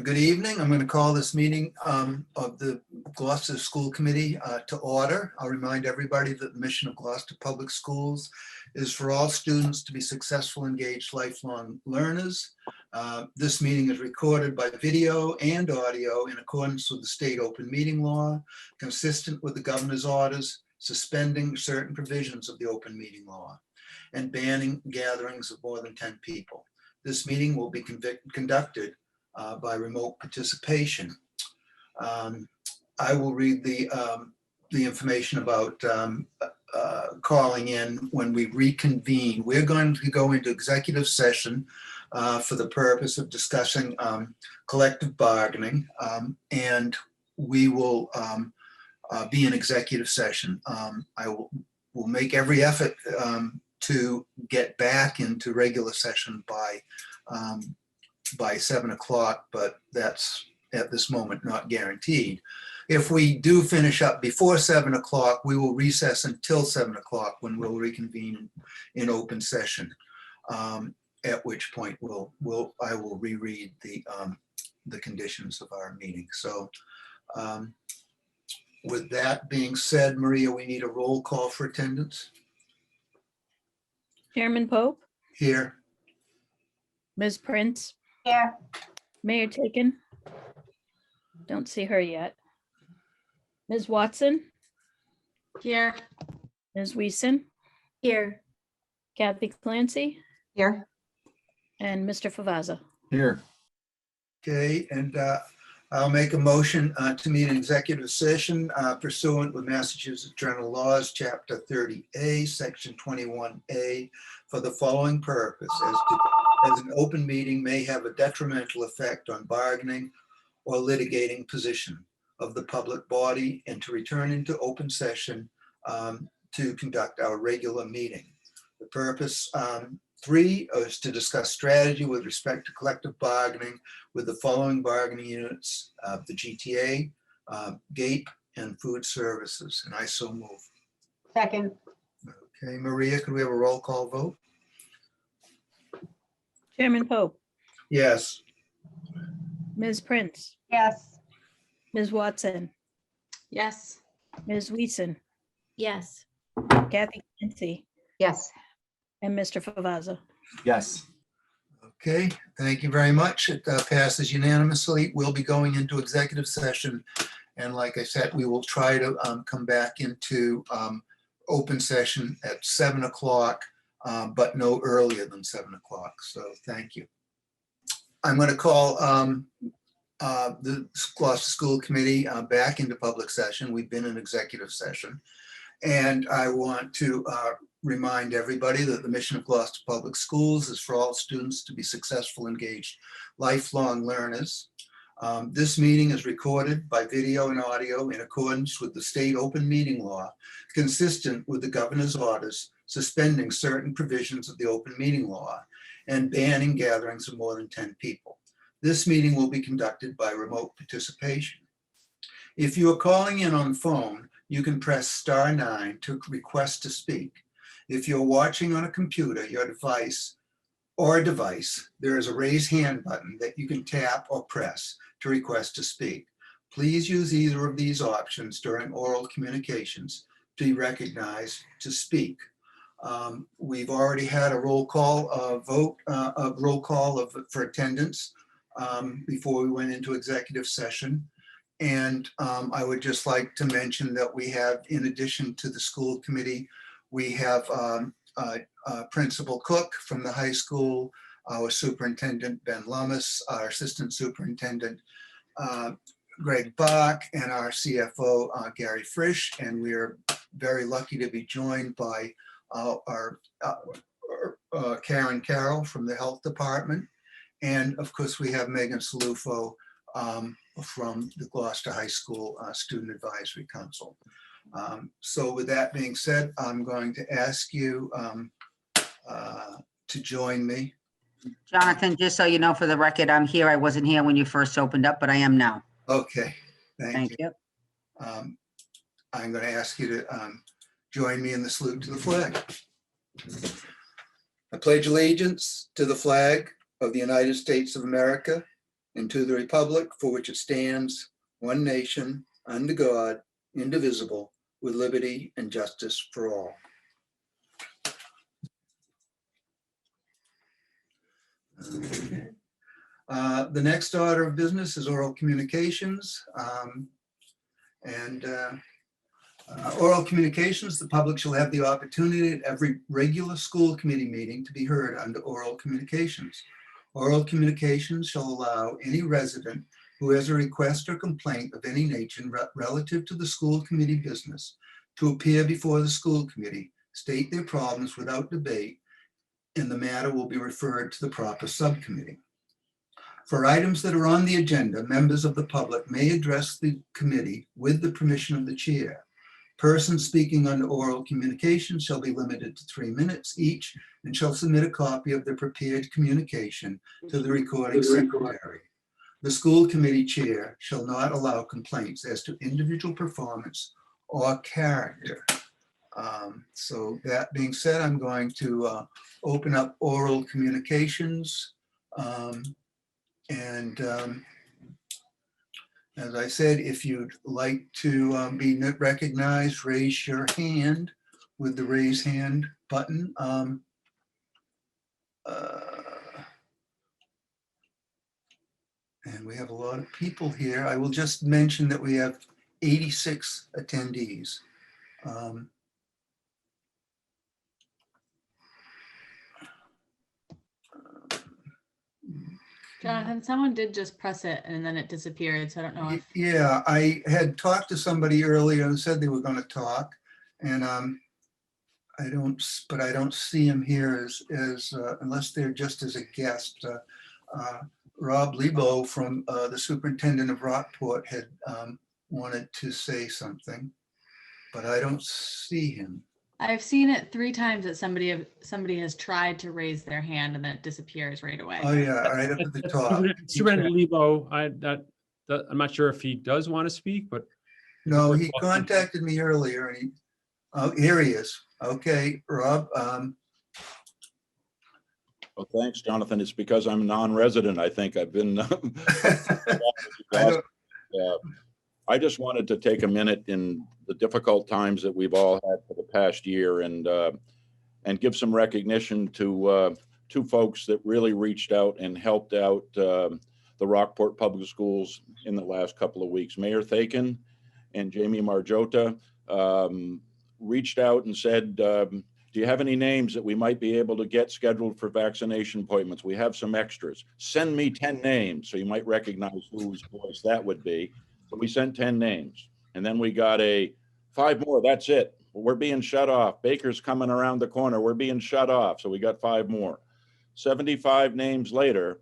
Good evening. I'm going to call this meeting of the Gloucester School Committee to order. I'll remind everybody that the mission of Gloucester Public Schools is for all students to be successful, engaged, lifelong learners. This meeting is recorded by video and audio in accordance with the state open meeting law, consistent with the governor's orders, suspending certain provisions of the open meeting law, and banning gatherings of more than 10 people. This meeting will be conducted by remote participation. I will read the information about calling in when we reconvene. We're going to go into executive session for the purpose of discussing collective bargaining, and we will be in executive session. I will make every effort to get back into regular session by 7 o'clock, but that's at this moment not guaranteed. If we do finish up before 7 o'clock, we will recess until 7 o'clock when we'll reconvene in open session, at which point I will reread the conditions of our meeting. So with that being said, Maria, we need a roll call for attendance. Chairman Pope, Here. Ms. Prince, Here. Mayor Taken. Don't see her yet. Ms. Watson, Here. Ms. Weason, Here. Kathy Clancy, Here. and Mr. Favazza. Here. Okay, and I'll make a motion to meet an executive session pursuant with Massachusetts General Laws, Chapter 30A, Section 21A, for the following purpose: as an open meeting may have a detrimental effect on bargaining or litigating position of the public body, and to return into open session to conduct our regular meeting. The purpose 3 is to discuss strategy with respect to collective bargaining with the following bargaining units: the GTA, GAPE, and food services. And I so move. Second. Okay, Maria, could we have a roll call vote? Chairman Pope, Yes. Ms. Prince, Yes. Ms. Watson, Yes. Ms. Weason, Yes. Kathy Clancy, Yes. and Mr. Favazza. Yes. Okay, thank you very much. It passes unanimously. We'll be going into executive session. And like I said, we will try to come back into open session at 7 o'clock, but no earlier than 7 o'clock. So thank you. I'm going to call the Gloucester School Committee back into public session. We've been in executive session. And I want to remind everybody that the mission of Gloucester Public Schools is for all students to be successful, engaged, lifelong learners. This meeting is recorded by video and audio in accordance with the state open meeting law, consistent with the governor's orders suspending certain provisions of the open meeting law and banning gatherings of more than 10 people. This meeting will be conducted by remote participation. If you are calling in on phone, you can press *9 to request to speak. If you're watching on a computer, your device, there is a raise hand button that you can tap or press to request to speak. Please use either of these options during oral communications to be recognized to speak. We've already had a roll call vote, for attendance before we went into executive session. And I would just like to mention that we have, in addition to the school committee, we have Principal Cook from the high school, our superintendent, Ben Lummis, our assistant superintendent, Greg Bach, and our CFO, Gary Frisch. And we are very lucky to be joined by our Karen Carroll from the health department. And of course, we have Megan Salufo from the Gloucester High School Student Advisory Council. So with that being said, I'm going to ask you to join me. Jonathan, just so you know, for the record, I'm here. I wasn't here when you first opened up, but I am now. Okay, thank you. Thank you. I'm going to ask you to join me in the salute to the flag. I pledge allegiance to the flag of the United States of America and to the republic for which it stands, one nation, under God, indivisible, with liberty and justice for all. Okay. The next order of business is oral communications. Oral communications, the public shall have the opportunity at every regular school committee meeting to be heard under oral communications. Oral communications shall allow any resident who has a request or complaint of any nature relative to the school committee business to appear before the school committee, state their problems without debate, and the matter will be referred to the proper subcommittee. For items that are on the agenda, members of the public may address the committee with the permission of the chair. Persons speaking under oral communication shall be limited to 3 minutes each and shall submit a copy of the prepared communication to the recording secretary. The school committee chair shall not allow complaints as to individual performance or character. So that being said, I'm going to open up oral communications. As I said, if you'd like to be recognized, raise your hand with the raise hand button. And we have a lot of people here. I will just mention that we have 86 attendees. Jonathan, someone did just press it and then it disappeared, so I don't know if, Yeah, I had talked to somebody earlier and said they were going to talk, and I don't see him here as unless they're just as a guest. Rob Lebo from the superintendent of Rockport had wanted to say something, but I don't see him. I've seen it 3 times that somebody has tried to raise their hand and then it disappears right away. Oh yeah, right up at the top. Superintendent Lebo, I'm not sure if he does want to speak, but No, he contacted me earlier and he, oh, here he is. Okay, Rob. Well, thanks, Jonathan. It's because I'm a non-resident. I think I've been. I just wanted to take a minute in the difficult times that we've all had for the past year and give some recognition to 2 folks that really reached out and helped out the Rockport Public Schools in the last couple of weeks. Mayor Thakin and Jamie Marjota reached out and said, do you have any names that we might be able to get scheduled for vaccination appointments? We have some extras. Send me 10 names. So you might recognize whose voice that would be. So we sent 10 names and then we got 5 more. That's it. We're being shut off. Baker's coming around the corner. We're being shut off. So we got 5 more. 75 names later,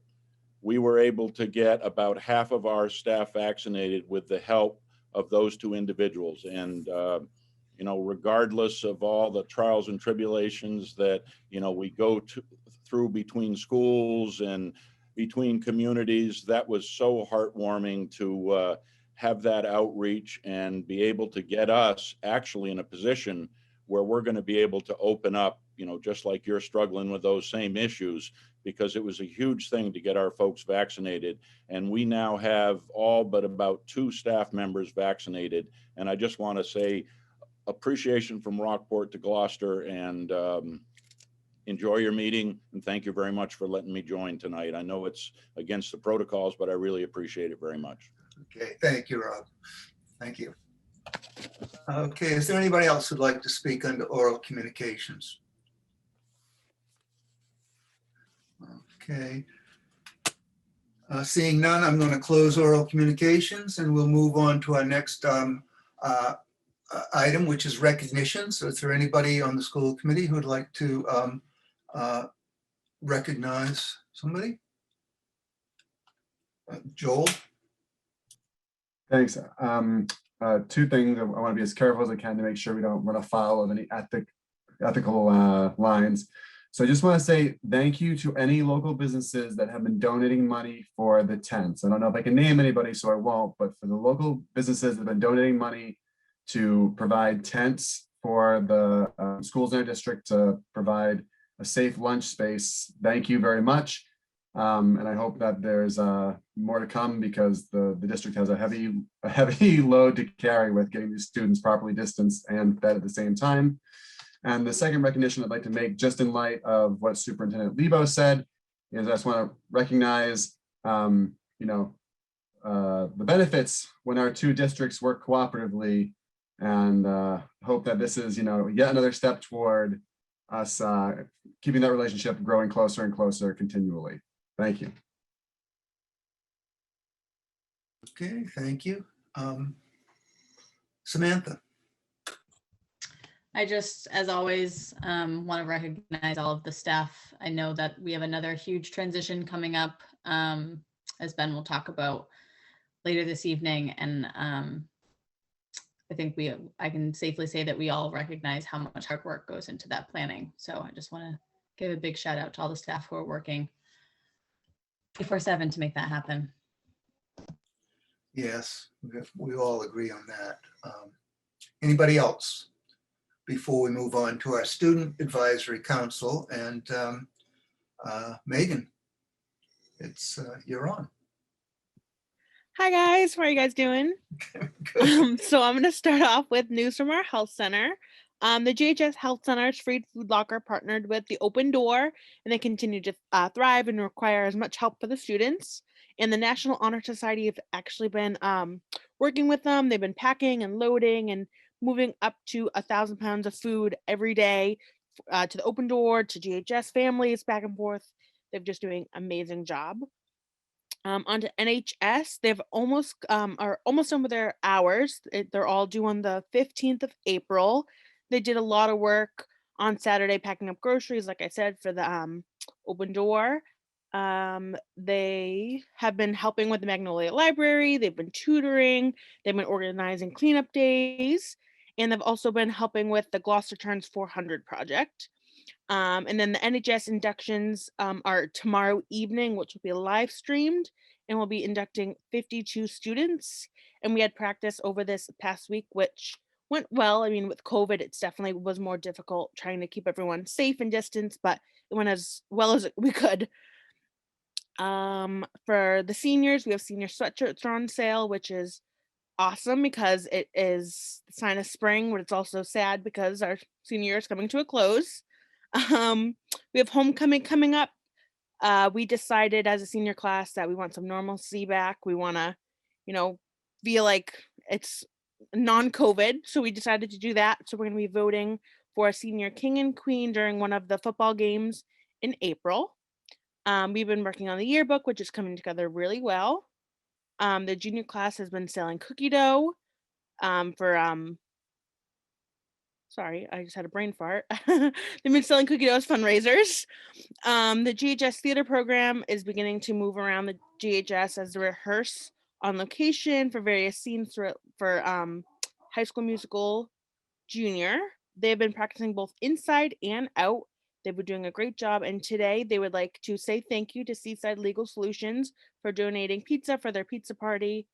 we were able to get about half of our staff vaccinated with the help of those 2 individuals. And, you know, regardless of all the trials and tribulations that, you know, we go through between schools and between communities, that was so heartwarming to have that outreach and be able to get us actually in a position where we're going to be able to open up, you know, just like you're struggling with those same issues, because it was a huge thing to get our folks vaccinated. And we now have all but about 2 staff members vaccinated. And I just want to say appreciation from Rockport to Gloucester, and enjoy your meeting. And thank you very much for letting me join tonight. I know it's against the protocols, but I really appreciate it very much. Okay, thank you, Rob. Thank you. Okay, is there anybody else who'd like to speak under oral communications? Okay. Seeing none, I'm going to close oral communications and we'll move on to our next item, which is recognition. So is there anybody on the school committee who would like to recognize somebody? Joel? Thanks. 2 things. I want to be as careful as I can to make sure we don't run afoul of any ethical lines. So I just want to say thank you to any local businesses that have been donating money for the tents. I don't know if I can name anybody, so I won't, but for the local businesses that have been donating money to provide tents for the schools in our district to provide a safe lunch space, thank you very much. And I hope that there's more to come because the district has a heavy load to carry with getting these students properly distanced and fed at the same time. And the second recognition I'd like to make, just in light of what Superintendent Lebo said, is I just want to recognize, the benefits when our two districts work cooperatively, and hope that this is, yet another step toward us keeping that relationship growing closer and closer continually. Thank you. Okay, thank you. Samantha. I just, as always, want to recognize all of the staff. I know that we have another huge transition coming up, as Ben will talk about later this evening. And I think I can safely say that we all recognize how much hard work goes into that planning. So I just want to give a big shout out to all the staff who are working 24/7 to make that happen. Yes, we all agree on that. Anybody else before we move on to our Student Advisory Council? And Megan, you're on. Hi guys, how are you guys doing? Good. So I'm going to start off with news from our health center. The GHS Health Center's Free Food Locker partnered with the Open Door, and they continue to thrive and require as much help for the students. And the National Honor Society have actually been working with them. They've been packing and loading and moving up to 1,000 pounds of food every day to the Open Door, to GHS families, back and forth. They're just doing an amazing job. On to NHS, they've almost are almost done with their hours. They're all due on the 15th of April. They did a lot of work on Saturday packing up groceries, like I said, for the Open Door. They have been helping with the Magnolia Library. They've been tutoring. They've been organizing cleanup days, and they've also been helping with the Gloucester Turns 400 project. And then the NHS inductions are tomorrow evening, which will be live streamed, and we'll be inducting 52 students. And we had practice over this past week, which went well. I mean, with COVID, it's definitely was more difficult trying to keep everyone safe and distance, but it went as well as we could. For the seniors, we have senior sweatshirts on sale, which is awesome because it is the sign of spring, but it's also sad because our senior year is coming to a close. We have homecoming coming up. We decided as a senior class that we want some normalcy back. We want to, feel like it's non-COVID. So we decided to do that. So we're going to be voting for a senior king and queen during one of the football games in April. We've been working on the yearbook, which is coming together really well. The junior class has been selling cookie dough for sorry, I just had a brain fart. They've been selling cookie dough as fundraisers. The Ghs Theater Program is beginning to move around the GHS as they rehearse on location for various scenes for High School Musical Junior. They've been practicing both inside and out. They've been doing a great job, and today they would like to say thank you to Seaside Legal Solutions for donating pizza for their pizza party.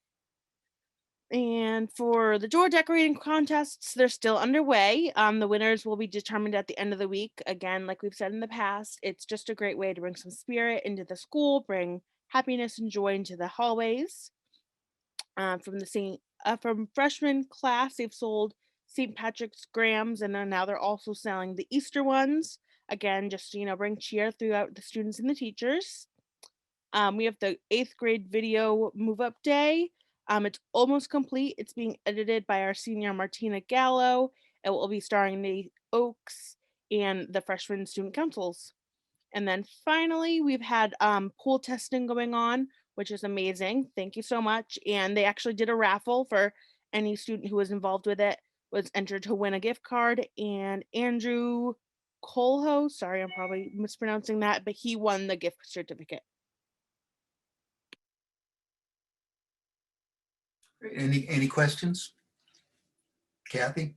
And for the door decorating contests, they're still underway. The winners will be determined at the end of the week. Again, like we've said in the past, it's just a great way to bring some spirit into the school, bring happiness and joy into the hallways. From freshman class, they've sold St. Patrick's Grams, and then now they're also selling the Easter ones. Again, just bring cheer throughout the students and the teachers. We have the 8th grade video move up day. It's almost complete. It's being edited by our senior Martina Gallo. It will be starring Nate Oakes and the freshman student councils. And then finally, we've had pool testing going on, which is amazing. Thank you so much. And they actually did a raffle for any student who was involved with it, was entered to win a gift card. And Andrew Colho, sorry, I'm probably mispronouncing that, but he won the gift certificate. Any questions? Kathy?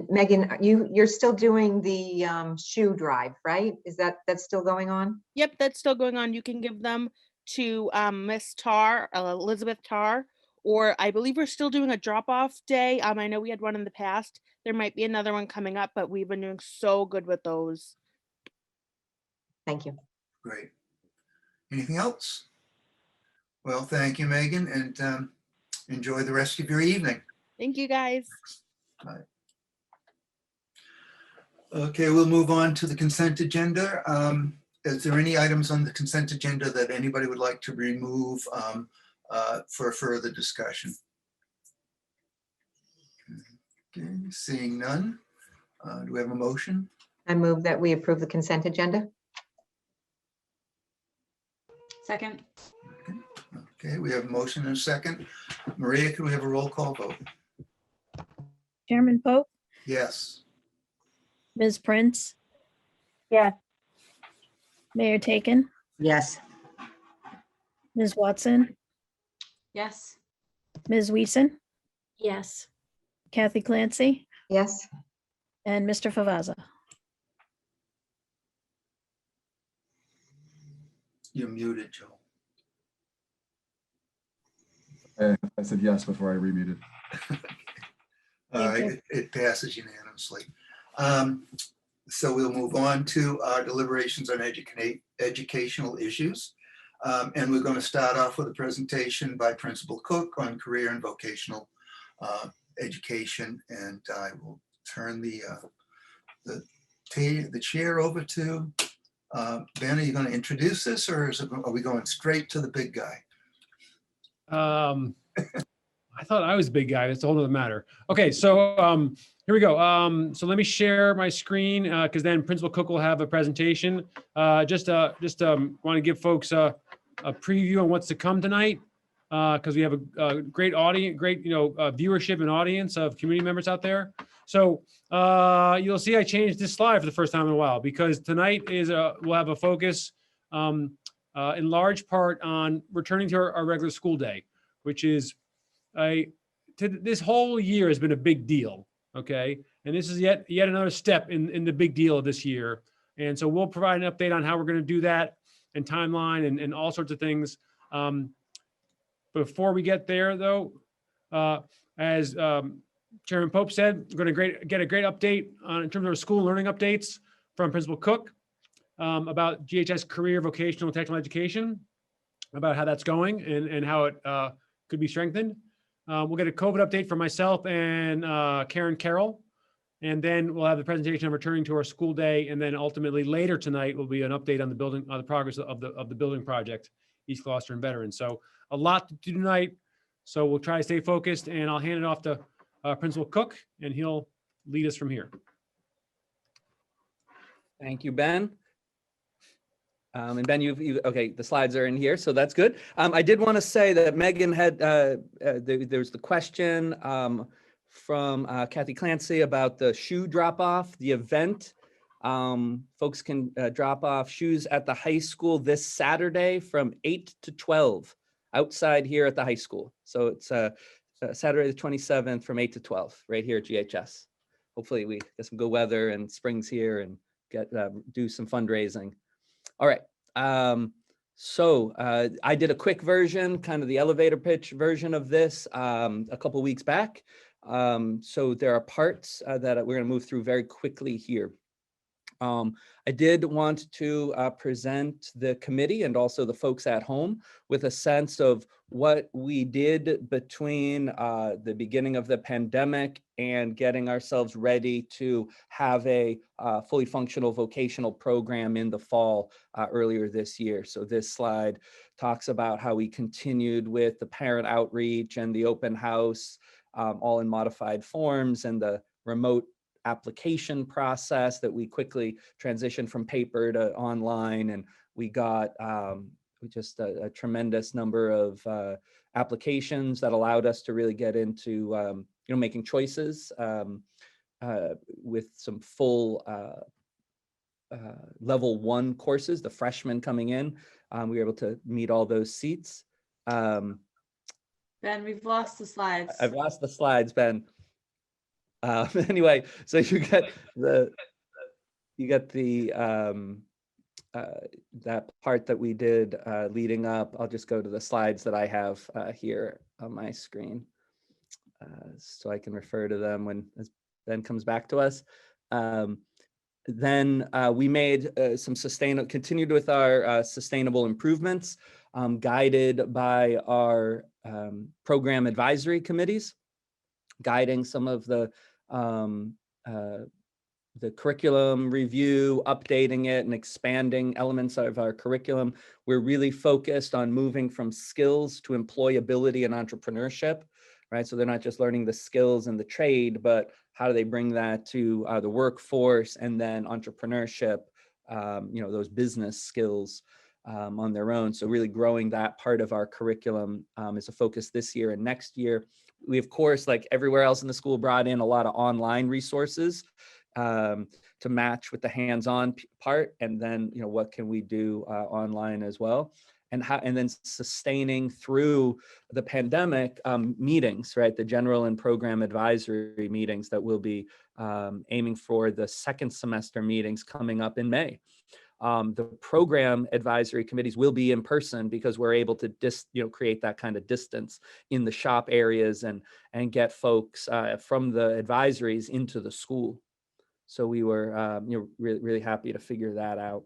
Megan, you're still doing the shoe drive, right? That's still going on? Yep, that's still going on. You can give them to Miss Tar, Elizabeth Tar, or I believe we're still doing a drop-off day. I know we had one in the past. There might be another one coming up, but we've been doing so good with those. Thank you. Great. Anything else? Well, thank you, Megan, and enjoy the rest of your evening. Thank you, guys. Okay, we'll move on to the consent agenda. Is there any items on the consent agenda that anybody would like to remove for further discussion? Okay, seeing none. Do we have a motion? I move that we approve the consent agenda. Second. Okay, we have a motion and a second. Maria, can we have a roll call vote? Chairman Pope, Yes. Ms. Prince, Yes. Mayor Taken, Yes. Ms. Watson, Yes. Ms. Weason, Yes. Kathy Clancy, Yes. and Mr. Favazza. You're muted, Joe. I said yes before I remuted. All Thank right, it passes unanimously. So we'll move on to our deliberations on educational issues. And we're going to start off with a presentation by Principal Cook on career and vocational education. And I will turn the chair over to Ben. Are you going to introduce this, or are we going straight to the big guy? I thought I was a big guy. That's a whole other matter. Okay, so here we go. So let me share my screen because then Principal Cook will have a presentation. Just want to give folks a preview on what's to come tonight because we have a great audience, great viewership and audience of community members out there. So you'll see I changed this slide for the first time in a while because tonight we'll have a focus in large part on returning to our regular school day, which is this whole year has been a big deal. Okay. And this is yet another step in the big deal of this year. And so we'll provide an update on how we're going to do that and timeline and all sorts of things. Before we get there though, as Chairman Pope said, we're going to get a great update in terms of our school learning updates from Principal Cook about GHS career, vocational, and technical education, about how that's going and how it could be strengthened. We'll get a COVID update from myself and Karen Carroll, and then we'll have the presentation of returning to our school day, and then ultimately later tonight will be an update on the building, on the progress of the building project, East Gloucester and Veterans. So a lot to do tonight. So we'll try to stay focused, and I'll hand it off to Principal Cook, and he'll lead us from here. Thank you, Ben. And Ben, okay, the slides are in here, so that's good. I did want to say that Megan had, there's the question from Kathy Clancy about the shoe drop off, the event. Folks can drop off shoes at the high school this Saturday from 8 to 12 outside here at the high school. So it's Saturday the 27th from 8 to 12 right here at GHS. Hopefully we get some good weather and spring's here and do some fundraising. All right. So I did a quick version, kind of the elevator pitch version of this a couple weeks back. So there are parts that we're going to move through very quickly here. I did want to present the committee and also the folks at home with a sense of what we did between the beginning of the pandemic and getting ourselves ready to have a fully functional vocational program in the fall earlier this year. So this slide talks about how we continued with the parent outreach and the open house, all in modified forms, and the remote application process that we quickly transitioned from paper to online, and we got just a tremendous number of applications that allowed us to really get into making choices with some full level 1 courses. The freshmen coming in, we were able to meet all those seats. Ben, we've lost the slides. I've lost the slides, Ben. Anyway, so you get the that part that we did leading up. I'll just go to the slides that I have here on my screen so I can refer to them when as Ben comes back to us. Then we made continued with our sustainable improvements, guided by our program advisory committees, guiding some of the curriculum review, updating it and expanding elements of our curriculum. We're really focused on moving from skills to employability and entrepreneurship, right? So they're not just learning the skills and the trade, but how do they bring that to the workforce, and then entrepreneurship, those business skills on their own. So really growing that part of our curriculum is a focus this year and next year. We, of course, like everywhere else in the school, brought in a lot of online resources to match with the hands-on part, and then what can we do online as well, and then sustaining through the pandemic meetings, right? The general and program advisory meetings that we'll be aiming for, the second semester meetings coming up in May. The program advisory committees will be in person because we're able to create that kind of distance in the shop areas and get folks from the advisories into the school. So we were really happy to figure that out.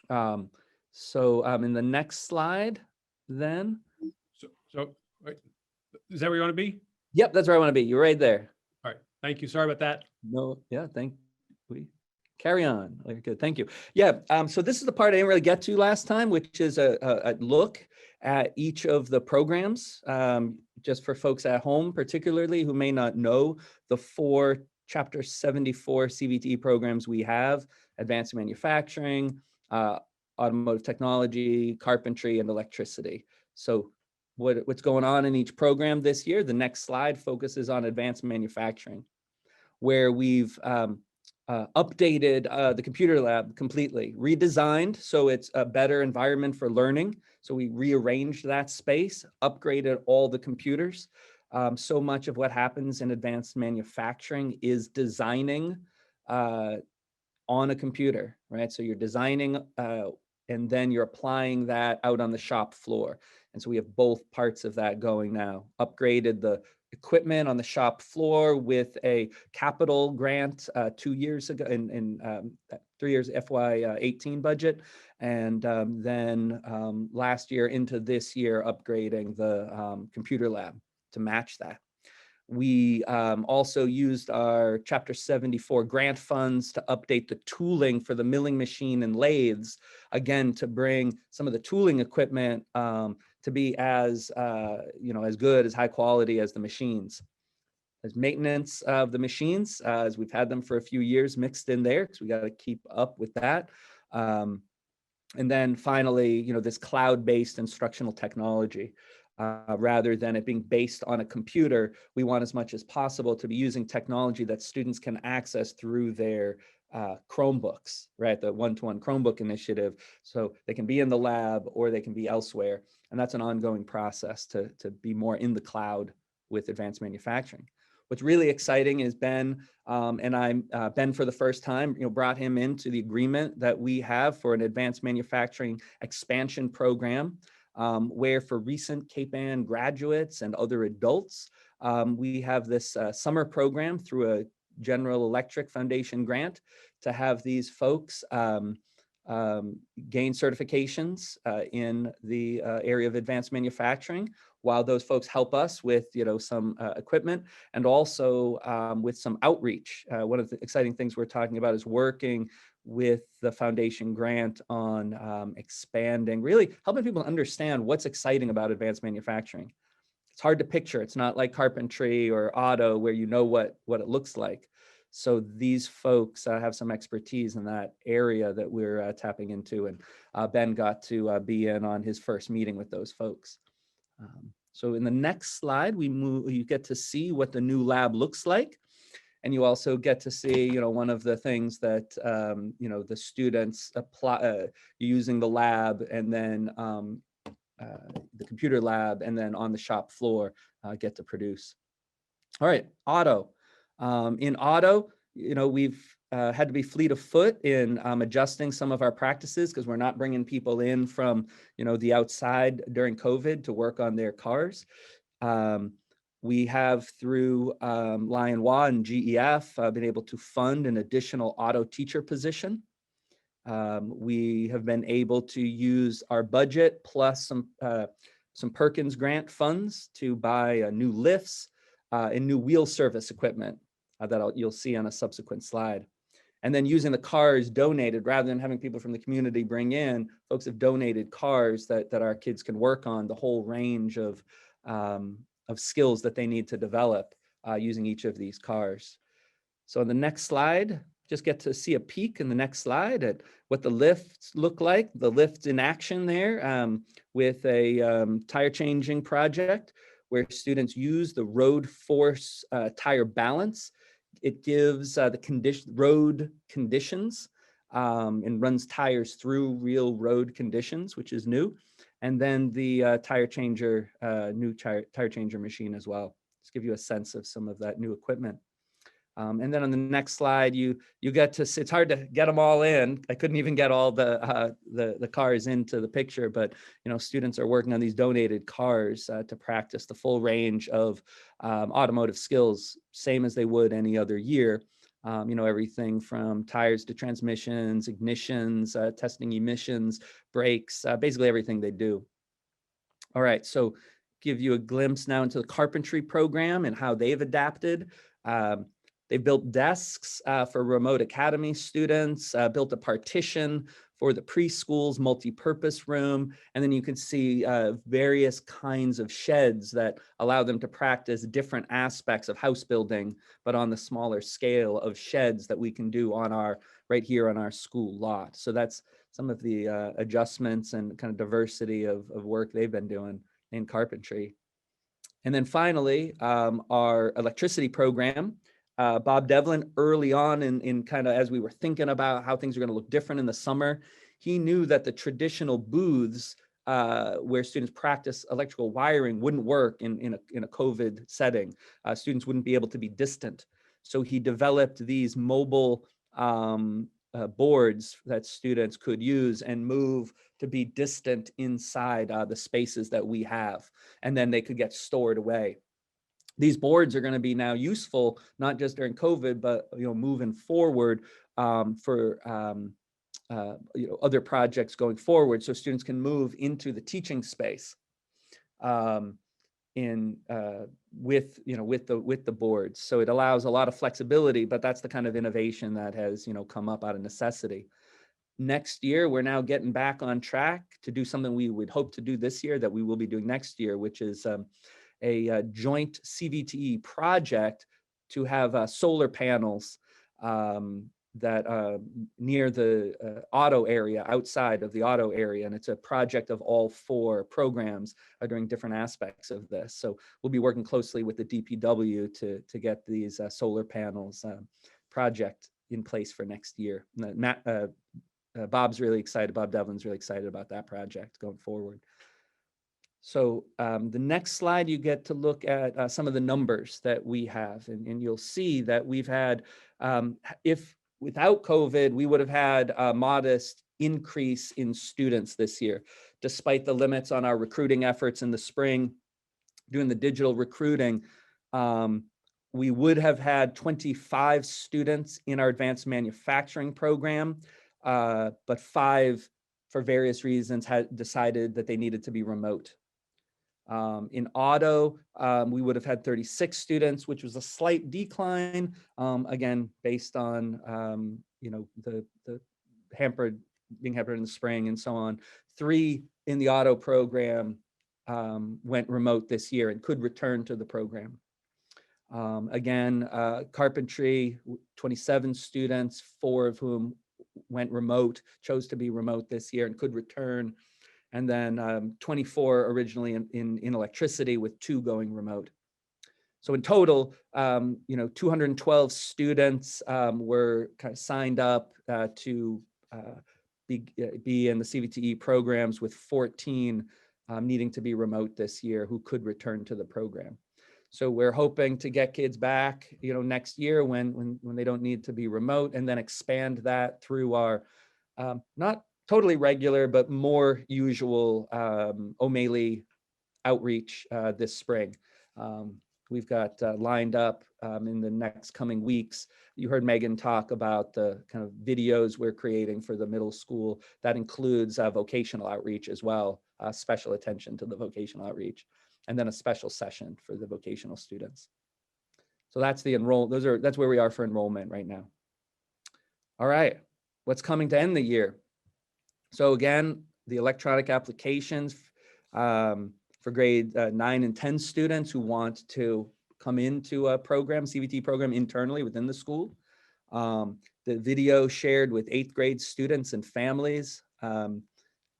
In the next slide, then. So wait, is that where you want to be? Yep, that's where I want to be. You're right there. All right. Thank you. Sorry about that. No, yeah, we carry on. Okay, good. Thank you. Yeah. So this is the part I didn't really get to last time, which is a look at each of the programs, just for folks at home, particularly who may not know the 4 Chapter 74 Cvt programs we have: advanced manufacturing, automotive technology, carpentry, and electricity. So what's going on in each program this year? The next slide focuses on advanced manufacturing, where we've updated the computer lab completely, redesigned so it's a better environment for learning. So we rearranged that space, upgraded all the computers. So much of what happens in advanced manufacturing is designing on a computer, right? So you're designing and then you're applying that out on the shop floor. And so we have both parts of that going now. Upgraded the equipment on the shop floor with a capital grant 2 years ago in 3 years FY18 budget. And then last year into this year, upgrading the computer lab to match that. We also used our Chapter 74 grant funds to update the tooling for the milling machine and lathes, again, to bring some of the tooling equipment to be as good, as high quality as the machines. As maintenance of the machines, as we've had them for a few years mixed in there, because we got to keep up with that. And then finally, this cloud-based instructional technology. Rather than it being based on a computer, we want as much as possible to be using technology that students can access through their Chromebooks, right? The one-to-one Chromebook initiative. So they can be in the lab or they can be elsewhere. And that's an ongoing process to be more in the cloud with advanced manufacturing. What's really exciting is Ben, Ben for the first time, brought him into the agreement that we have for an advanced manufacturing expansion program. Where for recent Cape Ann graduates and other adults, we have this summer program through a General Electric Foundation grant to have these folks gain certifications in the area of advanced manufacturing, while those folks help us with some equipment and also with some outreach. One of the exciting things we're talking about is working with the foundation grant on expanding, really helping people understand what's exciting about advanced manufacturing. It's hard to picture. It's not like carpentry or auto where what it looks like. So these folks have some expertise in that area that we're tapping into, and Ben got to be in on his first meeting with those folks. So in the next slide, you get to see what the new lab looks like. And you also get to see, one of the things that, the students apply using the lab, and then the computer lab, and then on the shop floor get to produce. All right, auto. In auto, we've had to be fleet of foot in adjusting some of our practices because we're not bringing people in from, the outside during COVID to work on their cars. We have through Lion Wa and GEF been able to fund an additional auto teacher position. We have been able to use our budget plus some Perkins grant funds to buy new lifts and new wheel service equipment that you'll see on a subsequent slide. And then using the cars donated, rather than having people from the community bring in, folks have donated cars that our kids can work on the whole range of skills that they need to develop using each of these cars. So on the next slide, just get to see a peek in the next slide at what the lifts look like. The lift's in action there with a tire changing project where students use the road force tire balance. It gives the road conditions and runs tires through real road conditions, which is new. And then the new tire changer machine as well. Just give you a sense of some of that new equipment. And then on the next slide, you get to see, it's hard to get them all in. I couldn't even get all the cars into the picture, but students are working on these donated cars to practice the full range of automotive skills, same as they would any other year. Everything from tires to transmissions, ignitions, testing emissions, brakes, basically everything they do. All right, so give you a glimpse now into the carpentry program and how they've adapted. They've built desks for remote academy students, built a partition for the preschool's multi-purpose room, and then you can see various kinds of sheds that allow them to practice different aspects of house building, but on the smaller scale of sheds that we can do right here on our school lot. So that's some of the adjustments and kind of diversity of work they've been doing in carpentry. And then finally, our electricity program. Bob Devlin, early on in kind of as we were thinking about how things are going to look different in the summer, he knew that the traditional booths where students practice electrical wiring wouldn't work in a COVID setting. Students wouldn't be able to be distant. So he developed these mobile boards that students could use and move to be distant inside the spaces that we have. And then they could get stored away. These boards are going to be now useful, not just during COVID, but moving forward for other projects going forward, so students can move into the teaching space with the boards. So it allows a lot of flexibility, but that's the kind of innovation that has come up out of necessity. Next year, we're now getting back on track to do something we would hope to do this year that we will be doing next year, which is a joint CVTE project to have solar panels that near the auto area, outside of the auto area. And it's a project of all 4 programs doing different aspects of this. So we'll be working closely with the DPW to get these solar panels project in place for next year. Bob's really excited. Bob Devlin's really excited about that project going forward. So the next slide, you get to look at some of the numbers that we have, and you'll see that we've had, if without COVID, we would have had a modest increase in students this year, despite the limits on our recruiting efforts in the spring, doing the digital recruiting. We would have had 25 students in our advanced manufacturing program, but 5, for various reasons, had decided that they needed to be remote. In auto, we would have had 36 students, which was a slight decline, again, based on the being hampered in the spring and so on. 3 in the auto program went remote this year and could return to the program. Again, carpentry, 27 students, 4 of whom went remote, chose to be remote this year and could return. And then 24 originally in electricity, with 2 going remote. So in total, 212 students were kind of signed up to be in the CVTE programs, with 14 needing to be remote this year who could return to the program. So we're hoping to get kids back, next year when they don't need to be remote, and then expand that through our not totally regular, but more usual O'Malley outreach this spring. we've got lined up in the next coming weeks. You heard Megan talk about the kind of videos we're creating for the middle school. That includes vocational outreach as well, special attention to the vocational outreach, and then a special session for the vocational students. So that's the that's where we are for enrollment right now. All right, what's coming to end the year? So again, the electronic applications for grade 9 and 10 students who want to come into a program, CVT program internally within the school. The video shared with 8th grade students and families.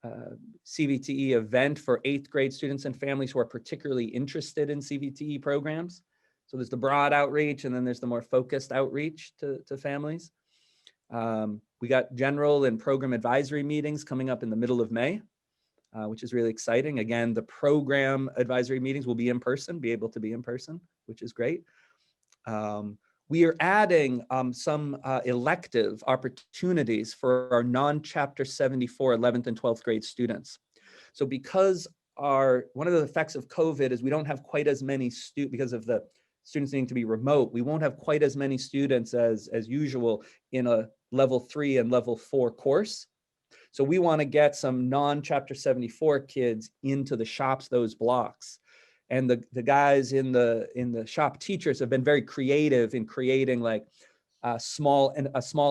CVTE event for 8th grade students and families who are particularly interested in CVTE programs. So there's the broad outreach, and then there's the more focused outreach to families. We got general and program advisory meetings coming up in the middle of May, which is really exciting. Again, the program advisory meetings will be able to be in person, which is great. We are adding some elective opportunities for our non-Chapter 74 11th and 12th grade students. So because one of the effects of COVID is we don't have quite as many because of the students needing to be remote, we won't have quite as many students as usual in a level 3 and level 4 course. So we want to get some non-Chapter 74 kids into the shops, those blocks. And the guys in the shop teachers have been very creative in creating like a small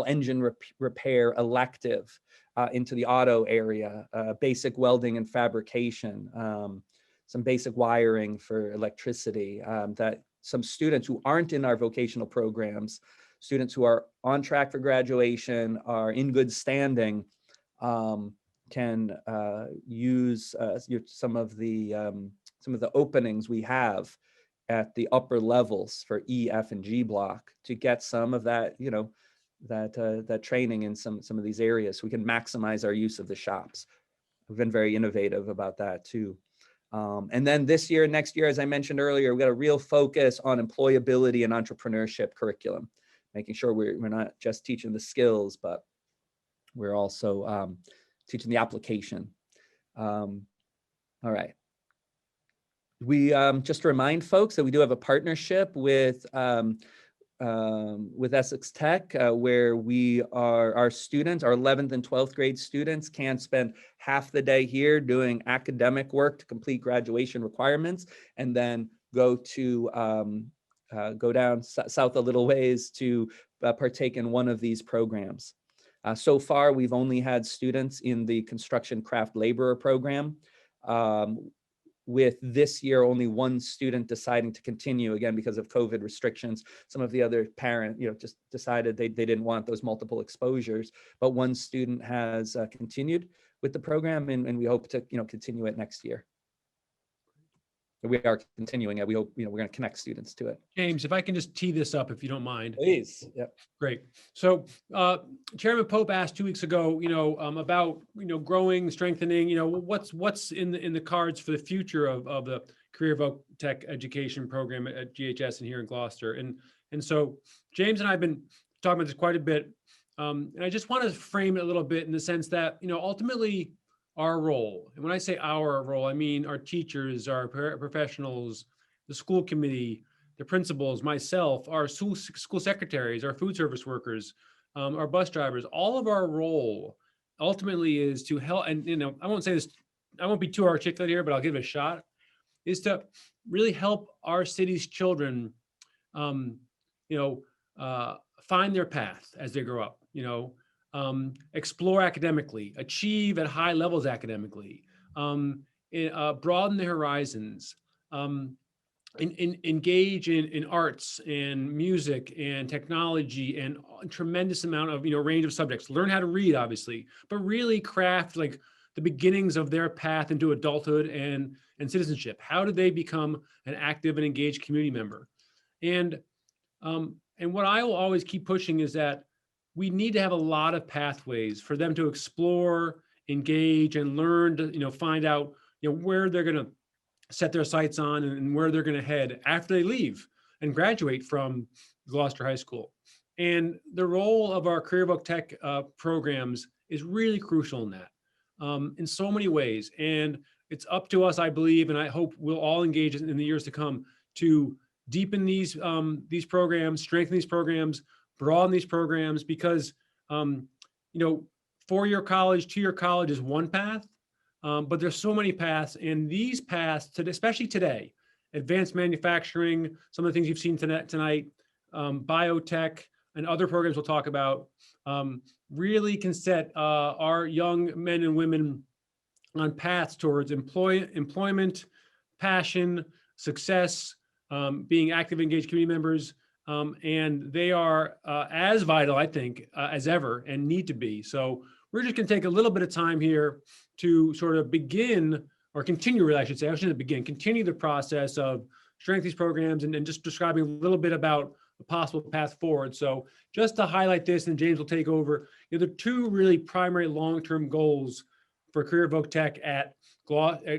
engine repair elective into the auto area, basic welding and fabrication, some basic wiring for electricity, that some students who aren't in our vocational programs, students who are on track for graduation, are in good standing, can use some of the openings we have at the upper levels for E, F, and G block to get some of that, that training in some of these areas. So we can maximize our use of the shops. We've been very innovative about that too. And then this year, next year, as I mentioned earlier, we've got a real focus on employability and entrepreneurship curriculum, making sure we're not just teaching the skills, but we're also teaching the application. All right. We just remind folks that we do have a partnership with Essex Tech, where our students, our 11th and 12th grade students, can spend half the day here doing academic work to complete graduation requirements, and then go down south a little ways to partake in one of these programs. So far, we've only had students in the construction craft laborer program. With this year, only one student deciding to continue, again, because of COVID restrictions. Some of the other parents, just decided they didn't want those multiple exposures, but one student has continued with the program, and we hope to, continue it next year. We are continuing it. We hope, we're going to connect students to it. James, if I can just tee this up, if you don't mind. Please. Yep. Great. So Chairman Pope asked 2 weeks ago, about, growing, strengthening, what's in the cards for the future of the Career Voc Tech education program at GHS and here in Gloucester. And so James and I have been talking about this quite a bit. And I just want to frame it a little bit in the sense that, ultimately, our role, and when I say our role, I mean our teachers, our professionals, the school committee, the principals, myself, our school secretaries, our food service workers, our bus drivers. All of our role ultimately is to help, and I won't say this, I won't be too articulate here, but I'll give it a shot, is to really help our city's children, find their path as they grow up, explore academically, achieve at high levels academically, broaden their horizons, engage in arts and music and technology and a tremendous amount of, range of subjects, learn how to read, obviously, but really craft like the beginnings of their path into adulthood and citizenship. How do they become an active and engaged community member? And what I will always keep pushing is that we need to have a lot of pathways for them to explore, engage, and learn to, find out, where they're going to set their sights on and where they're going to head after they leave and graduate from Gloucester High School. And the role of our Career Voc Tech programs is really crucial in that, in so many ways. And it's up to us, I believe, and I hope we'll all engage in the years to come to deepen these programs, strengthen these programs, broaden these programs, because, four-year college, two-year college is one path, but there's so many paths, and these paths, especially today, advanced manufacturing, some of the things you've seen tonight, biotech, and other programs we'll talk about, really can set our young men and women on paths towards employment, passion, success, being active, engaged community members, and they are as vital, I think, as ever, and need to be. So we're just going to take a little bit of time here to sort of begin, or continue, really, I should say, I shouldn't begin, continue the process of strengthening these programs, and just describing a little bit about the possible path forward. So just to highlight this, and James will take over, the two really primary long-term goals for Career Voc Tech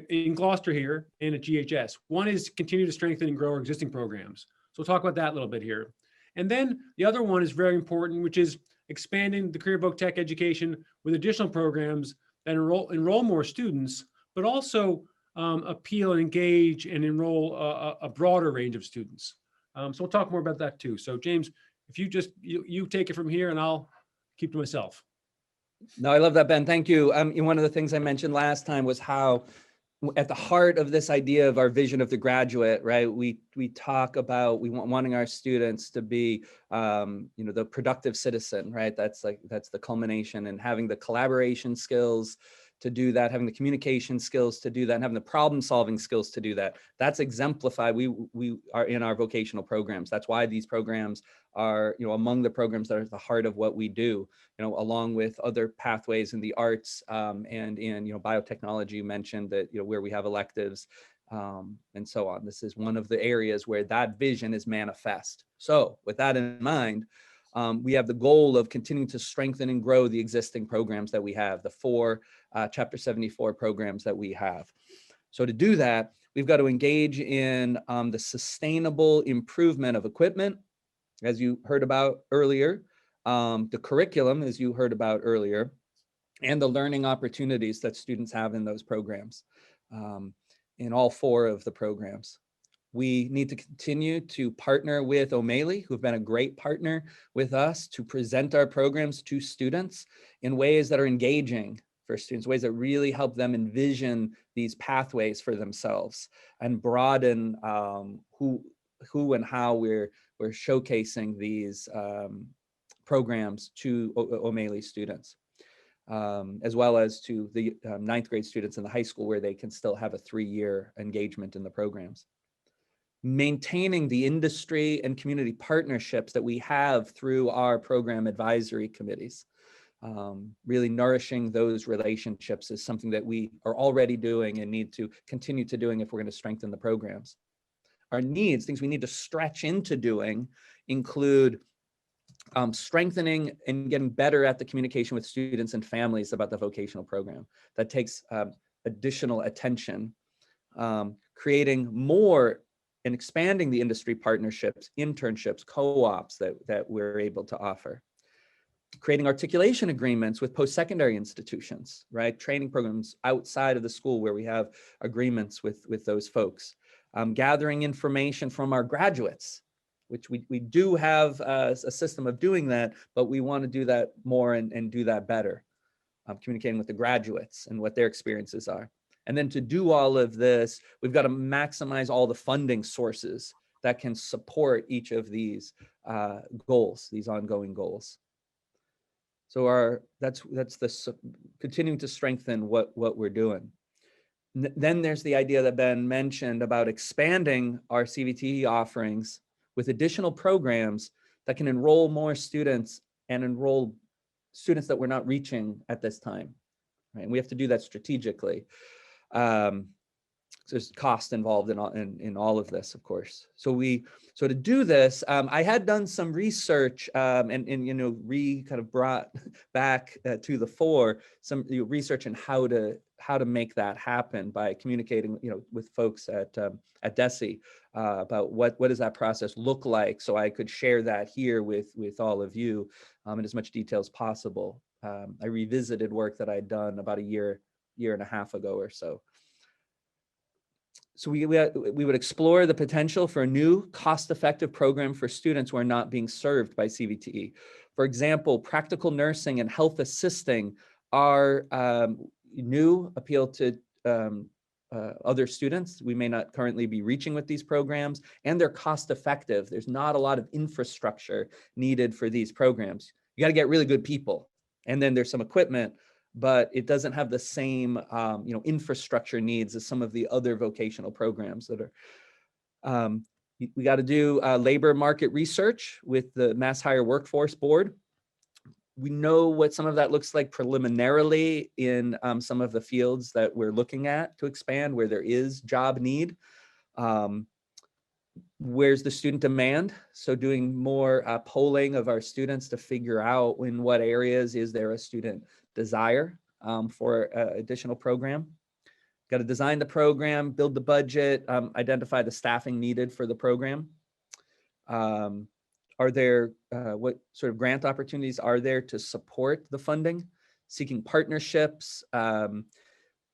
in Gloucester here and at GHS. One is continue to strengthen and grow our existing programs. So we'll talk about that a little bit here. And then the other one is very important, which is expanding the Career Voc Tech education with additional programs that enroll more students, but also appeal and engage and enroll a broader range of students. So we'll talk more about that too. So James, if you just, you take it from here, and I'll keep to myself. No, I love that, Ben. Thank you. One of the things I mentioned last time was how at the heart of this idea of our vision of the graduate, right? We talk about wanting our students to be, the productive citizen, right? That's the culmination, and having the collaboration skills to do that, having the communication skills to do that, and having the problem solving skills to do that. That's exemplified. We are in our vocational programs. That's why these programs are, among the programs that are at the heart of what we do, along with other pathways in the arts, and in, biotechnology. You mentioned that, where we have electives, and so on. This is one of the areas where that vision is manifest. So with that in mind, we have the goal of continuing to strengthen and grow the existing programs that we have, the 4 Chapter 74 programs that we have. So to do that, we've got to engage in the sustainable improvement of equipment, as you heard about earlier, the curriculum, as you heard about earlier, and the learning opportunities that students have in those programs, in all 4 of the programs. We need to continue to partner with O'Malley, who've been a great partner with us, to present our programs to students in ways that are engaging for students, ways that really help them envision these pathways for themselves, and broaden who and how we're showcasing these programs to O'Malley students, as well as to the 9th grade students in the high school, where they can still have a 3-year engagement in the programs. Maintaining the industry and community partnerships that we have through our program advisory committees. Really nourishing those relationships is something that we are already doing and need to continue to doing if we're going to strengthen the programs. Our needs, things we need to stretch into doing, include strengthening and getting better at the communication with students and families about the vocational program. That takes additional attention. Creating more and expanding the industry partnerships, internships, co-ops that we're able to offer. Creating articulation agreements with post-secondary institutions, right? Training programs outside of the school where we have agreements with those folks. Gathering information from our graduates, which we do have a system of doing that, but we want to do that more and do that better. Communicating with the graduates and what their experiences are. And then to do all of this, we've got to maximize all the funding sources that can support each of these goals, these ongoing goals. So that's the continuing to strengthen what we're doing. Then there's the idea that Ben mentioned about expanding our CVT offerings with additional programs that can enroll more students and enroll students that we're not reaching at this time. Right? And we have to do that strategically. So there's cost involved in all of this, of course. So to do this, I had done some research and kind of brought back to the fore some research on how to make that happen by communicating with folks at DESE about what does that process look like, so I could share that here with all of you in as much detail as possible. I revisited work that I'd done about a year and a half ago or so. So we would explore the potential for a new cost-effective program for students who are not being served by CVTE. For example, practical nursing and health assisting are new appeal to other students. We may not currently be reaching with these programs, and they're cost-effective. There's not a lot of infrastructure needed for these programs. You got to get really good people, and then there's some equipment, but it doesn't have the same infrastructure needs as some of the other vocational programs that are. We got to do labor market research with the Mass Hire Workforce Board. We know what some of that looks like preliminarily in some of the fields that we're looking at to expand where there is job need. Where's the student demand? So doing more polling of our students to figure out in what areas is there a student desire for additional program. Got to design the program, build the budget, identify the staffing needed for the program. Are there, what sort of grant opportunities are there to support the funding? Seeking partnerships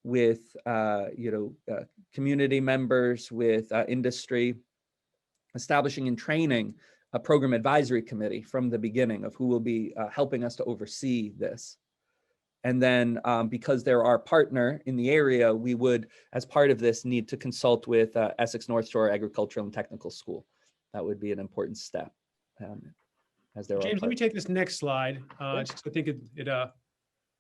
with, community members, with industry, establishing and training a program advisory committee from the beginning of who will be helping us to oversee this. And then because they're our partner in the area, we would, as part of this, need to consult with Essex North Shore Agricultural and Technical School. That would be an important step. As there James, let me take this next slide. Just I think it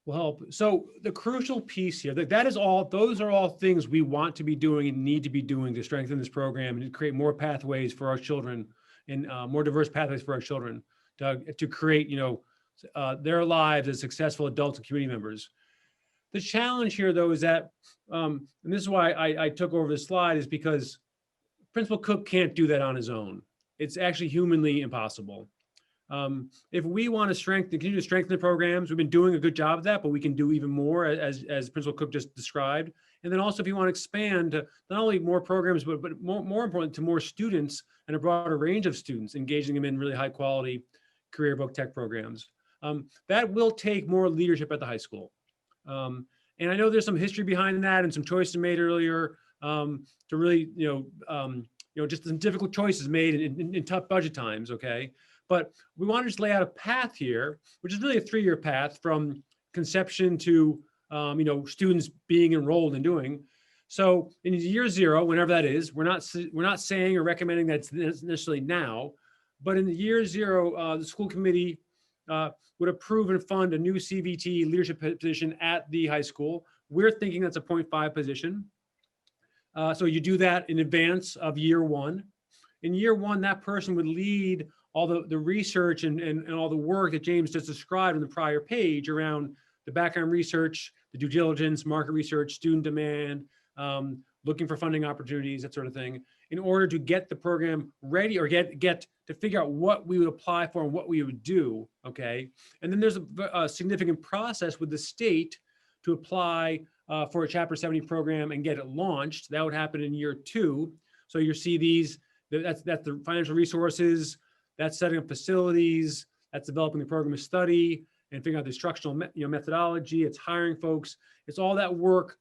will help. So the crucial piece here, those are all things we want to be doing and need to be doing to strengthen this program and to create more pathways for our children and more diverse pathways for our children to create, their lives as successful adults and community members. The challenge here, though, is that, and this is why I took over the slide, is because Principal Cook can't do that on his own. It's actually humanly impossible. If we want to continue to strengthen the programs, we've been doing a good job of that, but we can do even more, as Principal Cook just described. And then also, if you want to expand to not only more programs, but more important, to more students and a broader range of students, engaging them in really high quality career voc tech programs. That will take more leadership at the high school. And I know there's some history behind that and some choices made earlier to really, just some difficult choices made in tough budget times, okay? But we want to just lay out a path here, which is really a 3-year path from conception to, students being enrolled and doing. So in year 0, whenever that is, we're not saying or recommending that it's necessarily now, but in the year 0, the school committee would approve and fund a new CVT leadership position at the high school. We're thinking that's a 0.5 position. So you do that in advance of year 1. In year 1, that person would lead all the research and all the work that James just described in the prior page around the background research, the due diligence, market research, student demand, looking for funding opportunities, that sort of thing, in order to get the program ready or get to figure out what we would apply for and what we would do, okay? And then there's a significant process with the state to apply for a Chapter 70 program and get it launched. That would happen in year 2. So you see these, that's the financial resources, that's setting up facilities, that's developing the program of study and figuring out the instructional methodology, it's hiring folks, it's all that work,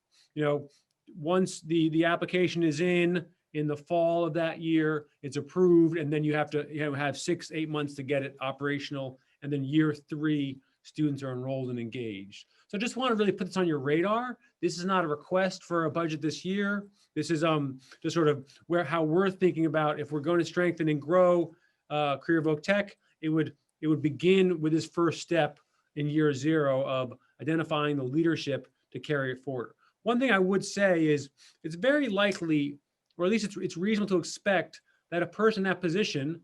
once the application is in the fall of that year, it's approved, and then you have to have 6-8 months to get it operational, and then year 3, students are enrolled and engaged. So I just want to really put this on your radar. This is not a request for a budget this year. This is just sort of how we're thinking about if we're going to strengthen and grow career voc tech, it would begin with this first step in year 0 of identifying the leadership to carry it forward. One thing I would say is it's very likely, or at least it's reasonable to expect, that a person in that position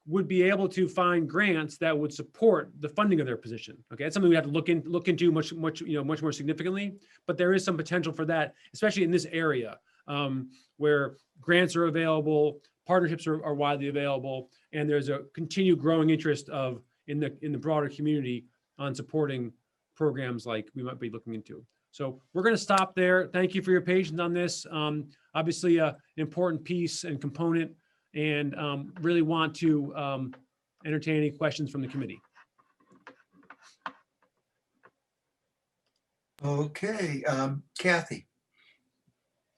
would be able to find grants that would support the funding of their position. Okay, that's something we have to look into much more significantly. But there is some potential for that, especially in this area where grants are available, partnerships are widely available, and there's a continued growing interest in the broader community on supporting programs like we might be looking into. So we're going to stop there. Thank you for your patience on this. Obviously, an important piece and component, and really want to entertain any questions from the committee. Okay, Kathy.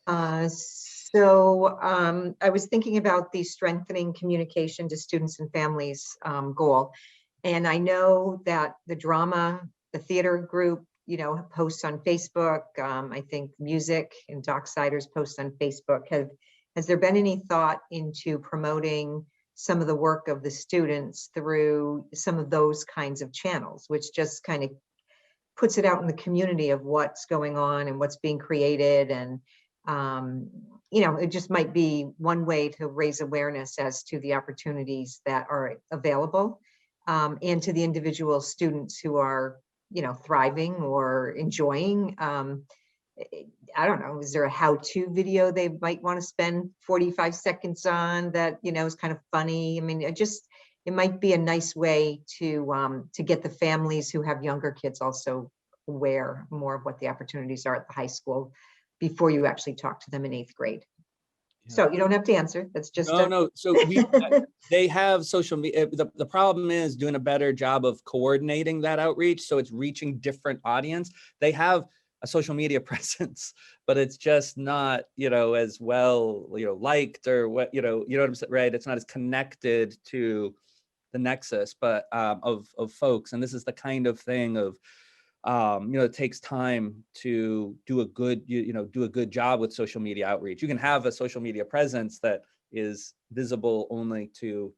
I was thinking about the strengthening communication to students and families goal. And I know that the theater group, posts on Facebook. I think music and Docksiders posts on Facebook. Has there been any thought into promoting some of the work of the students through some of those kinds of channels, which just kind of puts it out in the community of what's going on and what's being created? And it just might be one way to raise awareness as to the opportunities that are available, and to the individual students who are, thriving or enjoying. I don't know, is there a how-to video they might want to spend 45 seconds on that, is kind of funny? I mean, it might be a nice way to get the families who have younger kids also aware more of what the opportunities are at the high school before you actually talk to them in 8th grade. So you don't have to answer. That's just No. So they have social media. The problem is doing a better job of coordinating that outreach, so it's reaching different audience. They have a social media presence, but it's just not, as well, liked, or what, what I'm saying, right? It's not as connected to the nexus, but of folks. And this is the kind of thing of, it takes time to do a good job with social media outreach. You can have a social media presence that is visible only to,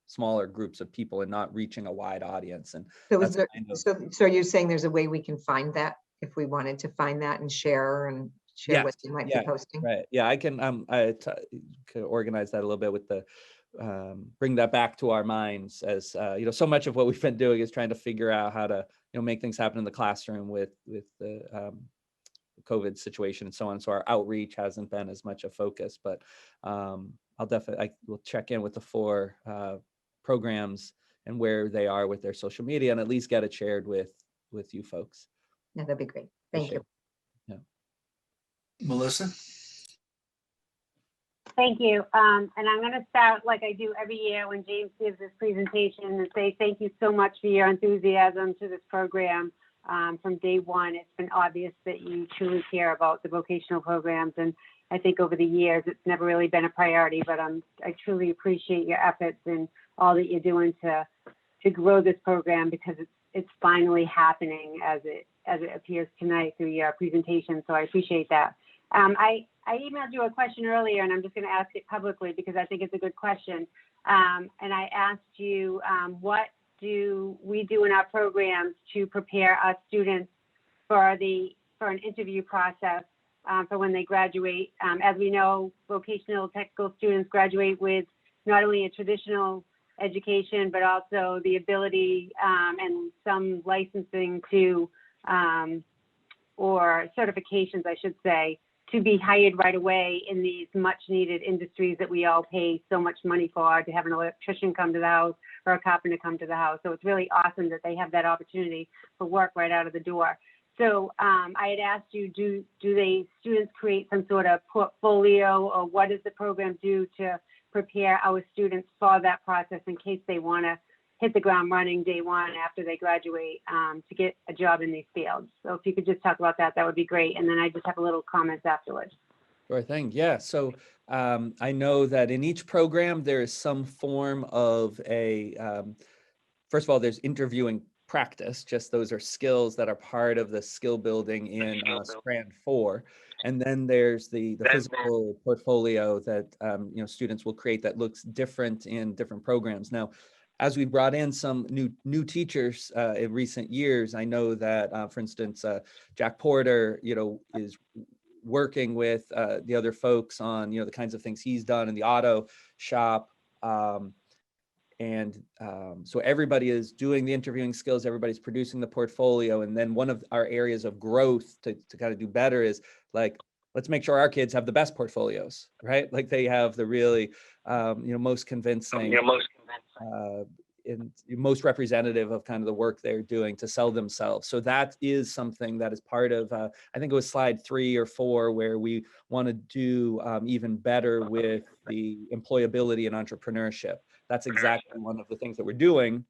smaller groups of people and not reaching a wide audience. And so you're saying there's a way we can find that if we wanted to find that and share what you might be posting? Right. Yeah, I can could organize that a little bit with the bring that back to our minds, as so much of what we've been doing is trying to figure out how to make things happen in the classroom with the COVID situation and so on. So our outreach hasn't been as much a focus, but I will check in with the 4 programs and where they are with their social media, and at least get it shared with you folks. Yeah, that'd be great. Thank you. Yeah. Melissa? Thank you. And I'm going to start like I do every year when James gives his presentation, and say thank you so much for your enthusiasm to this program. From day one, it's been obvious that you truly care about the vocational programs. And I think over the years, it's never really been a priority, but I truly appreciate your efforts and all that you're doing to grow this program, because it's finally happening as it appears tonight through your presentation. So I appreciate that. I emailed you a question earlier, and I'm just going to ask it publicly because I think it's a good question. And I asked you, what do we do in our programs to prepare our students for an interview process for when they graduate? As we know, vocational technical students graduate with not only a traditional education, but also the ability and some licensing to, or certifications, I should say, to be hired right away in these much needed industries that we all pay so much money for, to have an electrician come to the house or a carpenter come to the house. So it's really awesome that they have that opportunity for work right out of the door. So I had asked you, do students create some sort of portfolio, or what does the program do to prepare our students for that process in case they want to hit the ground running day one after they graduate to get a job in these fields? So if you could just talk about that, that would be great. And then I just have a little comments afterwards. Sure thing. Yeah. So I know that in each program, there is some form of first of all, there's interviewing practice. Just those are skills that are part of the skill building in Strand 4. And then there's the physical portfolio that students will create that looks different in different programs. Now, as we brought in some new teachers in recent years, I know that, for instance, Jack Porter, is working with the other folks on, the kinds of things he's done in the auto shop. So everybody is doing the interviewing skills, everybody's producing the portfolio. And then one of our areas of growth to kind of do better is like, let's make sure our kids have the best portfolios, right? Like they have the really, most convincing, and most representative of kind of the work they're doing to sell themselves. So that is something that is part of, I think it was slide 3 or 4, where we want to do even better with the employability and entrepreneurship. That's exactly one of the things that we're doing,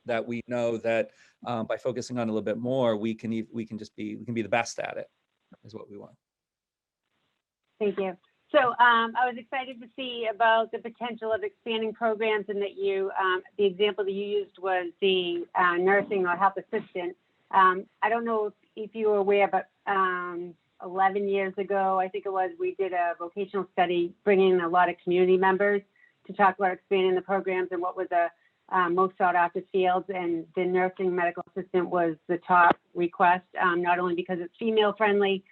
that we know that by focusing on a little bit more, we can be the best at it, is what we want. Thank you. So I was excited to see about the potential of expanding programs, and that you, the example that you used was the nursing or health assistant. I don't know if you were aware, but 11 years ago, I think it was, we did a vocational study bringing in a lot of community members to talk about expanding the programs and what were the most sought after fields, and the nursing medical assistant was the top request, not only because it's female friendly,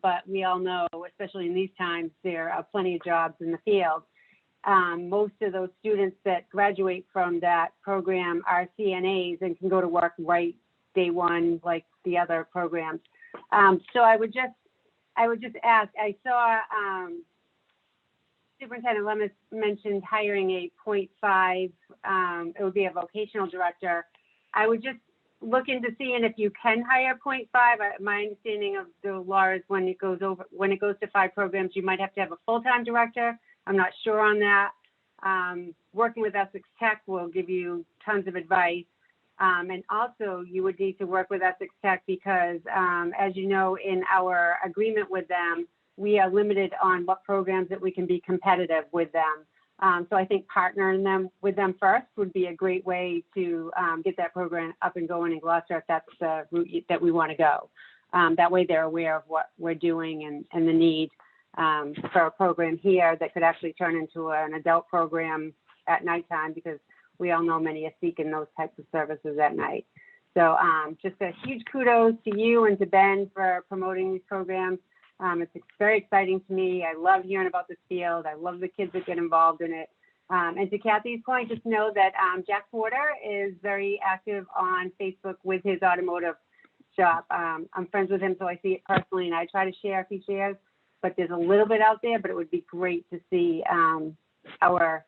but we all know, especially in these times, there are plenty of jobs in the field. Most of those students that graduate from that program are CNAs and can go to work right day one, like the other programs. So I would just ask, I saw Superintendent Lemus mentioned hiring a 0.5, it would be a vocational director. I would just look into seeing if you can hire 0.5. My understanding of the law is when it goes to 5 programs, you might have to have a full-time director. I'm not sure on that. Working with Essex Tech will give you tons of advice. And also you would need to work with Essex Tech because, as you know, in our agreement with them, we are limited on what programs that we can be competitive with them. So I think partnering with them first would be a great way to get that program up and going in Gloucester if that's the route that we want to go. That way they're aware of what we're doing and the need for a program here that could actually turn into an adult program at nighttime, because we all know many are seeking those types of services at night. So just a huge kudos to you and to Ben for promoting these programs. It's very exciting to me. I love hearing about this field. I love the kids that get involved in it. And to Kathy's point, just know that Jack Porter is very active on Facebook with his automotive shop. I'm friends with him, so I see it personally, and I try to share if he shares. But there's a little bit out there, but it would be great to see our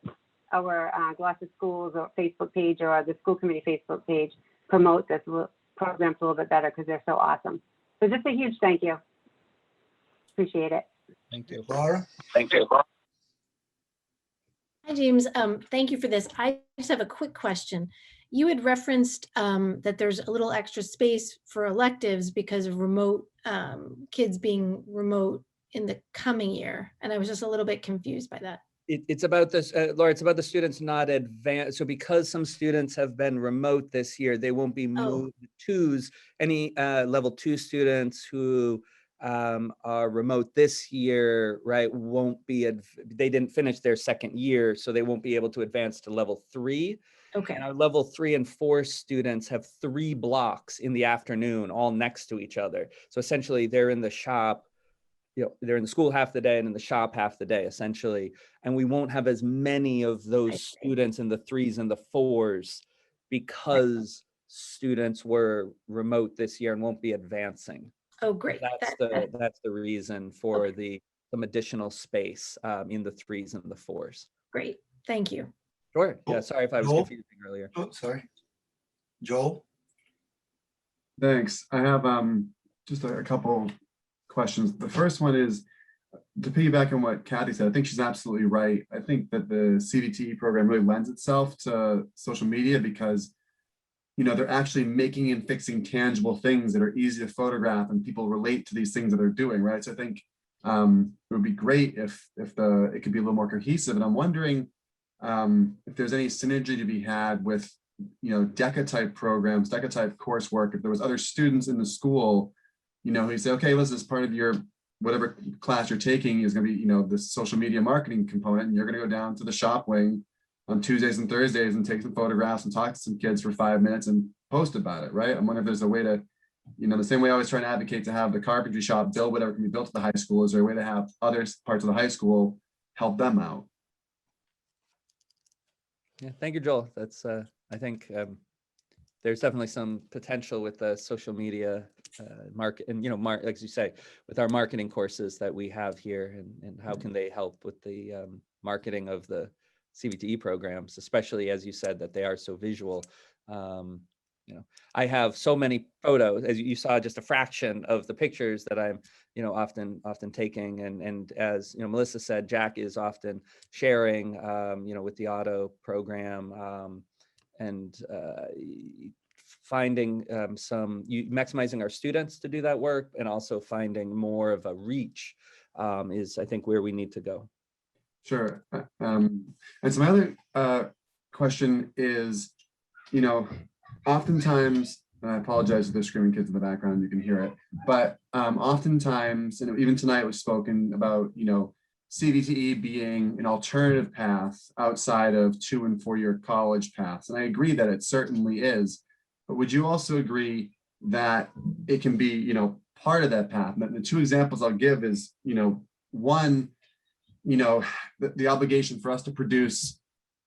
Gloucester Schools or Facebook page or the school committee Facebook page promote this program a little bit better, because they're so awesome. So just a huge thank you. Appreciate it. Thank you. Laura? Thank you. Hi, James. Thank you for this. I just have a quick question. You had referenced that there's a little extra space for electives because of remote kids being remote in the coming year. And I was just a little bit confused by that. It's about this, Laura, it's about the students not advanced. So because some students have been remote this year, they won't be moved to any level 2 students who are remote this year, right? Won't be, they didn't finish their second year, so they won't be able to advance to level 3. Okay. And our level 3 and 4 students have 3 blocks in the afternoon, all next to each other. So essentially they're in the shop, you know, they're in the school half the day and in the shop half the day, essentially. And we won't have as many of those students in the 3s and the 4s because students were remote this year and won't be advancing. Oh, great. That's the reason for some additional space in the 3s and the 4s. Great. Thank you. Sure. Yeah. Sorry if I was Joel? confusing earlier. Oh, sorry. Joel? Thanks. I have just a couple questions. The first one is to piggyback on what Kathy said. I think she's absolutely right. I think that the Cvt program really lends itself to social media because, you know, they're actually making and fixing tangible things that are easy to photograph and people relate to these things that they're doing, right? So I think it would be great if it could be a little more cohesive. And I'm wondering if there's any synergy to be had with, you know, DECA type programs, DECA type coursework. If there was other students in the school, you know, who say, okay, listen, as part of your whatever class you're taking is going to be, you know, this social media marketing component, and you're going to go down to the shop wing on Tuesdays and Thursdays and take some photographs and talk to some kids for 5 minutes and post about it, right? I'm wondering if there's a way to, you know, the same way I always try to advocate to have the carpentry shop build whatever can be built at the high school, is there a way to have other parts of the high school help them out? Yeah. Thank you, Joel. That's, I think there's definitely some potential with the social media market and, you know, like you say, with our marketing courses that we have here, and how can they help with the marketing of the CVTE programs, especially as you said, that they are so visual. You know, I have so many photos, as you saw, just a fraction of the pictures that I'm, you know, often taking. And as, you know, Melissa said, Jack is often sharing, you know, with the auto program, and finding maximizing our students to do that work, and also finding more of a reach is, I think, where we need to go. Sure. And so my other question is, oftentimes, and I apologize if there's screaming kids in the background, you can hear it, but oftentimes, and even tonight was spoken about, CVTE being an alternative path outside of 2- and 4-year college paths. And I agree that it certainly is, but would you also agree that it can be, part of that path? And the two examples I'll give is, one, the obligation for us to produce,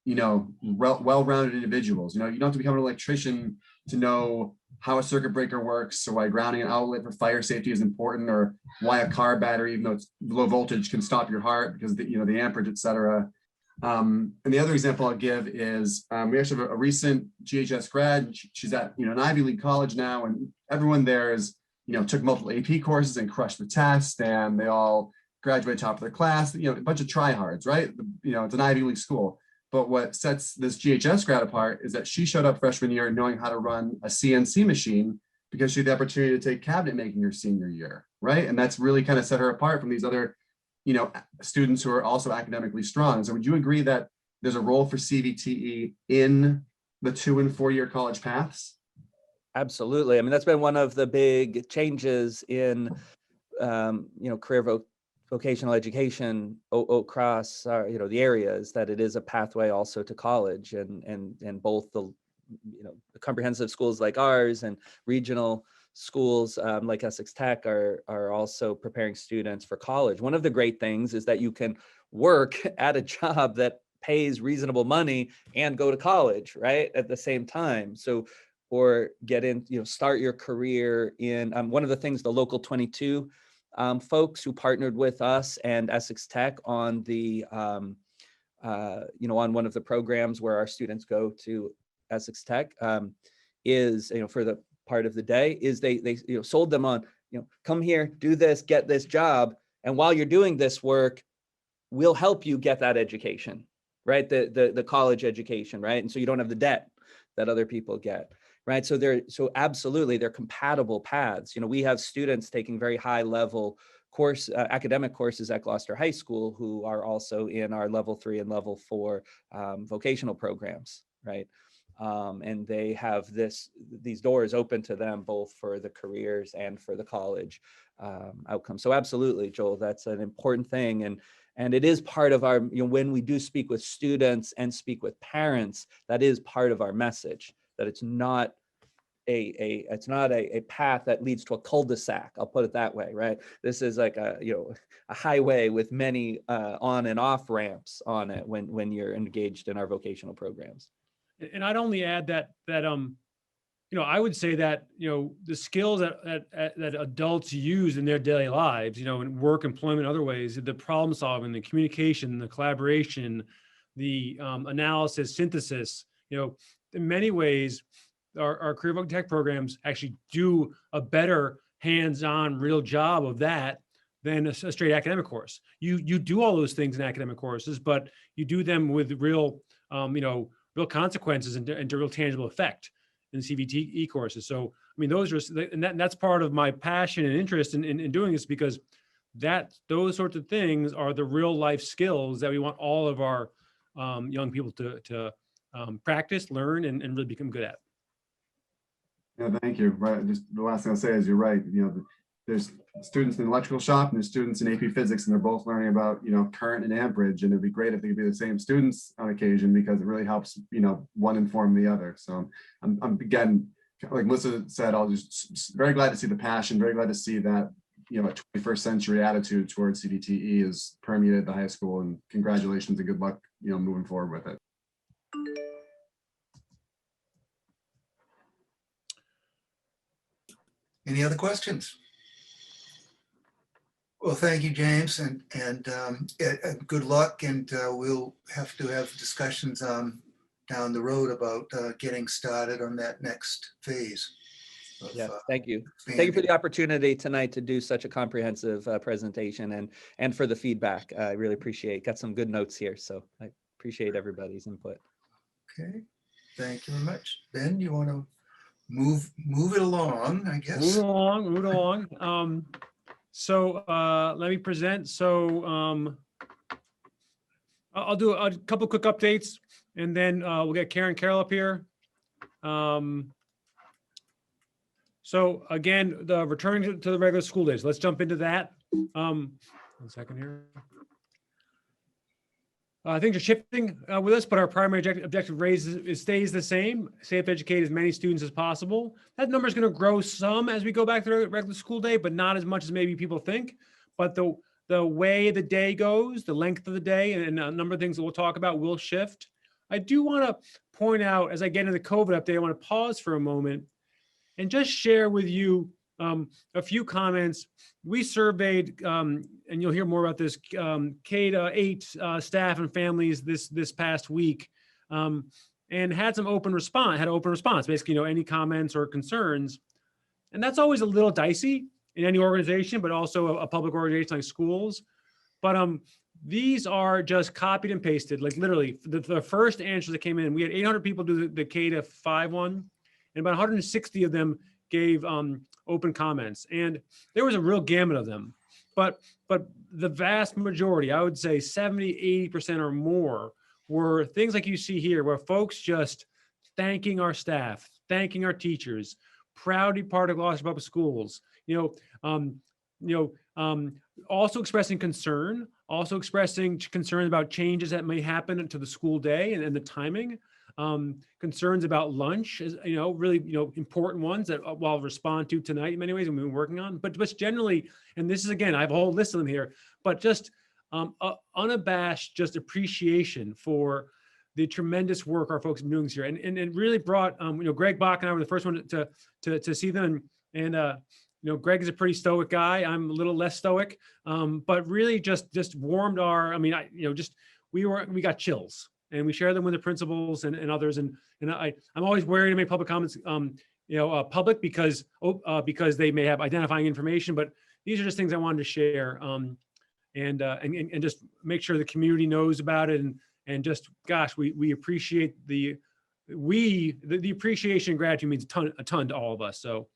well-rounded individuals. You don't have to become an electrician to know how a circuit breaker works, or why grounding an outlet for fire safety is important, or why a car battery, even though it's low voltage, can stop your heart because the amperage, et cetera. And the other example I'll give is we actually have a recent GHS grad. She's at an Ivy League college now, and everyone there is took multiple AP courses and crushed the test, and they all graduate top of their class. A bunch of tryhards, right? It's an Ivy League school. But what sets this GHS grad apart is that she showed up freshman year knowing how to run a CNC machine because she had the opportunity to take cabinet making her senior year, right? And that's really kind of set her apart from these other, students who are also academically strong. So would you agree that there's a role for CVTE in the 2- and 4-year college paths? Absolutely. I mean, that's been one of the big changes in, career vocational education across the areas, that it is a pathway also to college, and both the comprehensive schools like ours and regional schools like Essex Tech are also preparing students for college. One of the great things is that you can work at a job that pays reasonable money and go to college, right, at the same time. So, or get in, start your career in one of the things the Local 22 folks who partnered with us and Essex Tech on the, on one of the programs where our students go to Essex Tech is, for the part of the day, is they sold them on, come here, do this, get this job. And while you're doing this work, we'll help you get that education, right? The college education, right? And so you don't have the debt that other people get. Right. So absolutely, they're compatible paths. We have students taking very high level academic courses at Gloucester High School who are also in our level 3 and level 4 vocational programs. Right. And they have these doors open to them both for the careers and for the college outcome. So absolutely, Joel, that's an important thing. And it is part of our, when we do speak with students and speak with parents, that is part of our message, that it's not a path that leads to a cul-de-sac. I'll put it that way, right? This is like a highway with many on and off ramps on it when you're engaged in our vocational programs. And I'd only add that I would say that the skills that adults use in their daily lives, in work, employment, other ways, the problem solving, the communication, the collaboration, the analysis, synthesis, in many ways, our career voc tech programs actually do a better hands-on real job of that than a straight academic course. You do all those things in academic courses, but you do them with real, real consequences and to real tangible effect in CVTE courses. So, I mean, those are, and that's part of my passion and interest in doing this, because those sorts of things are the real life skills that we want all of our young people to practice, learn, and really become good at. Yeah, thank you. Right. Just the last thing I'll say is you're right. There's students in the electrical shop and there's students in AP physics, and they're both learning about, current and amperage. And it'd be great if they could be the same students on occasion, because it really helps, one inform the other. So I'm again, like Melissa said, I'll just very glad to see the passion, very glad to see that, a 21st century attitude towards CVTE is permeated the high school, and congratulations and good luck, moving forward with it. Any other questions? Well, thank you, James, and good luck. And we'll have to have discussions down the road about getting started on that next phase. Yeah, thank you. Thank you for the opportunity tonight to do such a comprehensive presentation and for the feedback. I really appreciate it. Got some good notes here, so I appreciate everybody's input. Okay, thank you very much. Ben, you want to move it along, I guess? Move it along. So let me present. So I'll do a couple quick updates, and then we'll get Karen Carroll up here. So again, the returning to the regular school days. Let's jump into that. 1 second here. Things are shifting with us, but our primary objective stays the same. Safe, educate as many students as possible. That number is going to grow some as we go back to the regular school day, but not as much as maybe people think. But the way the day goes, the length of the day, and a number of things that we'll talk about will shift. I do want to point out, as I get into the COVID update, I want to pause for a moment and just share with you a few comments. We surveyed, and you'll hear more about this, K-8 staff and families this past week, and had some open response, basically, any comments or concerns. And that's always a little dicey in any organization, but also a public organization like schools. But these are just copied and pasted, like literally the first answers that came in. We had 800 people do the K-5 one, and about 160 of them gave open comments, and there was a real gamut of them, but the vast majority, I would say 70–80% or more, were things like you see here, where folks just thanking our staff, thanking our teachers, proud to be part of Gloucester Public Schools, also expressing concern, about changes that may happen to the school day and the timing. Concerns about lunch, really, important ones that I'll respond to tonight in many ways, and we've been working on. But generally, and this is, again, I have a whole list of them here, but just unabashed, just appreciation for the tremendous work our folks have been doing this year, and it really brought, Greg Bach and I were the first one to see them, and Greg is a pretty stoic guy. I'm a little less stoic, but really just warmed our. We got chills. And we share them with the principals and others. And I'm always wary to make public comments, public because they may have identifying information. But these are just things I wanted to share, and just make sure the community knows about it. And just, gosh, we appreciate the appreciation and gratitude means a ton to all of us. So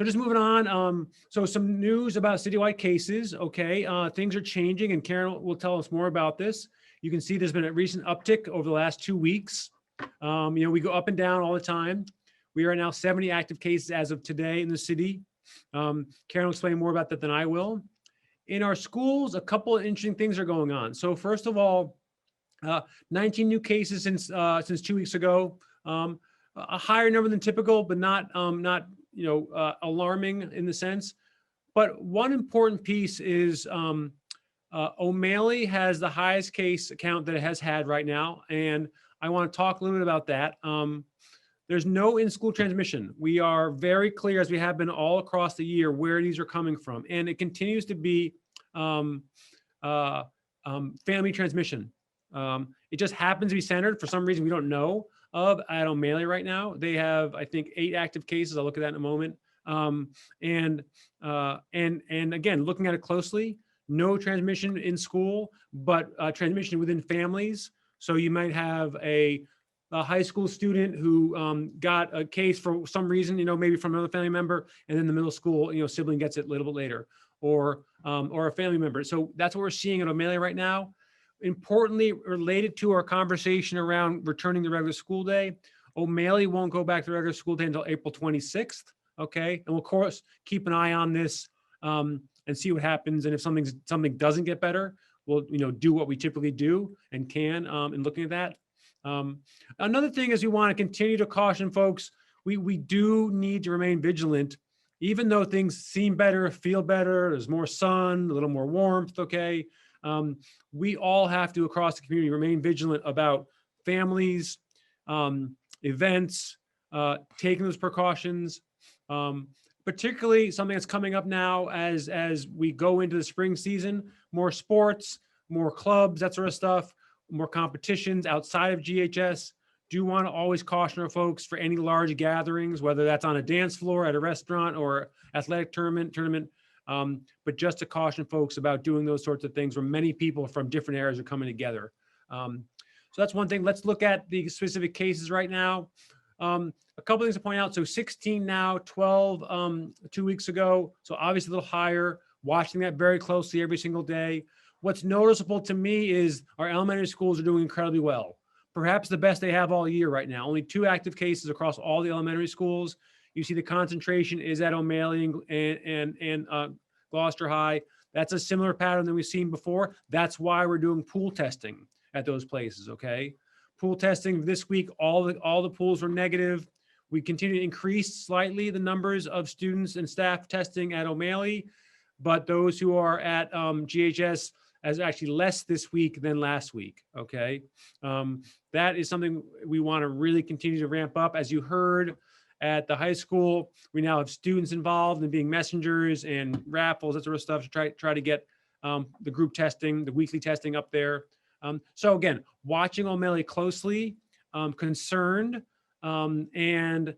just moving on. So some news about citywide cases. Okay, things are changing, and Karen will tell us more about this. You can see there's been a recent uptick over the last 2 weeks. We go up and down all the time. We are now 70 active cases as of today in the city. Karen will explain more about that than I will. In our schools, a couple of interesting things are going on. So first of all, 19 new cases since 2 weeks ago. A higher number than typical, but not alarming in the sense. But one important piece is O'Malley has the highest case count that it has had right now, and I want to talk a little bit about that. There's no in-school transmission. We are very clear, as we have been all across the year, where these are coming from, and it continues to be family transmission. It just happens to be centered, for some reason we don't know of, at O'Malley right now. They have, I think, 8 active cases. I'll look at that in a moment. And again, looking at it closely, no transmission in school, but transmission within families. So you might have a high school student who got a case for some reason, maybe from another family member, and then the middle school, sibling gets it a little bit later, or a family member. So that's what we're seeing at O'Malley right now. Importantly, related to our conversation around returning to regular school day, O'Malley won't go back to regular school day until April 26th. Okay, and we'll of course keep an eye on this and see what happens. And if something doesn't get better, we'll do what we typically do and can in looking at that. Another thing is we want to continue to caution folks. We do need to remain vigilant, even though things seem better, feel better. There's more sun, a little more warmth. Okay. We all have to, across the community, remain vigilant about families, events, taking those precautions, particularly something that's coming up now as we go into the spring season, more sports, more clubs, that sort of stuff, more competitions outside of GHS. Do want to always caution our folks for any large gatherings, whether that's on a dance floor, at a restaurant, or athletic tournament. But just to caution folks about doing those sorts of things where many people from different areas are coming together. So that's one thing. Let's look at the specific cases right now. A couple things to point out. So 16 now, 12 2 weeks ago. So obviously a little higher, watching that very closely every single day. What's noticeable to me is our elementary schools are doing incredibly well. Perhaps the best they have all year right now. Only 2 active cases across all the elementary schools. You see the concentration is at O'Malley and Gloucester High. That's a similar pattern than we've seen before. That's why we're doing pool testing at those places, okay? Pool testing this week, all the pools were negative. We continue to increase slightly the numbers of students and staff testing at O'Malley, but those who are at GHS as actually less this week than last week, okay? That is something we wanna really continue to ramp up. As you heard at the high school, we now have students involved in being messengers and raffles, that sort of stuff to try to get the group testing, the weekly testing up there. So again, watching O'Malley closely, concerned, and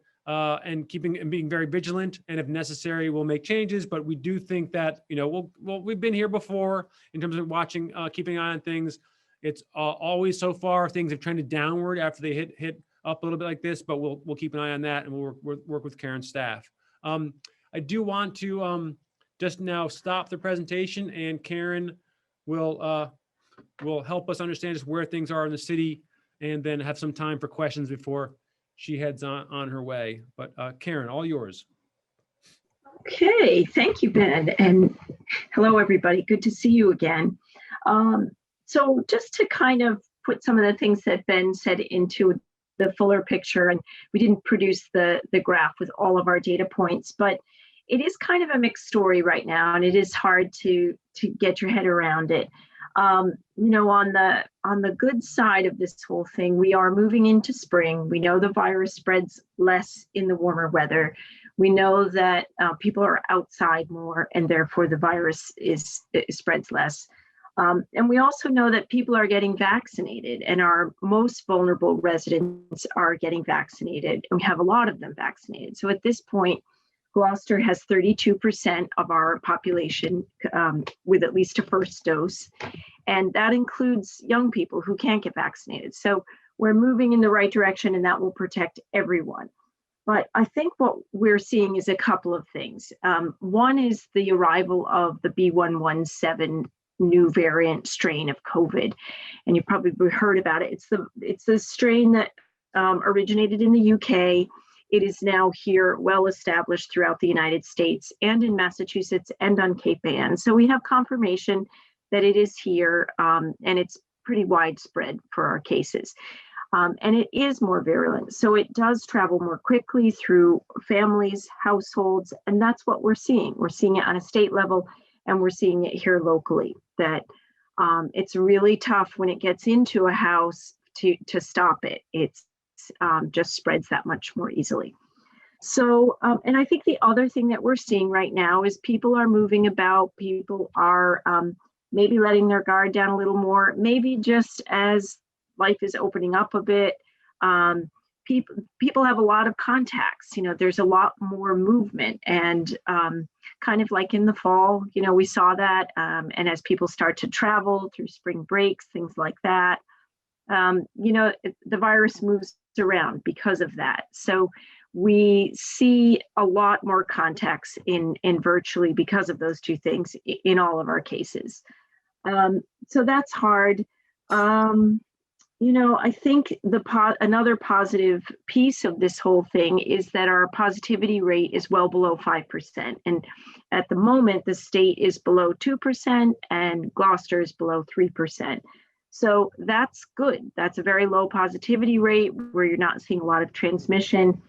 keeping and being very vigilant. And if necessary, we'll make changes. But we do think that, you know, we've been here before in terms of watching, keeping an eye on things. It's always so far things have trended downward after they hit up a little bit like this. But we'll keep an eye on that, and we'll work with Karen's staff. I do want to just now stop the presentation, and Karen will help us understand just where things are in the city, and then have some time for questions before she heads on her way. But Karen, all yours. Okay, thank you, Ben, and hello, everybody. Good to see you again. So just to kind of put some of the things that Ben said into the fuller picture, and we didn't produce the graph with all of our data points, but it is kind of a mixed story right now, and it is hard to get your head around it. You know, on the good side of this whole thing, we are moving into spring. We know the virus spreads less in the warmer weather. We know that people are outside more, and therefore the virus spreads less. And we also know that people are getting vaccinated, and our most vulnerable residents are getting vaccinated, and we have a lot of them vaccinated. So at this point, Gloucester has 32% of our population with at least a first dose, and that includes young people who can't get vaccinated. So we're moving in the right direction, and that will protect everyone. But I think what we're seeing is a couple of things. One is the arrival of the B117 new variant strain of COVID, and you probably heard about it. It's the strain that originated in the UK. It is now here, well established throughout the United States and in Massachusetts and on Cape Ann. So we have confirmation that it is here, and it's pretty widespread for our cases. And it is more virulent. So it does travel more quickly through families, households, and that's what we're seeing. We're seeing it on a state level, and we're seeing it here locally, that it's really tough when it gets into a house to stop it. It's just spreads that much more easily. So, and I think the other thing that we're seeing right now is people are moving about, people are maybe letting their guard down a little more, maybe just as life is opening up a bit. People have a lot of contacts, you know, there's a lot more movement, and kind of like in the fall, you know, we saw that, and as people start to travel through spring breaks, things like that, you know, the virus moves around because of that. So we see a lot more contacts in virtually because of those two things in all of our cases. So that's hard. You know, I think another positive piece of this whole thing is that our positivity rate is well below 5%. And at the moment, the state is below 2% and Gloucester is below 3%. So that's good. That's a very low positivity rate where you're not seeing a lot of transmission.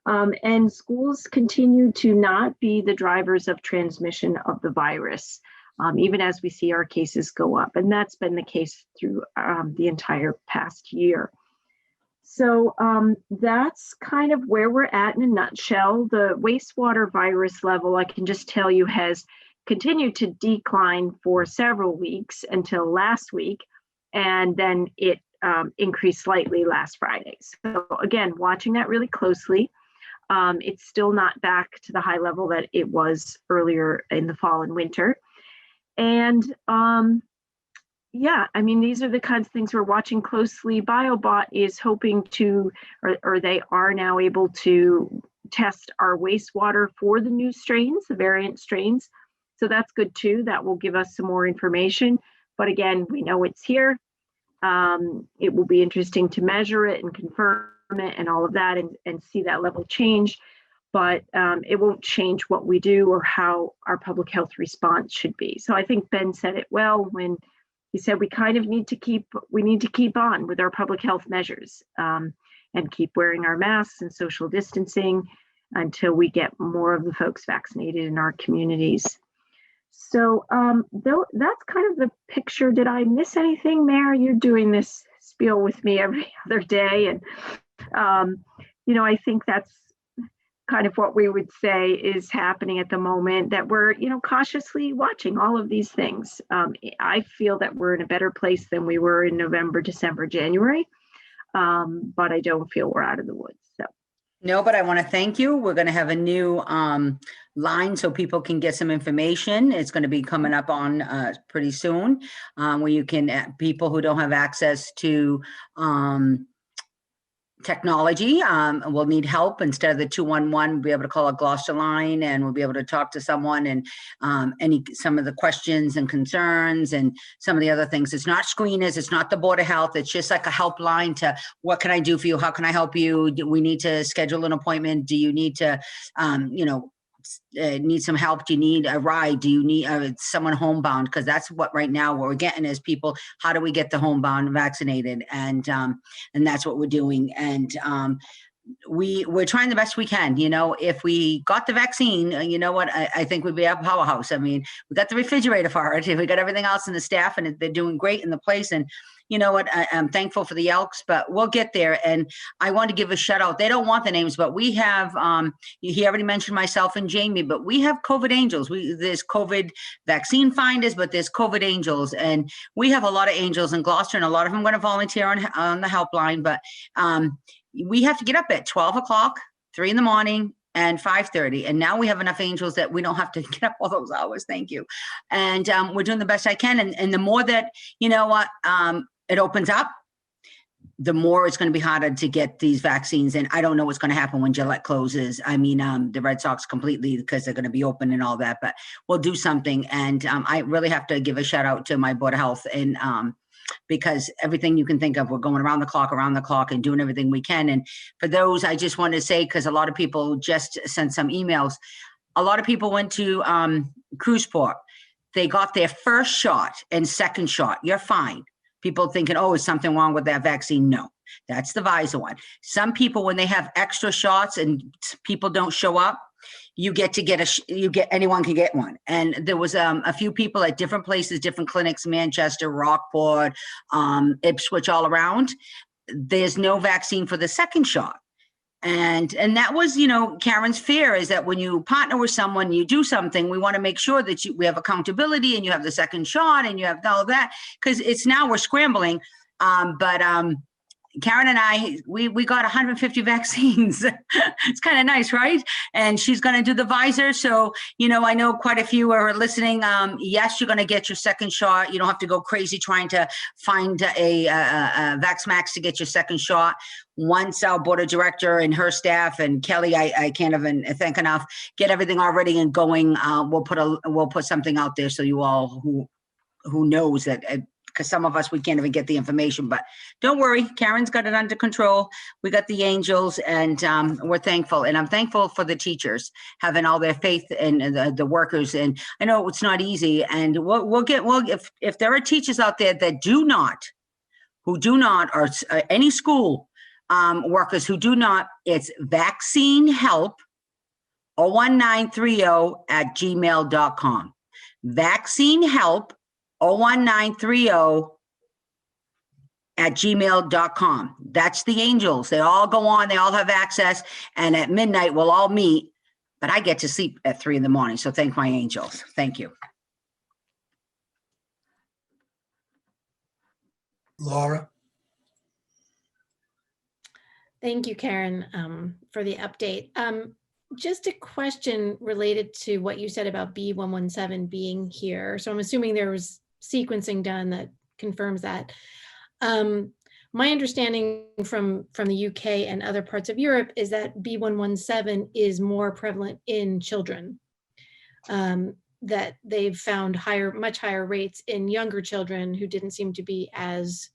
And schools continue to not be the drivers of transmission of the virus, even as we see our cases go up. And that's been the case through the entire past year. So that's kind of where we're at in a nutshell. The wastewater virus level, I can just tell you, has continued to decline for several weeks until last week. And then it increased slightly last Friday. So again, watching that really closely. It's still not back to the high level that it was earlier in the fall and winter. And yeah, I mean, these are the kinds of things we're watching closely. BioBot is hoping to, or they are now able to test our wastewater for the new strains, the variant strains. So that's good too. That will give us some more information. But again, we know it's here. It will be interesting to measure it and confirm it and all of that and see that level change. But it won't change what we do or how our public health response should be. So I think Ben said it well when he said we kind of need to keep on with our public health measures and keep wearing our masks and social distancing until we get more of the folks vaccinated in our communities. So though that's kind of the picture. Did I miss anything, Mayor? You're doing this spiel with me every other day. And, you know, I think that's kind of what we would say is happening at the moment, that we're, you know, cautiously watching all of these things. I feel that we're in a better place than we were in November, December, January, but I don't feel we're out of the woods. So. No, but I want to thank you. We're going to have a new line so people can get some information. It's going to be coming up on pretty soon, where you can, people who don't have access to technology will need help. Instead of the 211, we'll be able to call a Gloucester line, and we'll be able to talk to someone and some of the questions and concerns and some of the other things. It's not screeners, it's not the Board of Health. It's just like a helpline to, what can I do for you? How can I help you? Do we need to schedule an appointment? Do you need to, you know, need some help? Do you need a ride? Do you need someone homebound? Because that's what right now what we're getting is people, how do we get the homebound vaccinated? And that's what we're doing. And we're trying the best we can. You know, if we got the vaccine, you know what, I think we'd be a powerhouse. I mean, we got the refrigerator for it. We got everything else in the staff, and they're doing great in the place. And you know what, I'm thankful for the Elks, but we'll get there. And I want to give a shout out. They don't want the names, but we have, he already mentioned myself and Jamie, but we have COVID angels. There's COVID vaccine finders, but there's COVID angels. And we have a lot of angels in Gloucester, and a lot of them are going to volunteer on the helpline. But we have to get up at 12 o'clock, 3 in the morning, and 5:30. And now we have enough angels that we don't have to get up all those hours. Thank you. And we're doing the best I can. And the more that, you know what, it opens up, the more it's going to be harder to get these vaccines. And I don't know what's going to happen when Gillette closes. I mean, the Red Sox completely, because they're going to be open and all that, but we'll do something. And I really have to give a shout out to my Board of Health, and because everything you can think of, we're going around the clock and doing everything we can. And for those, I just want to say, because a lot of people just sent some emails, a lot of people went to Cruiseport. They got their first shot and second shot. You're fine. People thinking, oh, is something wrong with that vaccine? No, that's the Pfizer one. Some people, when they have extra shots and people don't show up, you get anyone can get one. And there was a few people at different places, different clinics, Manchester, Rockport, Ipswich, all around. There's no vaccine for the second shot. And that was, you know, Karen's fear is that when you partner with someone, you do something, we want to make sure that we have accountability and you have the second shot and you have all that, because it's now we're scrambling. But Karen and I, we got 150 vaccines. It's kind of nice, right? And she's going to do the visor. So, you know, I know quite a few are listening. Yes, you're going to get your second shot. You don't have to go crazy trying to find a VaxMax to get your second shot. Once our board of director and her staff and Kelly, I can't even thank enough, get everything all ready and going. We'll put something out there so you all who knows that. Because some of us, we can't even get the information, but don't worry, Karen's got it under control. We got the angels, and we're thankful. And I'm thankful for the teachers having all their faith in the workers. And I know it's not easy, and if there are teachers out there that who do not, or any school workers who do not, it's vaccinehelp 01930@gmail.com. Vaccinehelp 01930@gmail.com. That's the angels. They all go on, they all have access, and at midnight we'll all meet, but I get to sleep at 3 in the morning. So thank my angels. Thank you. Laura? Thank you, Karen, for the update. Just a question related to what you said about B117 being here. So I'm assuming there was sequencing done that confirms that. My understanding from the UK and other parts of Europe is that B117 is more prevalent in children. That they've found much higher rates in younger children who didn't seem to be as,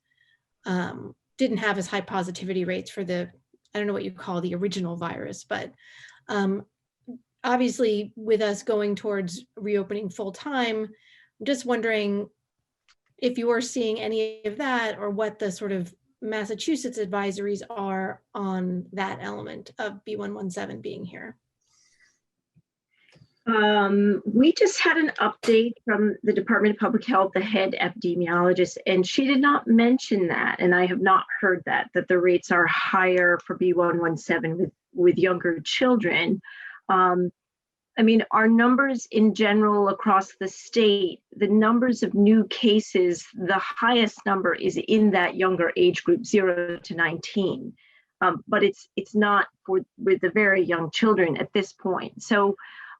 didn't have as high positivity rates for the, I don't know what you call the original virus, but obviously with us going towards reopening full time, I'm just wondering if you are seeing any of that or what the sort of Massachusetts advisories are on that element of B117 being here. We just had an update from the Department of Public Health, the head epidemiologist, and she did not mention that, and I have not heard that the rates are higher for B117 with younger children. I mean, our numbers in general across the state, the numbers of new cases, the highest number is in that younger age group, 0 to 19. But it's not with the very young children at this point. So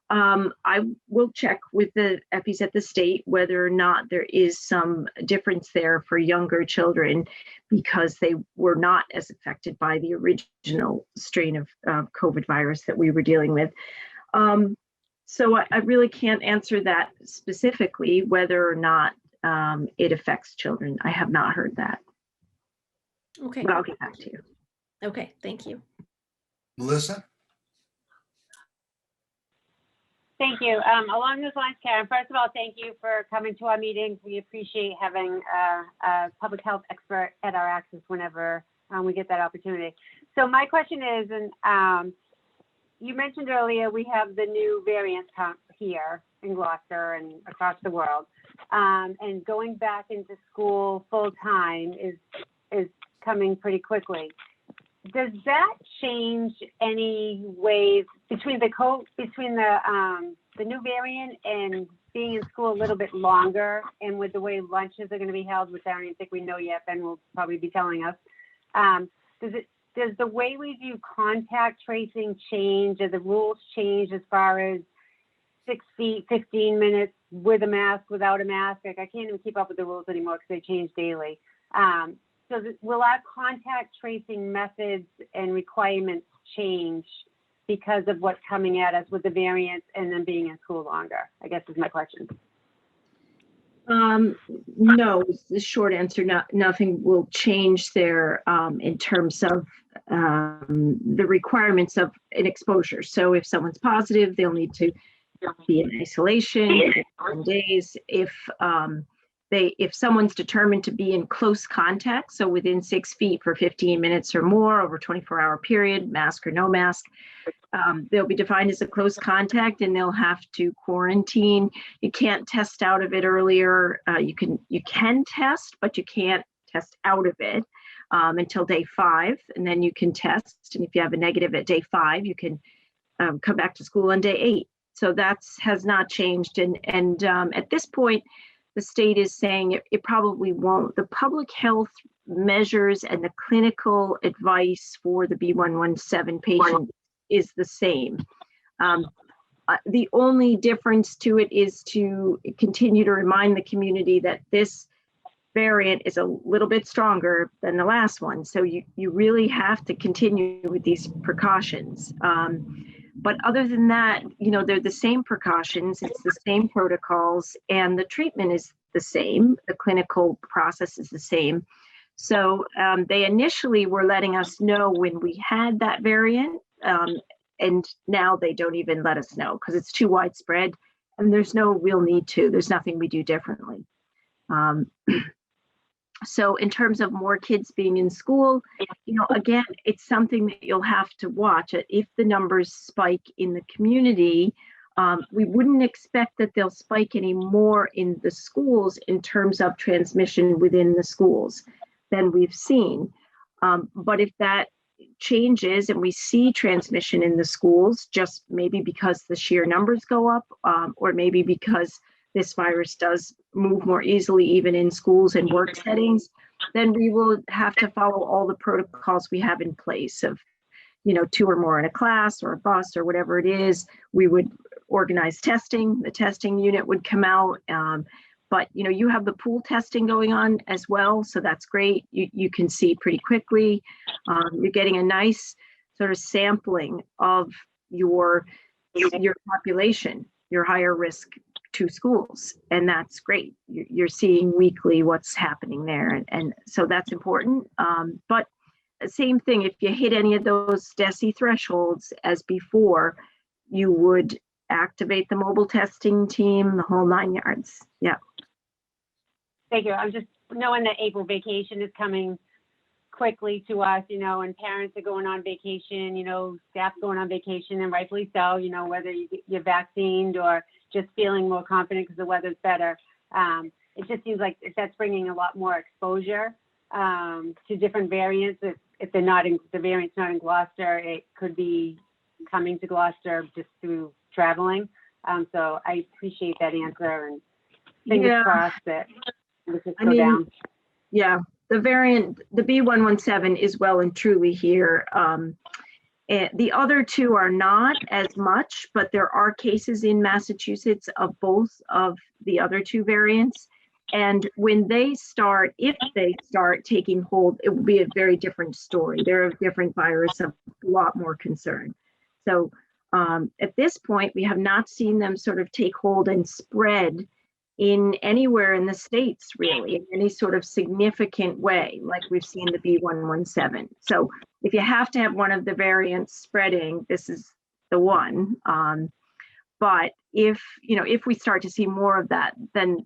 I will check with the EPIs at the state whether or not there is some difference there for younger children because they were not as affected by the original strain of COVID virus that we were dealing with. So I really can't answer that specifically, whether or not it affects children. I have not heard that. Okay. But I'll get back to you. Okay, thank you. Melissa? Thank you. Along those lines, Karen, first of all, thank you for coming to our meetings. We appreciate having a public health expert at our access whenever we get that opportunity. So my question is, and you mentioned earlier, we have the new variants here in Gloucester and across the world. And going back into school full time is coming pretty quickly. Does that change any ways between the new variant and being in school a little bit longer, and with the way lunches are going to be held, which I don't even think we know yet, Ben will probably be telling us. Does the way we view contact tracing change, or the rules change as far as 6 feet, 15 minutes with a mask, without a mask? Like, I can't even keep up with the rules anymore because they change daily. So will our contact tracing methods and requirements change because of what's coming at us with the variants and then being in school longer? I guess is my question. No, the short answer, nothing will change there in terms of the requirements of an exposure. So if someone's positive, they'll need to be in isolation for 10 days. If someone's determined to be in close contact, so within 6 feet for 15 minutes or more over a 24-hour period, mask or no mask, they'll be defined as a close contact and they'll have to quarantine. You can't test out of it earlier. You can test, but you can't test out of it until day 5, and then you can test. And if you have a negative at day 5, you can come back to school on day 8. So that has not changed. And at this point, the state is saying it probably won't. The public health measures and the clinical advice for the B117 patient is the same. The only difference to it is to continue to remind the community that this variant is a little bit stronger than the last one. So you really have to continue with these precautions. But other than that, they're the same precautions, it's the same protocols, and the treatment is the same. The clinical process is the same. So they initially were letting us know when we had that variant, and now they don't even let us know because it's too widespread and there's no real need to. There's nothing we do differently. So in terms of more kids being in school, again, it's something that you'll have to watch. If the numbers spike in the community, we wouldn't expect that they'll spike any more in the schools in terms of transmission within the schools than we've seen. But if that changes and we see transmission in the schools, just maybe because the sheer numbers go up, or maybe because this virus does move more easily even in schools and work settings, then we will have to follow all the protocols we have in place of, 2 or more in a class or a bus or whatever it is. We would organize testing. The testing unit would come out. But, you know, you have the pool testing going on as well, so that's great. You can see pretty quickly. You're getting a nice sort of sampling of your population, your higher risk 2 schools, and that's great. You're seeing weekly what's happening there, and so that's important. But same thing, if you hit any of those DESI thresholds as before, you would activate the mobile testing team, the whole 9 yards. Yeah. Thank you. I'm just knowing that April vacation is coming quickly to us, you know, and parents are going on vacation, you know, staff going on vacation, and rightfully so, you know, whether you're vaccinated or just feeling more confident because the weather's better. It just seems like that's bringing a lot more exposure to different variants. If they're not in, the variant's not in Gloucester, it could be coming to Gloucester just through traveling. So I appreciate that answer, and fingers crossed that this will go down. Yeah, the variant, the B117 is well and truly here. And the other 2 are not as much, but there are cases in Massachusetts of both of the other 2 variants. And when they start, if they start taking hold, it will be a very different story. They're a different virus, of a lot more concern. So at this point, we have not seen them sort of take hold and spread in anywhere in the States, really, in any sort of significant way, like we've seen the B117. So if you have to have one of the variants spreading, this is the one. But if, you know, if we start to see more of that, then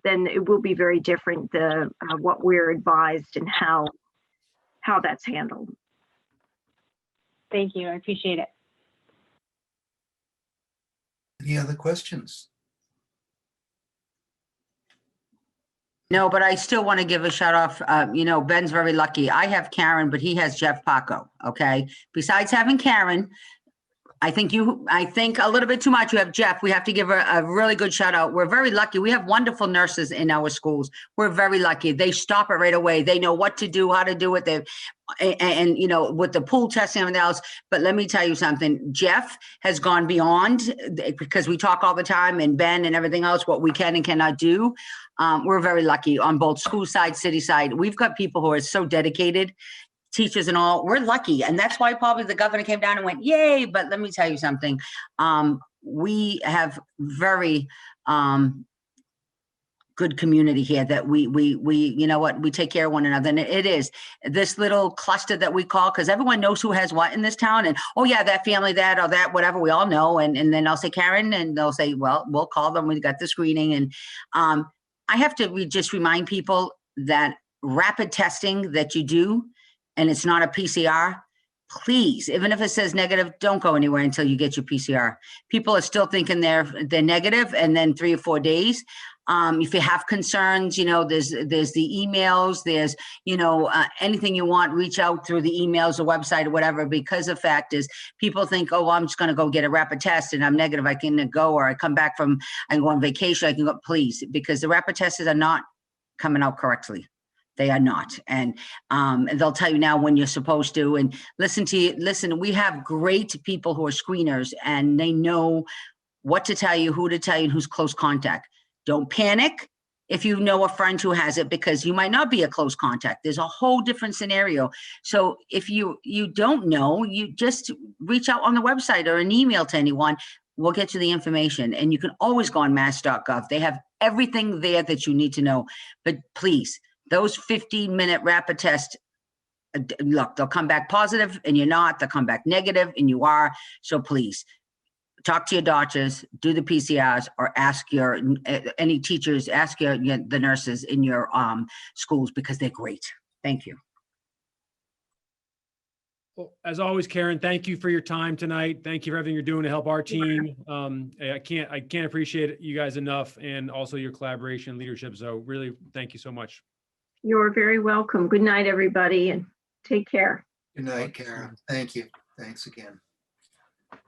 it will be very different, what we're advised and how that's handled. Thank you. I appreciate it. Any other questions? No, but I still want to give a shout off. You know, Ben's very lucky. I have Karen, but he has Jeff Paco. Okay. Besides having Karen, I think a little bit too much. You have Jeff. We have to give a really good shout out. We're very lucky. We have wonderful nurses in our schools. We're very lucky. They stop it right away. They know what to do, how to do it. And you know, with the pool testing and everything else. But let me tell you something. Jeff has gone beyond, because we talk all the time, and Ben and everything else, what we can and cannot do. We're very lucky on both school side, city side. We've got people who are so dedicated, teachers and all. We're lucky. And that's why probably the governor came down and went, yay. But let me tell you something. We have very good community here that we you know what, we take care of one another. And it is this little cluster that we call, because everyone knows who has what in this town. And, oh yeah, that family, that or that, whatever, we all know. And then I'll say Karen, and they'll say, well, we'll call them. We got the screening. And I have to just remind people that rapid testing that you do, and it's not a PCR, please, even if it says negative, don't go anywhere until you get your PCR. People are still thinking they're negative, and then 3 or 4 days. If you have concerns, you know, there's the emails, there's, you know, anything you want, reach out through the emails, the website, or whatever, because the fact is people think, oh, well, I'm just going to go get a rapid test and I'm negative, I can go, or I come back from, I go on vacation, I can go, please, because the rapid tests are not coming out correctly. They are not. And they'll tell you now when you're supposed to. And listen, we have great people who are screeners, and they know what to tell you, who to tell you, and who's close contact. Don't panic if you know a friend who has it, because you might not be a close contact. There's a whole different scenario. So if you don't know, you just reach out on the website or an email to anyone. We'll get you the information, and you can always go on mass.gov. They have everything there that you need to know. But please, those 15-minute rapid tests, look, they'll come back positive and you're not, they'll come back negative and you are. So please talk to your doctors, do the PCRs, or ask any teachers, ask the nurses in your schools, because they're great. Thank you. Well, as always, Karen, thank you for your time tonight. Thank you for everything you're doing to help our team. I can't appreciate you guys enough, and also your collaboration and leadership. So really, thank you so much. You're very welcome. Good night, everybody, and take care. Good night, Karen. Thank you. Thanks again.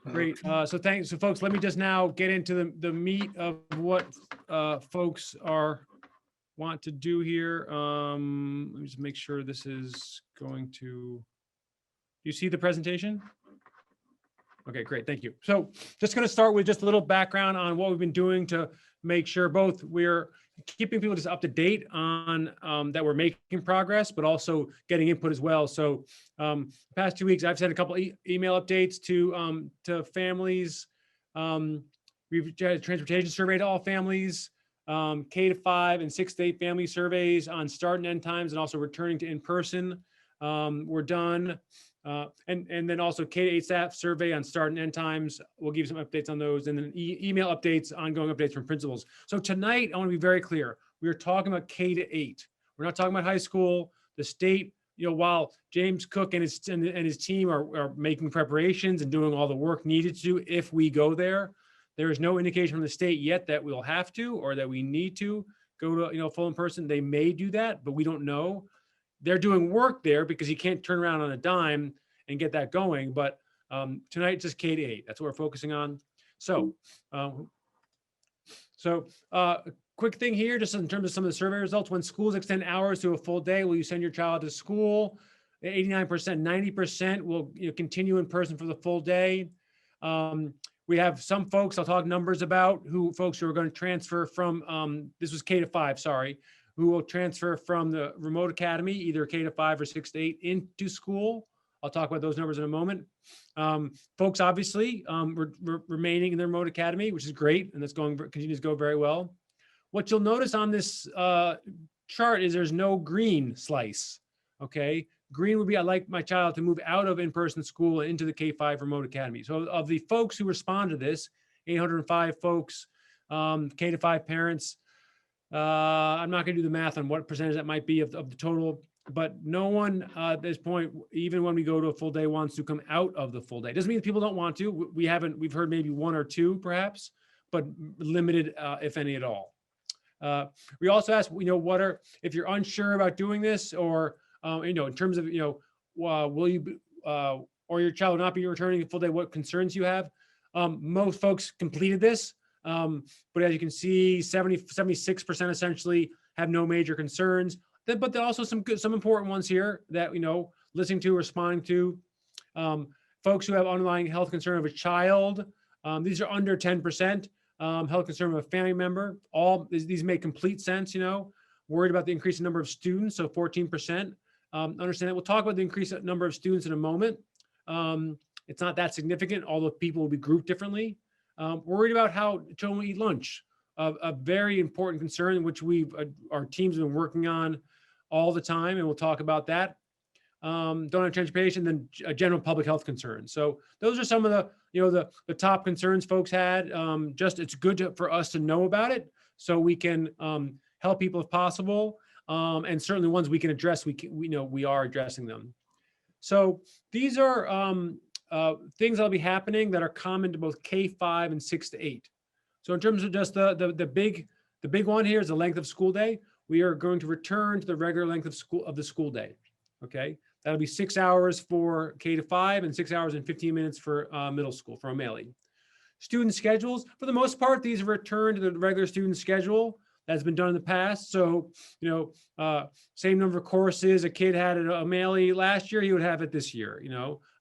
Great. So thanks. So folks, let me just now get into the meat of what folks want to do here. Let me just make sure this is going to, you see the presentation? Okay, great. Thank you. So just going to start with just a little background on what we've been doing to make sure both we're keeping people just up to date on that we're making progress, but also getting input as well. So past 2 weeks, I've sent a couple email updates to families. We've done a transportation survey to all families, K-5 and 6-8 family surveys on start and end times, and also returning to in-person. We're done. And then also K-8 staff survey on start and end times. We'll give you some updates on those, and then email updates, ongoing updates from principals. So tonight, I want to be very clear. We are talking about K-8. We're not talking about high school. The state, while James Cook and his team are making preparations and doing all the work needed to do if we go there, there is no indication from the state yet that we'll have to or that we need to go to full in person. They may do that, but we don't know. They're doing work there because you can't turn around on a dime and get that going. But tonight, it's just K-8. That's what we're focusing on. So, quick thing here, just in terms of some of the survey results. When schools extend hours to a full day, will you send your child to school? 89%, 90% will continue in person for the full day. We have some folks, I'll talk numbers about, folks who are going to transfer from, this was K-5, sorry, who will transfer from the remote academy, either K-5 or 6-8 into school. I'll talk about those numbers in a moment. Folks, obviously, remaining in the remote academy, which is great, and that's continues to go very well. What you'll notice on this chart is there's no green slice, okay? Green would be, I'd like my child to move out of in-person school and into the K-5 remote academy. So of the folks who respond to this, 805 folks, K-5 parents, I'm not going to do the math on what percentage that might be of the total, but no one at this point, even when we go to a full day, wants to come out of the full day. Doesn't mean that people don't want to. We've heard maybe one or two perhaps, but limited, if any at all. We also asked, if you're unsure about doing this, or in terms of, will you or your child will not be returning a full day, what concerns you have? Most folks completed this, but as you can see, 76% essentially have no major concerns. But there are also some important ones here that, listening to, responding to. Folks who have underlying health concern of a child, these are under 10%. Health concern of a family member, these make complete sense, worried about the increasing number of students, so 14%. Understand that. We'll talk about the increased number of students in a moment. It's not that significant, although people will be grouped differently. Worried about how children will eat lunch, a very important concern, which our teams have been working on all the time, and we'll talk about that. Don't have transportation, then general public health concerns. So those are some of the top concerns folks had. It's good for us to know about it so we can help people if possible. And certainly ones we can address, we are addressing them. So these are things that'll be happening that are common to both K-5 and 6-8. So in terms of just the big one here is the length of school day. We are going to return to the regular length of the school day. Okay, that'll be 6 hours for K-5 and 6 hours and 15 minutes for middle school for O'Malley. Student schedules, for the most part, these have returned to the regular student schedule that's been done in the past. So, same number of courses a kid had at O'Malley last year, he would have it this year.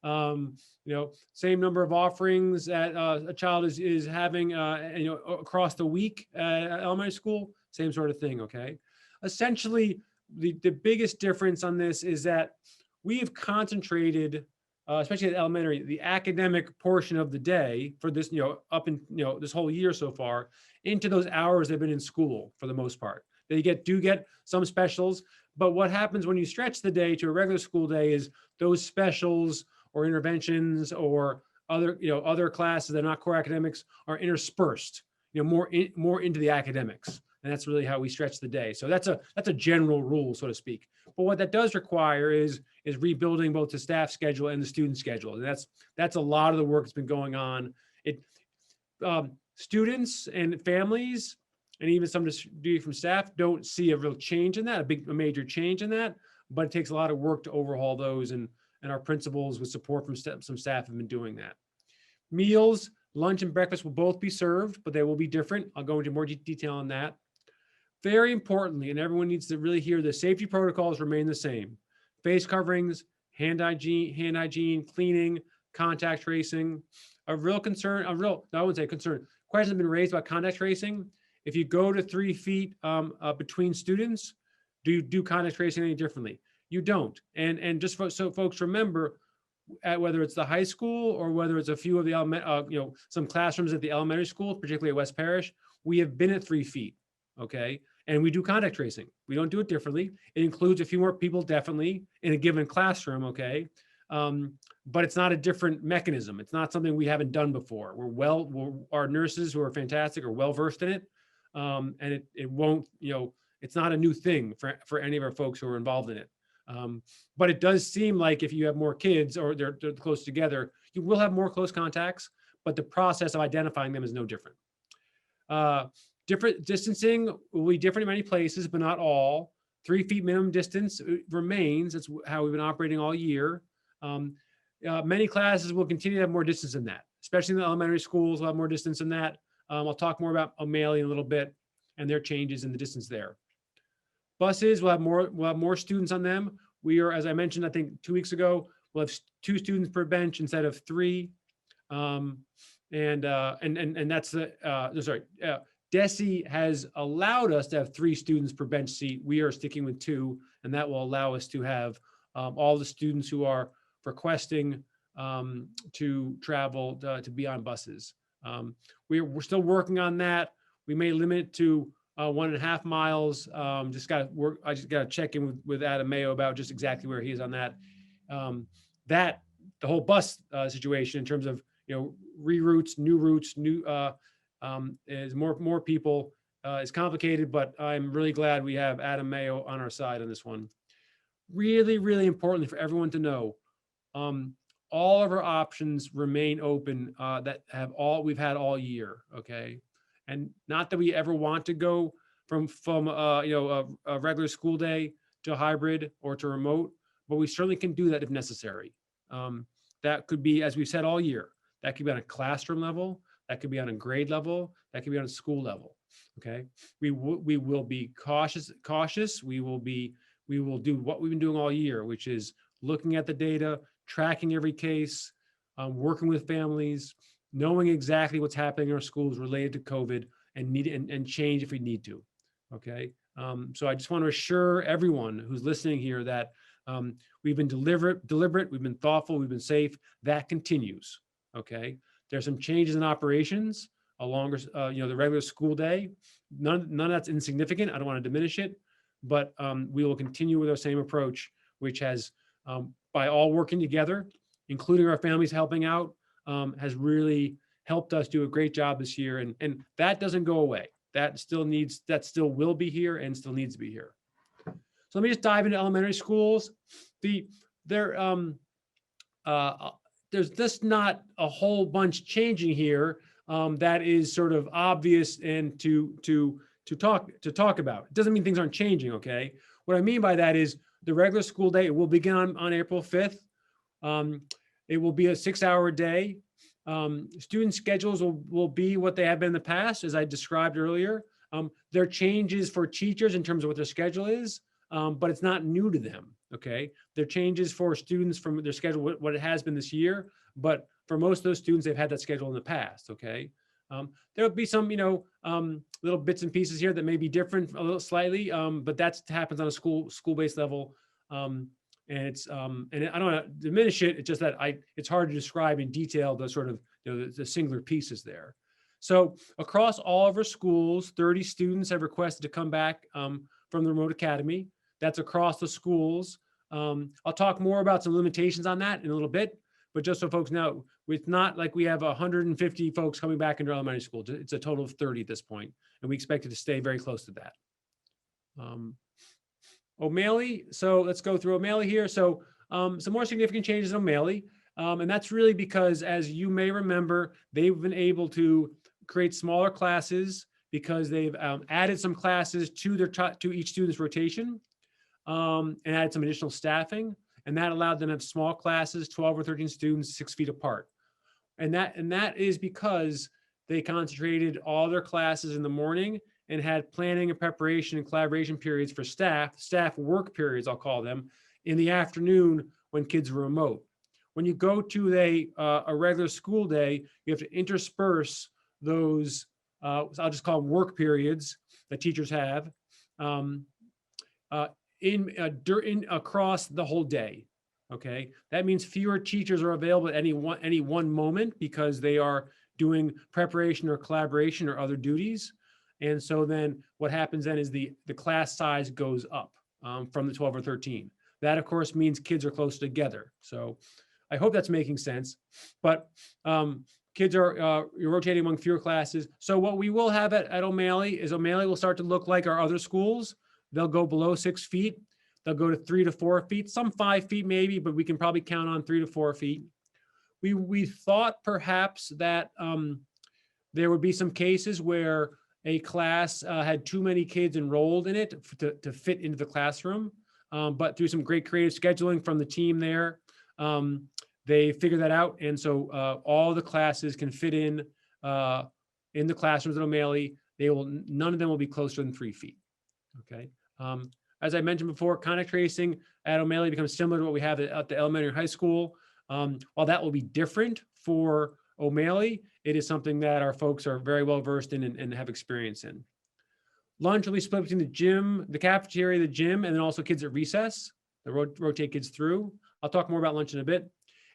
Same number of offerings that a child is having, across the week at elementary school, same sort of thing. Okay, essentially, the biggest difference on this is that we have concentrated, especially at elementary, the academic portion of the day for this, this whole year so far, into those hours they've been in school for the most part. They do get some specials, but what happens when you stretch the day to a regular school day is those specials or interventions or other classes that are not core academics are interspersed, more into the academics. And that's really how we stretch the day. So that's a general rule, so to speak. But what that does require is rebuilding both the staff schedule and the student schedule. And that's a lot of the work that's been going on. Students and families, and even some from staff, don't see a real change in that, a major change in that. But it takes a lot of work to overhaul those, and our principals with support from some staff have been doing that. Meals, lunch and breakfast will both be served, but they will be different. I'll go into more detail on that. Very importantly, and everyone needs to really hear, the safety protocols remain the same. Face coverings, hand hygiene, cleaning, contact tracing. A real concern, I wouldn't say concern, questions have been raised about contact tracing if you go to 3 feet between students, do you do contact tracing any differently? You don't. And just so folks remember, at whether it's the high school or whether it's a few of the some classrooms at the elementary school, particularly at West Parish, we have been at 3 feet, okay? And we do contact tracing. We don't do it differently. It includes a few more people definitely in a given classroom, okay? But it's not a different mechanism. It's not something we haven't done before. Our nurses who are fantastic are well-versed in it. And it won't, it's not a new thing for any of our folks who are involved in it. But it does seem like if you have more kids or they're close together, you will have more close contacts, but the process of identifying them is no different. Different distancing will be different in many places, but not all. 3 feet minimum distance remains. That's how we've been operating all year. Many classes will continue to have more distance than that, especially in the elementary schools will have more distance than that. I'll talk more about O'Malley in a little bit and their changes in the distance there. Buses will have more students on them. We are, as I mentioned, I think 2 weeks ago, we'll have 2 students per bench instead of 3. And that's DESE has allowed us to have 3 students per bench seat. We are sticking with 2, and that will allow us to have all the students who are requesting to travel to be on buses. We're still working on that. We may limit it to 1.5 miles. I just got to check in with Adam Mayo about just exactly where he is on that. The whole bus situation in terms of reroutes, new routes, is more people is complicated, but I'm really glad we have Adam Mayo on our side on this one. Really, really importantly for everyone to know, all of our options remain open we've had all year. Okay. And not that we ever want to go from a regular school day to hybrid or to remote, but we certainly can do that if necessary. That could be, as we've said all year, that could be on a classroom level, that could be on a grade level, that could be on a school level. Okay, we will be cautious. We will do what we've been doing all year, which is looking at the data, tracking every case, working with families, knowing exactly what's happening in our schools related to COVID and change if we need to. Okay. So I just want to assure everyone who's listening here that we've been deliberate, we've been thoughtful, we've been safe. That continues. Okay. There's some changes in operations along, the regular school day. None of that's insignificant. I don't want to diminish it, but we will continue with our same approach, which has, by all working together, including our families helping out, has really helped us do a great job this year. And that doesn't go away. That still will be here and still needs to be here. So let me just dive into elementary schools. There's just not a whole bunch changing here that is sort of obvious and to talk about. It doesn't mean things aren't changing, okay? What I mean by that is the regular school day, it will begin on April 5th. It will be a 6-hour day. Student schedules will be what they have been in the past, as I described earlier. There are changes for teachers in terms of what their schedule is, but it's not new to them, okay? There are changes for students from their schedule, what it has been this year, but for most of those students, they've had that schedule in the past, okay? There'll be some, little bits and pieces here that may be different a little slightly, but that happens on a school-based level. And it's, and I don't want to diminish it. It's just that it's hard to describe in detail the sort of, the singular pieces there. So across all of our schools, 30 students have requested to come back from the remote academy. That's across the schools. I'll talk more about some limitations on that in a little bit, but just so folks know, it's not like we have 150 folks coming back into elementary school. It's a total of 30 at this point, and we expect it to stay very close to that. O'Malley, so let's go through O'Malley here. So some more significant changes in O'Malley, and that's really because, as you may remember, they've been able to create smaller classes because they've added some classes to each student's rotation and added some additional staffing, and that allowed them to have small classes, 12 or 13 students, 6 feet apart. And that is because they concentrated all their classes in the morning and had planning and preparation and collaboration periods for staff work periods, I'll call them, in the afternoon when kids were remote. When you go to a regular school day, you have to intersperse those I'll just call them work periods that teachers have across the whole day. Okay, that means fewer teachers are available at any one moment because they are doing preparation or collaboration or other duties. And so then what happens then is the class size goes up from the 12 or 13. That of course means kids are close together. So I hope that's making sense, but kids are rotating among fewer classes. So what we will have at O'Malley is O'Malley will start to look like our other schools. They'll go below 6 feet. They'll go to 3 to 4 feet, some 5 feet maybe, but we can probably count on 3 to 4 feet. We thought perhaps that there would be some cases where a class had too many kids enrolled in it to fit into the classroom. But through some great creative scheduling from the team there, they figured that out. And so all the classes can fit in the classrooms at O'Malley. None of them will be closer than 3 feet. Okay. As I mentioned before, contact tracing at O'Malley becomes similar to what we have at the elementary and high school. While that will be different for O'Malley, it is something that our folks are very well versed in and have experience in. Lunch will be split between the gym, the cafeteria, the gym, and then also kids at recess. They rotate kids through. I'll talk more about lunch in a bit.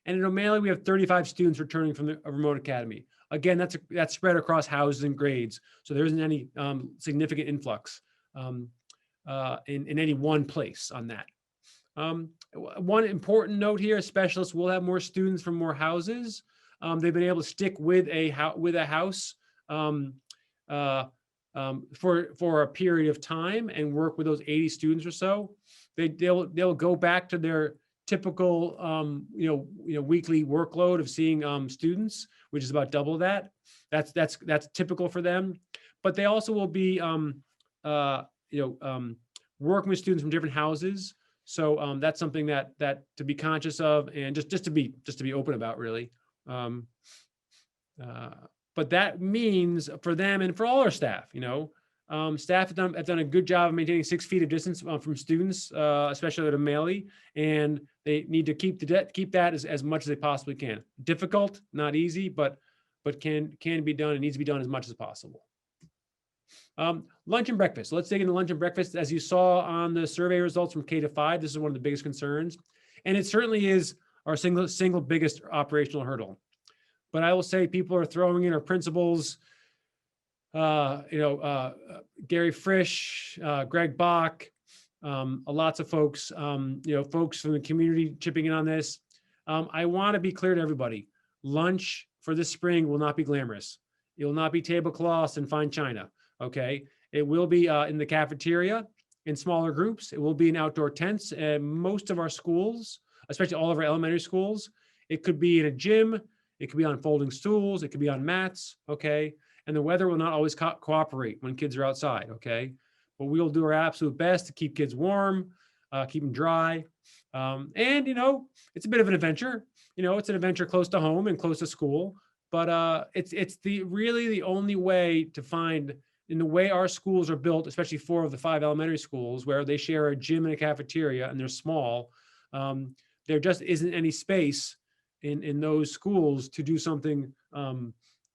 And in O'Malley, we have 35 students returning from the remote academy. Again, that's spread across houses and grades, so there isn't any significant influx in any one place on that. One important note here: specialists will have more students from more houses. They've been able to stick with a house for a period of time and work with those 80 students or so. They'll go back to their typical weekly workload of seeing students, which is about double that. That's typical for them. But they also will be working with students from different houses. So that's something that to be conscious of and just to be open about, really. But that means for them and for all our staff, staff have done a good job of maintaining 6 feet of distance from students, especially at O'Malley, and they need to keep that as much as they possibly can. Difficult, not easy, but can be done and needs to be done as much as possible. Lunch and breakfast. So let's dig into lunch and breakfast. As you saw on the survey results from K to 5, this is one of the biggest concerns, and it certainly is our single biggest operational hurdle. But I will say people are throwing in our principals, Gary Frisch, Greg Bach, lots of folks, folks from the community chipping in on this. I want to be clear to everybody, lunch for this spring will not be glamorous. It will not be tablecloths and fine china, okay? It will be in the cafeteria in smaller groups. It will be in outdoor tents. Most of our schools, especially all of our elementary schools, it could be in a gym, it could be on folding stools, it could be on mats, okay? And the weather will not always cooperate when kids are outside, okay? But we will do our absolute best to keep kids warm, keep them dry. And, it's a bit of an adventure. It's an adventure close to home and close to school. But it's really the only way to find, in the way our schools are built, especially 4 of the 5 elementary schools, where they share a gym and a cafeteria and they're small, there just isn't any space in those schools to do something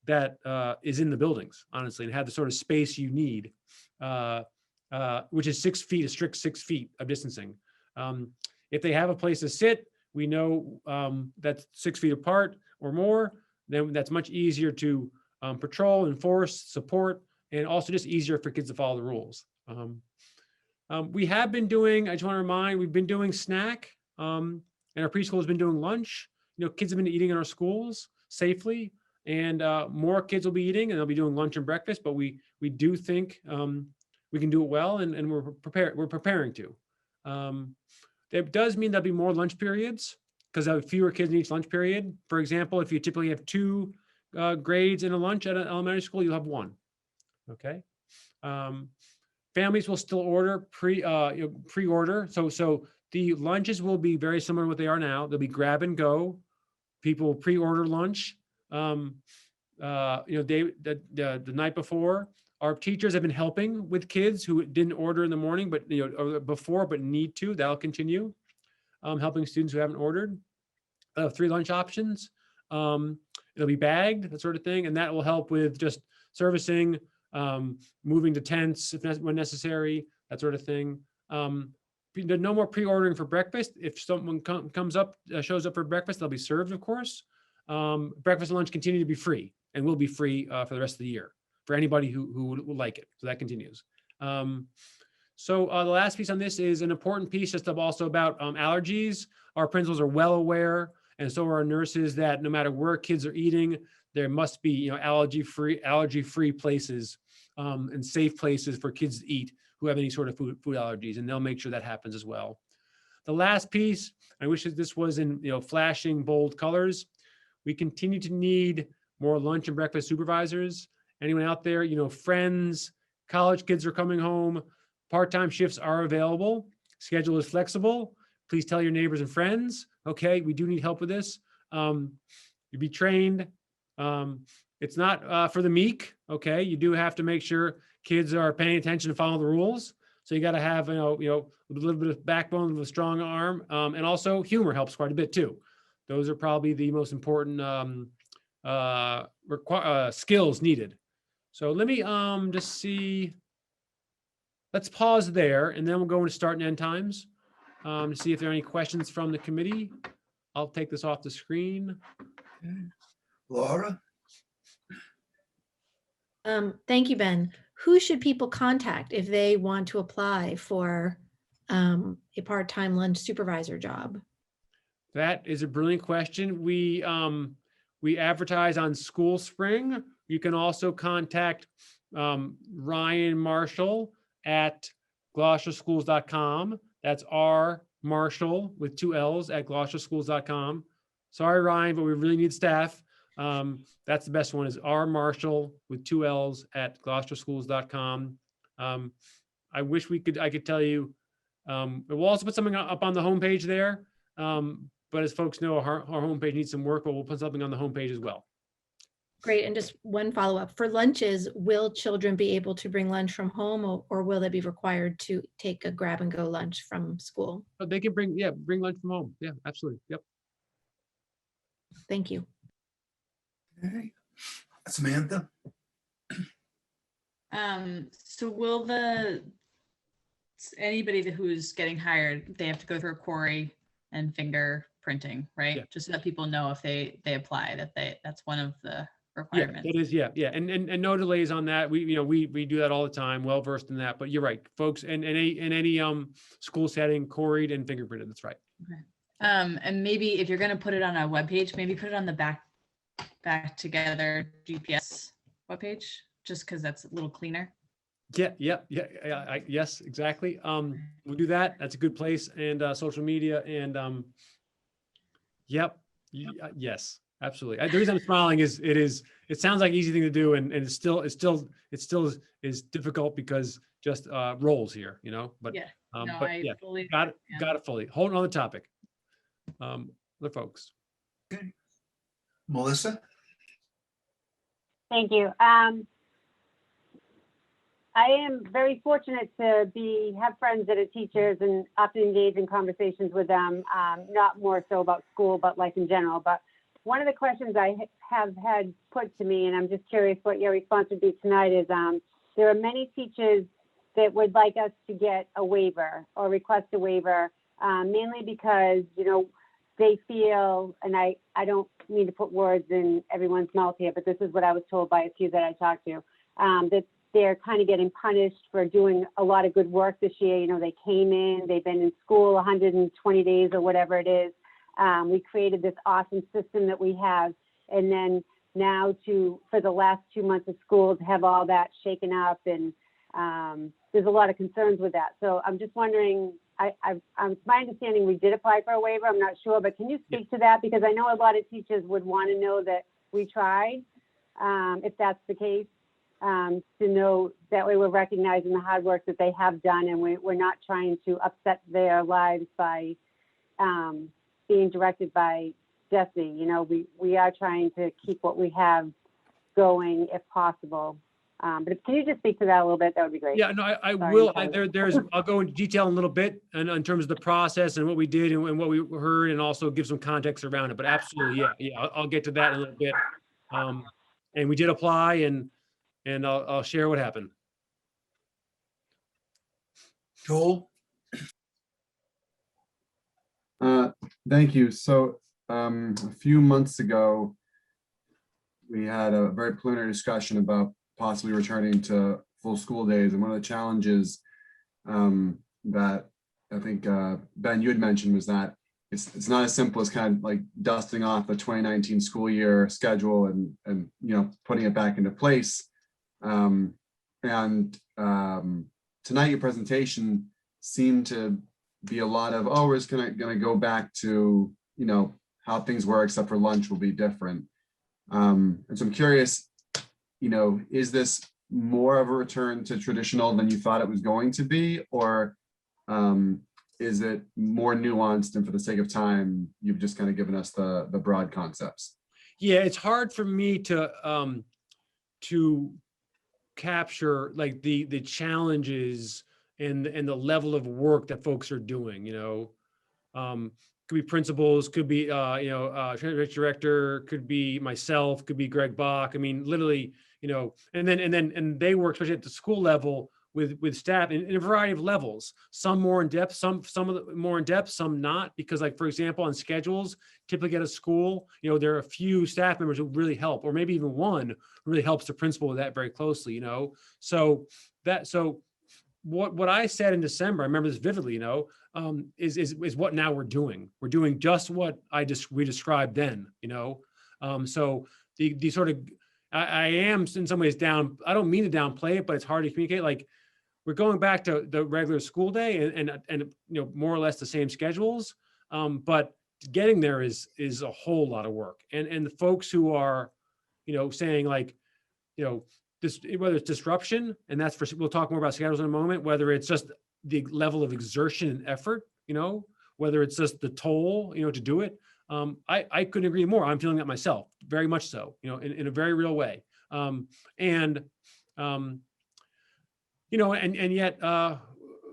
that is in the buildings, honestly, and have the sort of space you need, which is 6 feet, a strict 6 feet of distancing. If they have a place to sit, we know that's 6 feet apart or more, then that's much easier to patrol, enforce, support, and also just easier for kids to follow the rules. We have been doing, I just want to remind, we've been doing snack, and our preschool has been doing lunch. Kids have been eating in our schools safely, and more kids will be eating, and they'll be doing lunch and breakfast, but we do think we can do it well, and we're preparing to. It does mean there'll be more lunch periods because there'll be fewer kids in each lunch period. For example, if you typically have 2 grades in a lunch at an elementary school, you'll have 1. Okay. Families will still order pre-order. So the lunches will be very similar to what they are now. They'll be grab and go. People pre-order lunch. The night before. Our teachers have been helping with kids who didn't order in the morning, but before, but need to. That'll continue. Helping students who haven't ordered. 3 lunch options. It'll be bagged, that sort of thing. And that will help with just servicing, moving to tents when necessary, that sort of thing. No more pre-ordering for breakfast. If someone shows up for breakfast, they'll be served, of course. Breakfast and lunch continue to be free and will be free for the rest of the year for anybody who would like it. So that continues. So the last piece on this is an important piece just also about allergies. Our principals are well aware, and so are our nurses, that no matter where kids are eating, there must be allergy-free places and safe places for kids to eat who have any sort of food allergies, and they'll make sure that happens as well. The last piece, I wish that this was in flashing bold colors. We continue to need more lunch and breakfast supervisors. Anyone out there, friends, college kids are coming home, part-time shifts are available, schedule is flexible. Please tell your neighbors and friends. Okay, we do need help with this. You'll be trained. It's not for the meek. Okay, you do have to make sure kids are paying attention and follow the rules. So you got to have a little bit of backbone with a strong arm, and also humor helps quite a bit too. Those are probably the most important skills needed. So let me just see. Let's pause there, and then we'll go into start and end times to see if there are any questions from the committee. I'll take this off the screen. Laura? Thank you, Ben. Who should people contact if they want to apply for a part-time lunch supervisor job? That is a brilliant question. We advertise on School Spring. You can also contact Ryan Marshall at gloucesterschools.com. That's R Marshall with 2 L's at gloucesterschools.com. Sorry, Ryan, but we really need staff. That's the best one, is R Marshall with 2 L's at gloucesterschools.com. I wish I could tell you. We'll also put something up on the homepage there. But as folks know, our homepage needs some work, but we'll put something on the homepage as well. Great. And just one follow-up. For lunches, will children be able to bring lunch from home, or will they be required to take a grab-and-go lunch from school? But they can bring lunch from home. Yeah, absolutely. Yep. Thank you. Okay. Samantha? So will anybody who's getting hired, they have to go through a query and fingerprinting, right? Yeah. Just so that people know if they apply, that's one of the Yeah, requirements. it is. Yeah. And no delays on that. We do that all the time, well versed in that. But you're right, folks. And in any school setting, queried and fingerprinted. That's right. Okay. And maybe if you're going to put it on a webpage, maybe put it on the back together GPS webpage, just because that's a little cleaner. Yeah. Yes, exactly. We'll do that. That's a good place. And social media and yep. Yes, absolutely. The reason I'm smiling is it sounds like an easy thing to do, and it still is difficult because just roles here, but yeah. but yeah, got it fully. Hold on the topic. Other folks. Okay. Melissa? Thank you. I am very fortunate to have friends that are teachers and often engage in conversations with them, not more so about school, but life in general. But one of the questions I have had put to me, and I'm just curious what your response would be tonight, is there are many teachers that would like us to get a waiver or request a waiver, mainly because, they feel, and I don't mean to put words in everyone's mouth here, but this is what I was told by a few that I talked to, that they're kind of getting punished for doing a lot of good work this year. They came in, they've been in school 120 days or whatever it is. We created this awesome system that we have. And then now for the last 2 months of school to have all that shaken up, and there's a lot of concerns with that. So I'm just wondering, it's my understanding we did apply for a waiver. I'm not sure, but can you speak to that? Because I know a lot of teachers would want to know that we tried, if that's the case. To know that way we're recognizing the hard work that they have done, and we're not trying to upset their lives by being directed by Jesse. We are trying to keep what we have going if possible. But can you just speak to that a little bit? That would be great. Yeah, no, I will. I'll go into detail in a little bit and in terms of the process and what we did and what we heard, and also give some context around it. But absolutely, yeah, I'll get to that in a little bit. And we did apply, and I'll share what happened. Joel? Thank you. So a few months ago, we had a very preliminary discussion about possibly returning to full school days. And one of the challenges that I think Ben, you had mentioned was that it's not as simple as kind of like dusting off the 2019 school year schedule and putting it back into place. Tonight your presentation seemed to be a lot of, oh, we're just gonna go back to how things were, except for lunch will be different. And so I'm curious, is this more of a return to traditional than you thought it was going to be, or is it more nuanced, and for the sake of time, you've just kind of given us the broad concepts? Yeah, it's hard for me to capture like the challenges and the level of work that folks are doing. Could be principals, could be transportation director, could be myself, could be Greg Bach. I mean, literally, and they work, especially at the school level, with staff in a variety of levels. Some more in depth, some of the more in depth, some not. Because, like, for example, on schedules, typically at a school, there are a few staff members who really help, or maybe even one who really helps the principal with that very closely. So what I said in December, I remember this vividly, is what now we're doing. We're doing just what we described then, So the sort of, I am in some ways down, I don't mean to downplay it, but it's hard to communicate. Like, we're going back to the regular school day and more or less the same schedules. But getting there is a whole lot of work. And the folks who are, saying like, this, whether it's disruption, and that's we'll talk more about schedules in a moment, whether it's just the level of exertion and effort, whether it's just the toll, to do it. I couldn't agree more. I'm feeling that myself, very much so, in a very real way. And yet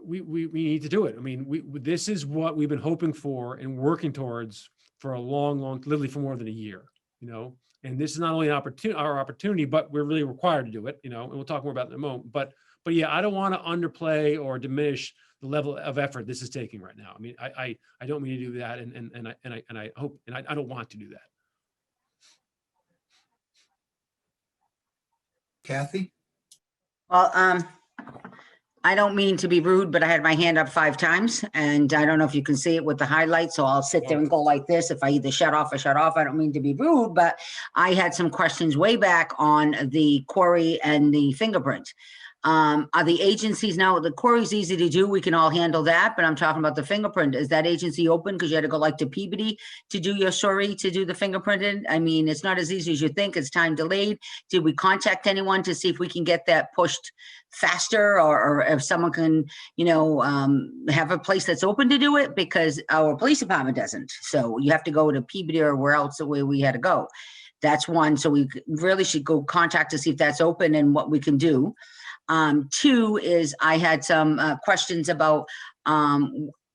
we need to do it. I mean, this is what we've been hoping for and working towards for a long, literally for more than a year, and this is not only our opportunity, but we're really required to do it, and we'll talk more about it in a moment. But yeah, I don't want to underplay or diminish the level of effort this is taking right now. I mean, I don't mean to do that, and I hope, and I don't want to do that. Kathy? Well, I don't mean to be rude, but I had my hand up 5 times, and I don't know if you can see it with the highlights, so I'll sit there and go like this. If I either shut off or shut off, I don't mean to be rude, but I had some questions way back on the query and the fingerprint. Are the agencies now, the query's easy to do, we can all handle that, but I'm talking about the fingerprint. Is that agency open? Because you had to go like to Peabody to do your story, to do the fingerprinted. I mean, it's not as easy as you think. It's time delayed. Did we contact anyone to see if we can get that pushed faster, or if someone can, have a place that's open to do it? Because our police department doesn't. So you have to go to Peabody or where else the way we had to go. That's one. So we really should go contact to see if that's open and what we can do. 2 is I had some questions about,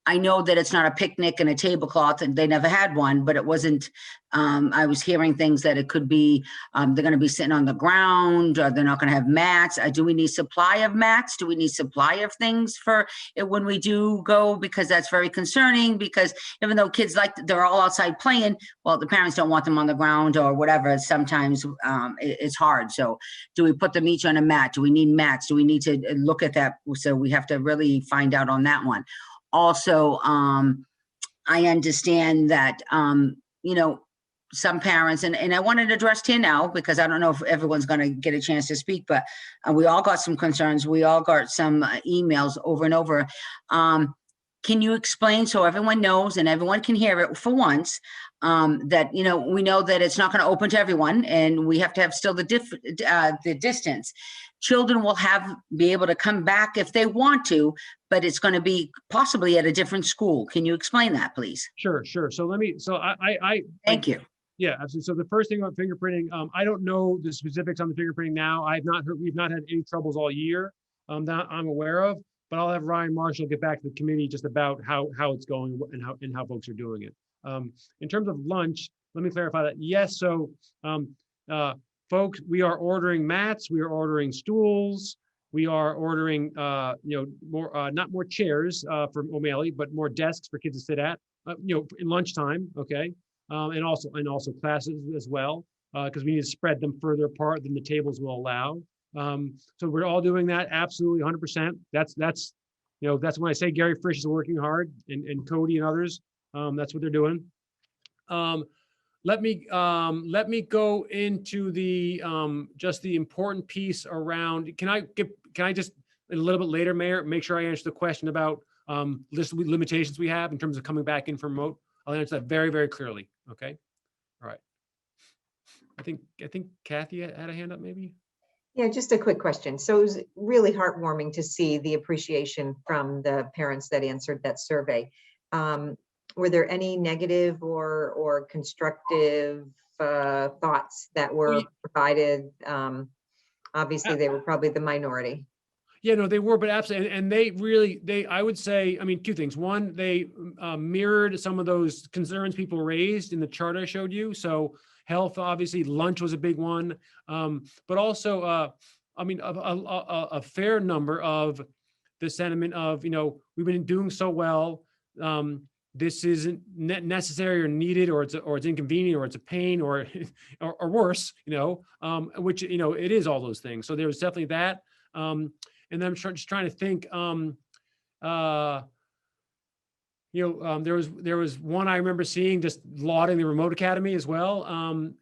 I know that it's not a picnic and a tablecloth, and they never had one, but it wasn't, I was hearing things that it could be, they're going to be sitting on the ground, or they're not going to have mats. Do we need supply of mats? Do we need supply of things for it when we do go? Because that's very concerning, because even though kids they're all outside playing, well, the parents don't want them on the ground or whatever. Sometimes it's hard. So do we put them each on a mat? Do we need mats? Do we need to look at that? So we have to really find out on that one. Also, I understand that, some parents, and I wanted to address here now, because I don't know if everyone's going to get a chance to speak, but we all got some concerns. We all got some emails over and over. Can you explain, so everyone knows and everyone can hear it for once, that, we know that it's not going to open to everyone, and we have to have still the distance. Children will be able to come back if they want to, but it's going to be possibly at a different school. Can you explain that, please? Sure. So I Thank you. Yeah, absolutely. So the first thing about fingerprinting, I don't know the specifics on the fingerprinting now. We've not had any troubles all year that I'm aware of, but I'll have Ryan Marshall get back to the committee just about how it's going and how folks are doing it. In terms of lunch, let me clarify that. Yes, so folks, we are ordering mats, we are ordering stools, we are ordering, more, not more chairs for O'Malley, but more desks for kids to sit at, in lunchtime, okay? And also classes as well, because we need to spread them further apart than the tables will allow. So we're all doing that, absolutely 100%. That's when I say Gary Frisch is working hard, and Cody and others, that's what they're doing. Let me go into the just the important piece around. Can I just a little bit later, Mayor, make sure I answer the question about list of limitations we have in terms of coming back in from remote? I'll answer that very, very clearly. Okay. All right. I think Kathy had a hand up, maybe. Yeah, just a quick question. So it was really heartwarming to see the appreciation from the parents that answered that survey. Were there any negative or constructive thoughts that were provided? Obviously, they were probably the minority. Yeah, no, they were, but absolutely. And I would say, I mean, two things. One, they mirrored some of those concerns people raised in the chart I showed you. So health, obviously, lunch was a big one. But also, I mean, a fair number of the sentiment of, we've been doing so well. This isn't necessary or needed, or it's inconvenient, or it's a pain, or worse, which, it is all those things. So there was definitely that. And then I'm just trying to think, there was one I remember seeing just lauding the remote academy as well.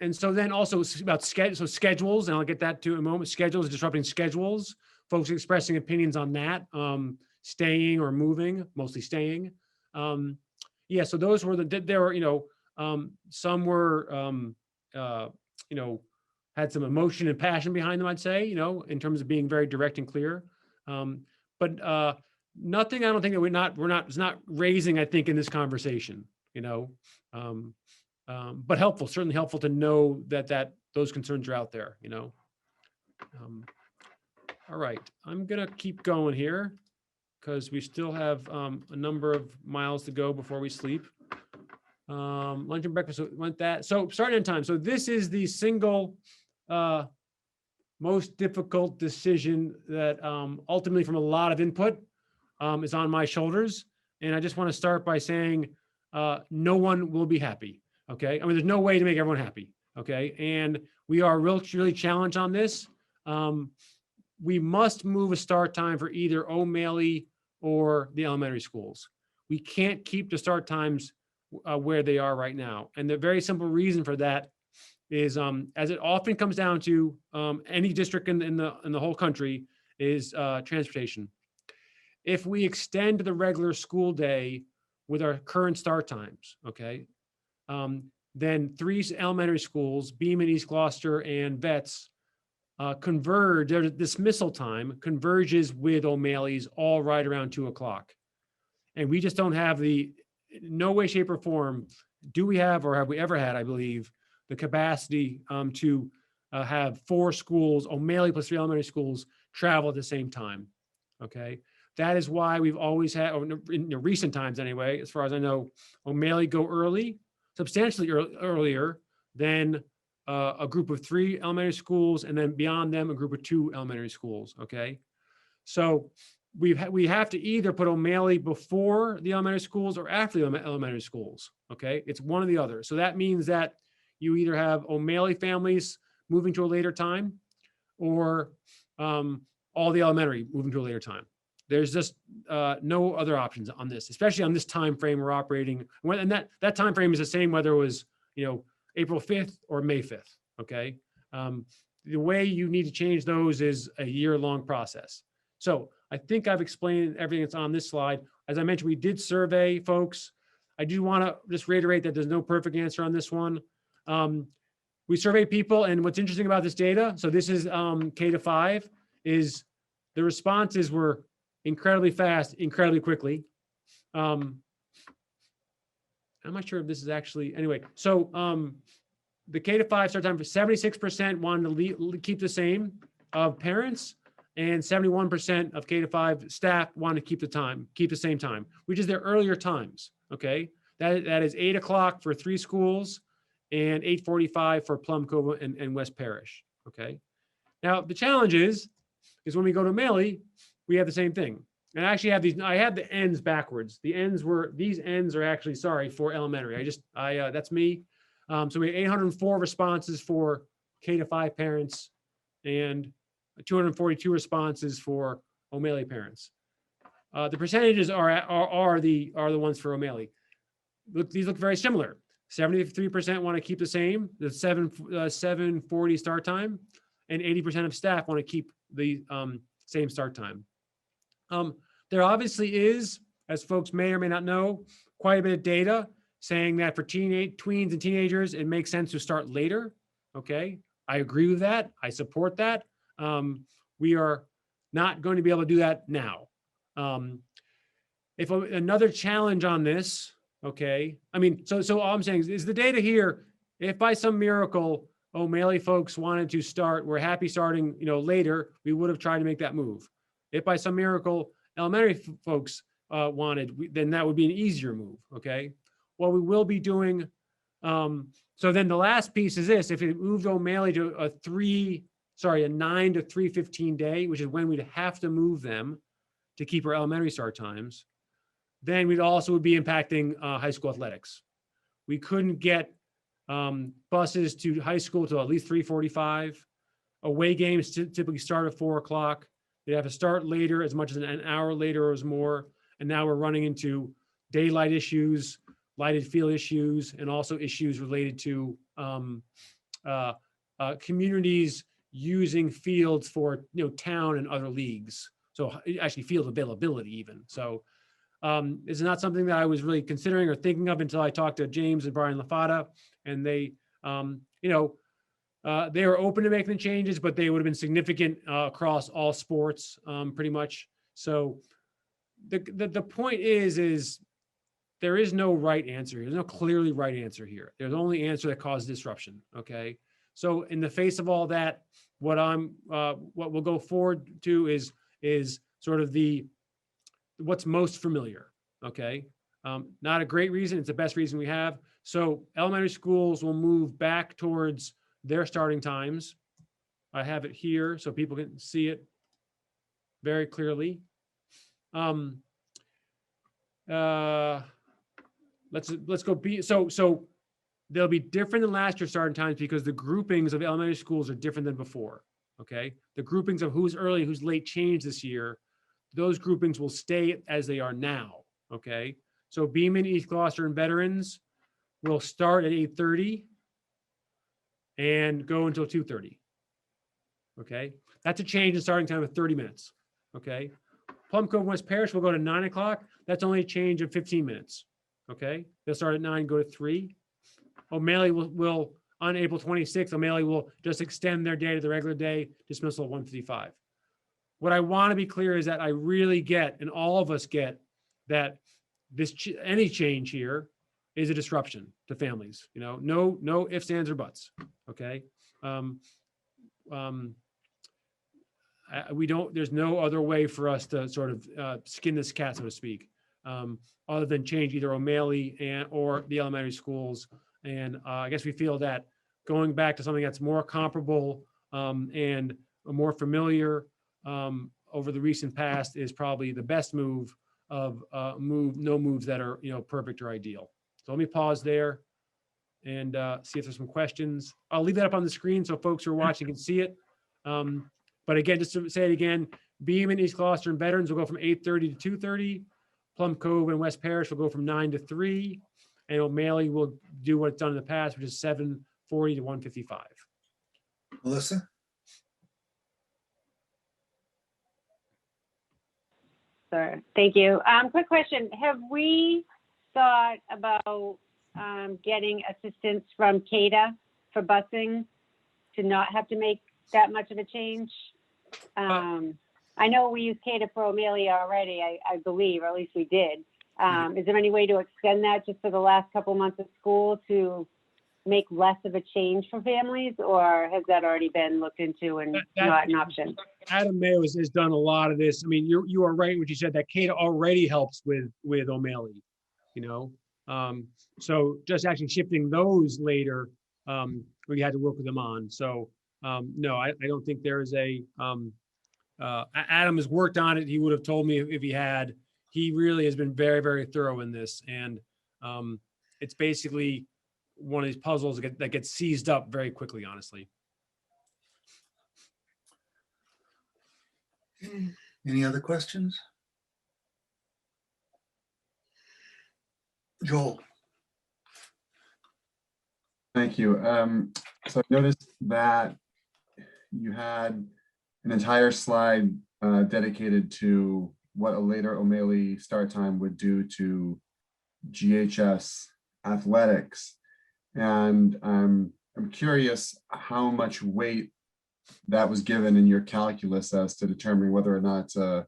And so then also about schedules, and I'll get that to in a moment, schedules, disrupting schedules, folks expressing opinions on that, staying or moving, mostly staying. Yeah, so those were there were, some were, had some emotion and passion behind them, I'd say, in terms of being very direct and clear. But nothing, I don't think that it's not raising, I think, in this conversation, but helpful, certainly helpful to know that those concerns are out there, All right, I'm gonna keep going here because we still have a number of miles to go before we sleep. Lunch and breakfast, so went that. So start and end time. So this is the single most difficult decision that ultimately, from a lot of input, is on my shoulders. And I just want to start by saying no one will be happy. Okay. I mean, there's no way to make everyone happy. Okay. And we are really challenged on this. We must move a start time for either O'Malley or the elementary schools. We can't keep the start times where they are right now. And the very simple reason for that is, as it often comes down to any district in the whole country, is transportation. If we extend the regular school day with our current start times, okay, then 3 elementary schools, Beaman, East Gloucester, and Vets, converge, their dismissal time converges with O'Malley's all right around 2 o'clock. And we just don't have no way, shape, or form do we have, or have we ever had, I believe, the capacity to have 4 schools, O'Malley plus 3 elementary schools, travel at the same time. Okay, that is why we've always had, or in recent times anyway, as far as I know, O'Malley go early, substantially earlier than a group of 3 elementary schools, and then beyond them, a group of 2 elementary schools. Okay, so we have to either put O'Malley before the elementary schools or after the elementary schools. Okay, it's one or the other. So that means that you either have O'Malley families moving to a later time, or all the elementary moving to a later time. There's just no other options on this, especially on this time frame we're operating. And that time frame is the same whether it was April 5th or May 5th. Okay, the way you need to change those is a year-long process. So I think I've explained everything that's on this slide. As I mentioned, we did survey folks. I do want to just reiterate that there's no perfect answer on this one. We surveyed people, and what's interesting about this data, so this is K-5, is the responses were incredibly fast, incredibly quickly. I'm not sure if this is actually, anyway, so the K-5 start time for 76% wanted to keep the same of parents, and 71% of K-5 staff wanted to keep the same time, which is their earlier times. Okay, that is 8 o'clock for 3 schools and 8:45 for Plum Cove and West Parish. Okay. Now the challenge is when we go to O'Malley, we have the same thing. And I actually have these. I have the ends backwards. These ends are actually, sorry, for elementary. That's me. So we have 804 responses for K-5 parents and 242 responses for O'Malley parents. The percentages are the ones for O'Malley. These look very similar. 73% want to keep the same, the 7:40 start time, and 80% of staff want to keep the same start time. There obviously is, as folks may or may not know, quite a bit of data saying that for tweens and teenagers, it makes sense to start later. Okay, I agree with that. I support that. We are not going to be able to do that now. If another challenge on this, okay, I mean, so all I'm saying is the data here, if by some miracle O'Malley folks wanted to start, we're happy starting, later, we would have tried to make that move. If by some miracle elementary folks wanted, then that would be an easier move, okay? What we will be doing, so then the last piece is this: if it moved O'Malley to a 9 to 3:15 day, which is when we'd have to move them to keep our elementary start times, then we'd also be impacting high school athletics. We couldn't get buses to high school till at least 3:45. Away games typically start at 4 o'clock. They have to start later, as much as an hour later or more. And now we're running into daylight issues, lighted field issues, and also issues related to communities using fields for town and other leagues. So actually field availability even. So this is not something that I was really considering or thinking of until I talked to James and Brian LaFata, and they they were open to making the changes, but they would have been significant across all sports, pretty much. So the point is there is no right answer. There's no clearly right answer here. There's only answer that causes disruption. Okay. So in the face of all that, what we'll go forward to is sort of what's most familiar. Okay. Not a great reason. It's the best reason we have. So elementary schools will move back towards their starting times. I have it here so people can see it very clearly. Let's go so they'll be different than last year's starting times because the groupings of elementary schools are different than before. Okay, the groupings of who's early, who's late changed this year. Those groupings will stay as they are now. Okay, so Beaman, East Gloucester, and veterans will start at 8:30 and go until 2:30. Okay, that's a change in starting time of 30 minutes. Okay, Plum Cove, West Parish will go to 9 o'clock. That's only a change of 15 minutes. Okay, they'll start at 9, go to 3. O'Malley will on April 26th, O'Malley will just extend their day to the regular day, dismissal at 1:55. What I want to be clear is that I really get, and all of us get, that any change here is a disruption to families. No ifs, ands, or buts. Okay. There's no other way for us to sort of skin this cat, so to speak, other than change either O'Malley or the elementary schools. And I guess we feel that going back to something that's more comparable and more familiar over the recent past is probably the best move of no moves that are perfect or ideal. So let me pause there and see if there's some questions. I'll leave that up on the screen so folks who are watching can see it. But again, just to say it again, Beaman, East Gloucester, and veterans will go from 8:30 to 2:30. Plum Cove and West Parish will go from 9 to 3. And O'Malley will do what it's done in the past, which is 7:40 to 1:55. Melissa? Sure. Thank you. Quick question. Have we thought about getting assistance from CADA for busing to not have to make that much of a change? I know we use CADA for O'Malley already, I believe, or at least we did. Is there any way to extend that just for the last couple months of school to make less of a change for families, or has that already been looked into and not an option? Adam Mayo has done a lot of this. I mean, you are right when you said that CADA already helps with O'Malley, So just actually shifting those later, we had to work with them on. So no, I don't think there is a, Adam has worked on it. He would have told me if he had. He really has been very, very thorough in this. And it's basically one of these puzzles that gets seized up very quickly, honestly. Any other questions? Joel? Thank you. So I noticed that you had an entire slide dedicated to what a later O'Malley start time would do to GHS athletics. And I'm curious how much weight that was given in your calculus as to determining whether or not to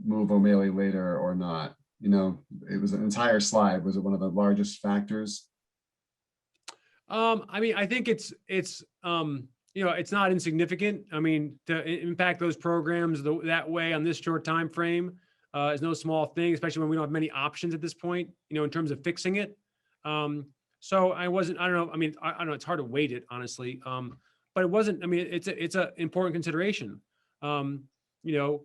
move O'Malley later or not. You know, it was an entire slide. Was it one of the largest factors? I mean, I think it's you know, it's not insignificant. I mean, to impact those programs that way on this short time frame is no small thing, especially when we don't have many options at this point, you know, in terms of fixing it. So I don't know. I mean, I don't know. It's hard to weight it, honestly. But it wasn't, I mean, it's a important consideration. You know,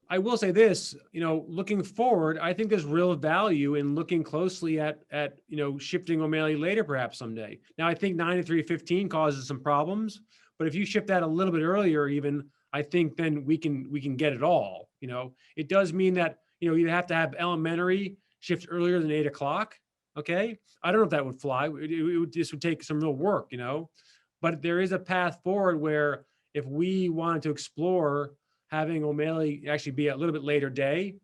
I will say this, you know, looking forward, I think there's real value in looking closely at, you know, shifting O'Malley later, perhaps someday. Now, I think 9 to 3:15 causes some problems, but if you shift that a little bit earlier, even, I think then we can get it all. You know, it does mean that, you know, you have to have elementary shift earlier than 8 o'clock. Okay. I don't know if that would fly. This would take some real work, you know, but there is a path forward where if we wanted to explore having O'Malley actually be a little bit later day,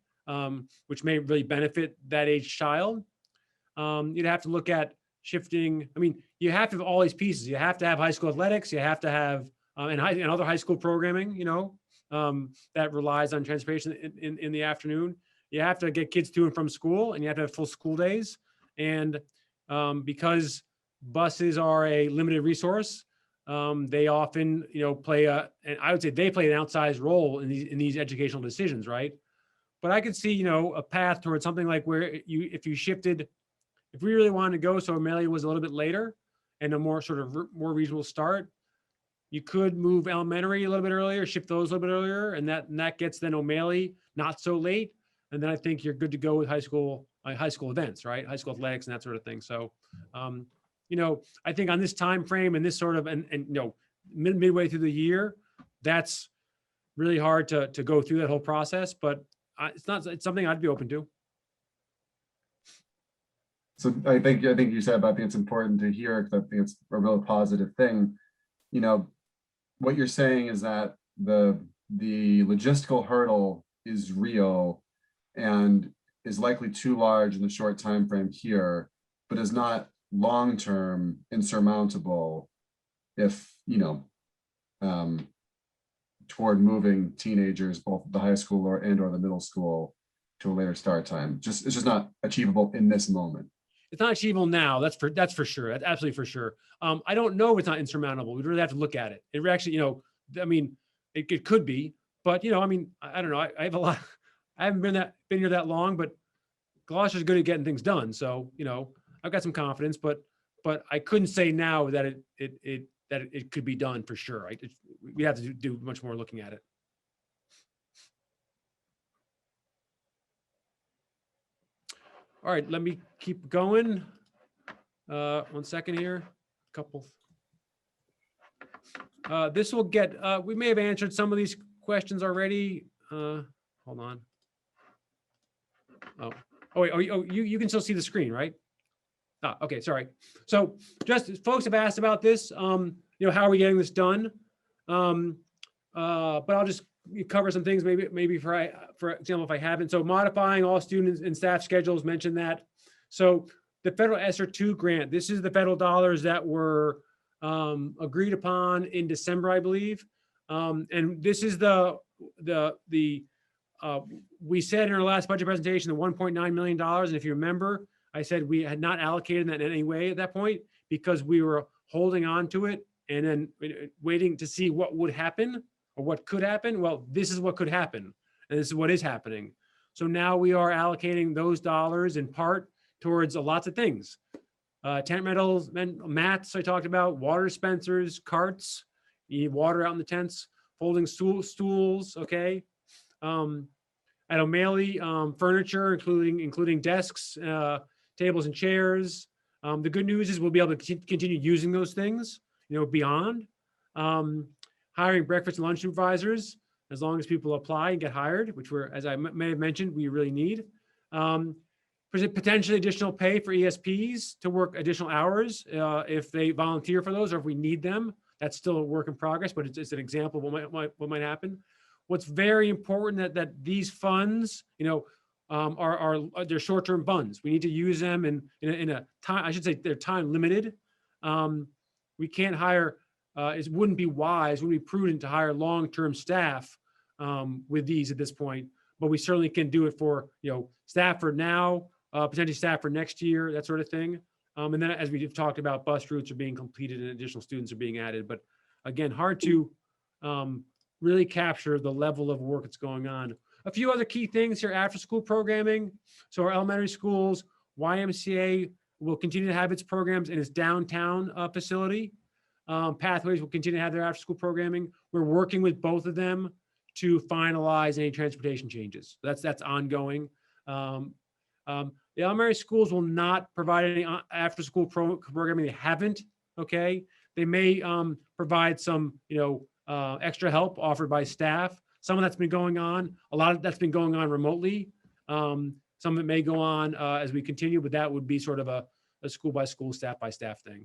which may really benefit that age child. You'd have to look at shifting. I mean, you have to have all these pieces. You have to have high school athletics. You have to have and other high school programming, you know, that relies on transportation in the afternoon. You have to get kids to and from school, and you have to have full school days. And because buses are a limited resource, they often, you know, and I would say they play an outsized role in these educational decisions, right? But I could see, you know, a path towards something like where if we really wanted to go, so O'Malley was a little bit later and a more sort of more reasonable start, you could move elementary a little bit earlier, shift those a little bit earlier, and that gets then O'Malley not so late. And then I think you're good to go with high school events, right? High school athletics and that sort of thing. So, you know, I think on this time frame and this sort of, and you know, midway through the year, that's really hard to go through that whole process, but it's something I'd be open to. So I think you said, but I think it's important to hear, because I think it's a real positive thing. You know, what you're saying is that the logistical hurdle is real and is likely too large in the short time frame here, but is not long-term insurmountable if, you know, toward moving teenagers, both the high school or the middle school, to a later start time. It's just not achievable in this moment. It's not achievable now. That's for sure. That's absolutely for sure. I don't know if it's not insurmountable. We'd really have to look at it. It actually, you know, I mean, it could be, but you know, I mean, I don't know. I have a lot. I haven't been here that long, but Gloucester's good at getting things done. So, you know, I've got some confidence, but I couldn't say now that it could be done for sure. We have to do much more looking at it. All right, let me keep going. 1 second here. Couple. This will get. We may have answered some of these questions already. Hold on. You can still see the screen, right? Okay, sorry. So just folks have asked about this, you know, how are we getting this done? But I'll just cover some things maybe for example, if I haven't. So modifying all students and staff schedules, mentioned that. So the federal ESSER 2 grant, this is the federal dollars that were agreed upon in December, I believe. And this is we said in our last budget presentation, the $1.9 million. And if you remember, I said we had not allocated that in any way at that point because we were holding on to it and then waiting to see what would happen or what could happen. Well, this is what could happen. And this is what is happening. So now we are allocating those dollars in part towards lots of things. Tent rentals, mats I talked about, water dispensers, carts, you need water out in the tents, folding stools, okay? At O'Malley, furniture, including desks, tables and chairs. The good news is we'll be able to continue using those things, beyond. Hiring breakfast and lunch supervisors, as long as people apply and get hired, which as I may have mentioned, we really need. Potentially additional pay for ESPs to work additional hours if they volunteer for those or if we need them. That's still a work in progress, but it's an example of what might happen. What's very important that these funds, they're short-term funds. We need to use them in a time. I should say they're time limited. We can't hire. It wouldn't be wise, wouldn't be prudent to hire long-term staff with these at this point. But we certainly can do it for staff for now, potentially staff for next year, that sort of thing. And then, as we've talked about, bus routes are being completed and additional students are being added. But again, hard to really capture the level of work that's going on. A few other key things here: after-school programming. So our elementary schools, YMCA will continue to have its programs in its downtown facility. Pathways will continue to have their after-school programming. We're working with both of them to finalize any transportation changes. That's ongoing. The elementary schools will not provide any after-school programming. They haven't. Okay, they may provide some, extra help offered by staff. Some of that's been going on. A lot of that's been going on remotely. Some of it may go on as we continue, but that would be sort of a school-by-school, staff-by-staff thing.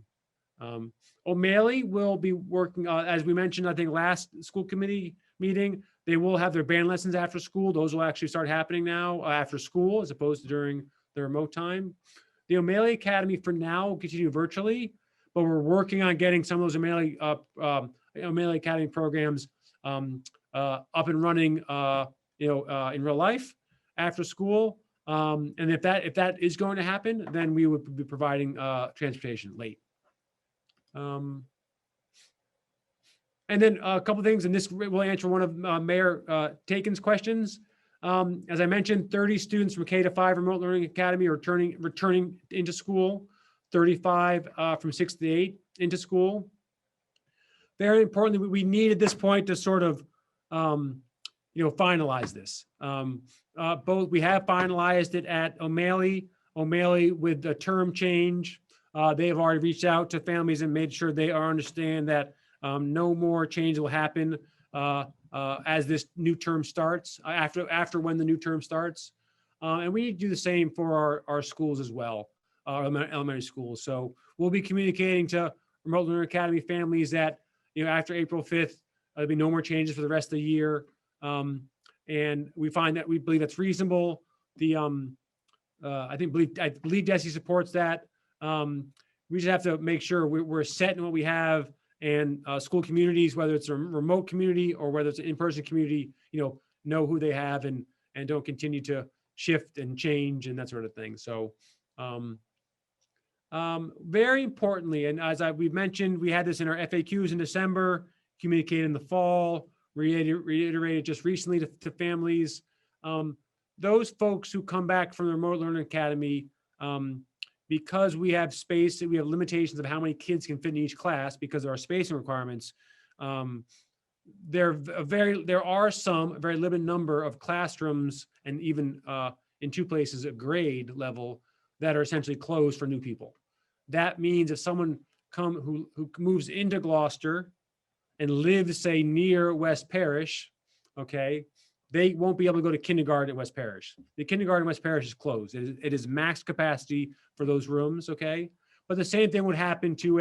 O'Malley will be working, as we mentioned, I think last school committee meeting, they will have their band lessons after school. Those will actually start happening now after school as opposed to during the remote time. The O'Malley Academy for now will continue virtually, but we're working on getting some of those O'Malley Academy programs up and running, in real life after school. And if that is going to happen, then we would be providing transportation late. And then a couple things, and this will answer one of Mayor Taken's questions. As I mentioned, 30 students from K-5 Remote Learning Academy are returning into school, 35 from 6 to 8 into school. Very importantly, we need at this point to sort of, finalize this. Both we have finalized it at O'Malley with the term change. They have already reached out to families and made sure they understand that no more change will happen as this new term starts, after when the new term starts. And we need to do the same for our schools as well, our elementary schools. So we'll be communicating to Remote Learning Academy families that, after April 5th, there'll be no more changes for the rest of the year. And we believe that's reasonable. I believe DESE supports that. We just have to make sure we're set in what we have, and school communities, whether it's a remote community or whether it's an in-person community, know who they have and don't continue to shift and change and that sort of thing. So very importantly, and as we've mentioned, we had this in our FAQs in December, communicated in the fall, reiterated just recently to families. Those folks who come back from the Remote Learning Academy, because we have space, we have limitations of how many kids can fit in each class because of our spacing requirements. There are a very limited number of classrooms, and even in 2 places at grade level, that are essentially closed for new people. That means if someone who moves into Gloucester and lives, say, near West Parish, okay, they won't be able to go to kindergarten at West Parish. The kindergarten at West Parish is closed. It is max capacity for those rooms, okay? But the same thing would happen to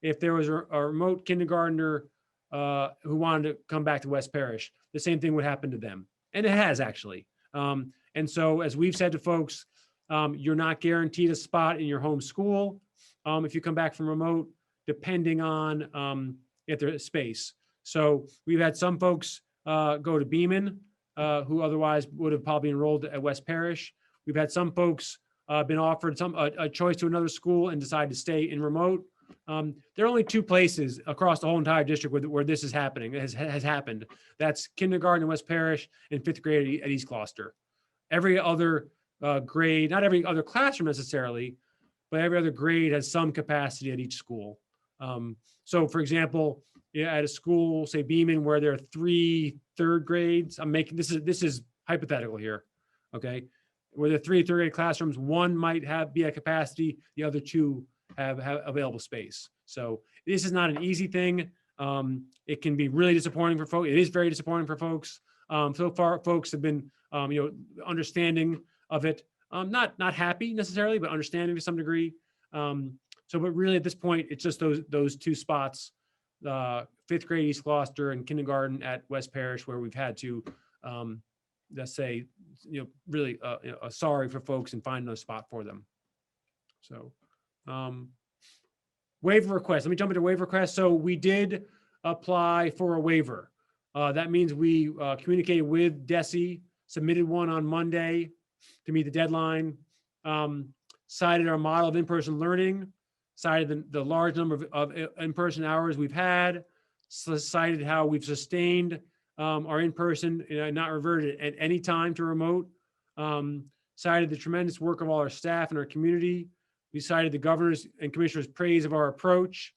if there was a remote kindergartner who wanted to come back to West Parish, the same thing would happen to them. And it has actually. And so as we've said to folks, you're not guaranteed a spot in your home school if you come back from remote, depending on if there's space. So we've had some folks go to Beeman, who otherwise would have probably enrolled at West Parish. We've had some folks been offered a choice to another school and decide to stay in remote. There are only 2 places across the whole entire district where this is happening. Has happened. That's kindergarten in West Parish and 5th grade at East Gloucester. every other grade, not every other classroom necessarily, but every other grade has some capacity at each school. So for example, at a school, say Beeman, where there are 3 third grades, I'm making, this is hypothetical here, okay? Where there are 3 third grade classrooms, one might be at capacity, the other 2 have available space. So this is not an easy thing. It can be really disappointing for folks. It is very disappointing for folks. So far, folks have been, understanding of it. Not happy necessarily, but understanding to some degree. But really at this point, it's just those 2 spots, 5th grade East Gloucester and kindergarten at West Parish, where we've had to, let's say, really sorry for folks and find a spot for them. So waiver request. Let me jump into waiver request. So we did apply for a waiver. That means we communicated with DESE, submitted one on Monday to meet the deadline, cited our model of in-person learning, cited the large number of in-person hours we've had, cited how we've sustained our in-person, not reverted at any time to remote, cited the tremendous work of all our staff and our community. We cited the governor's and commissioner's praise of our approach.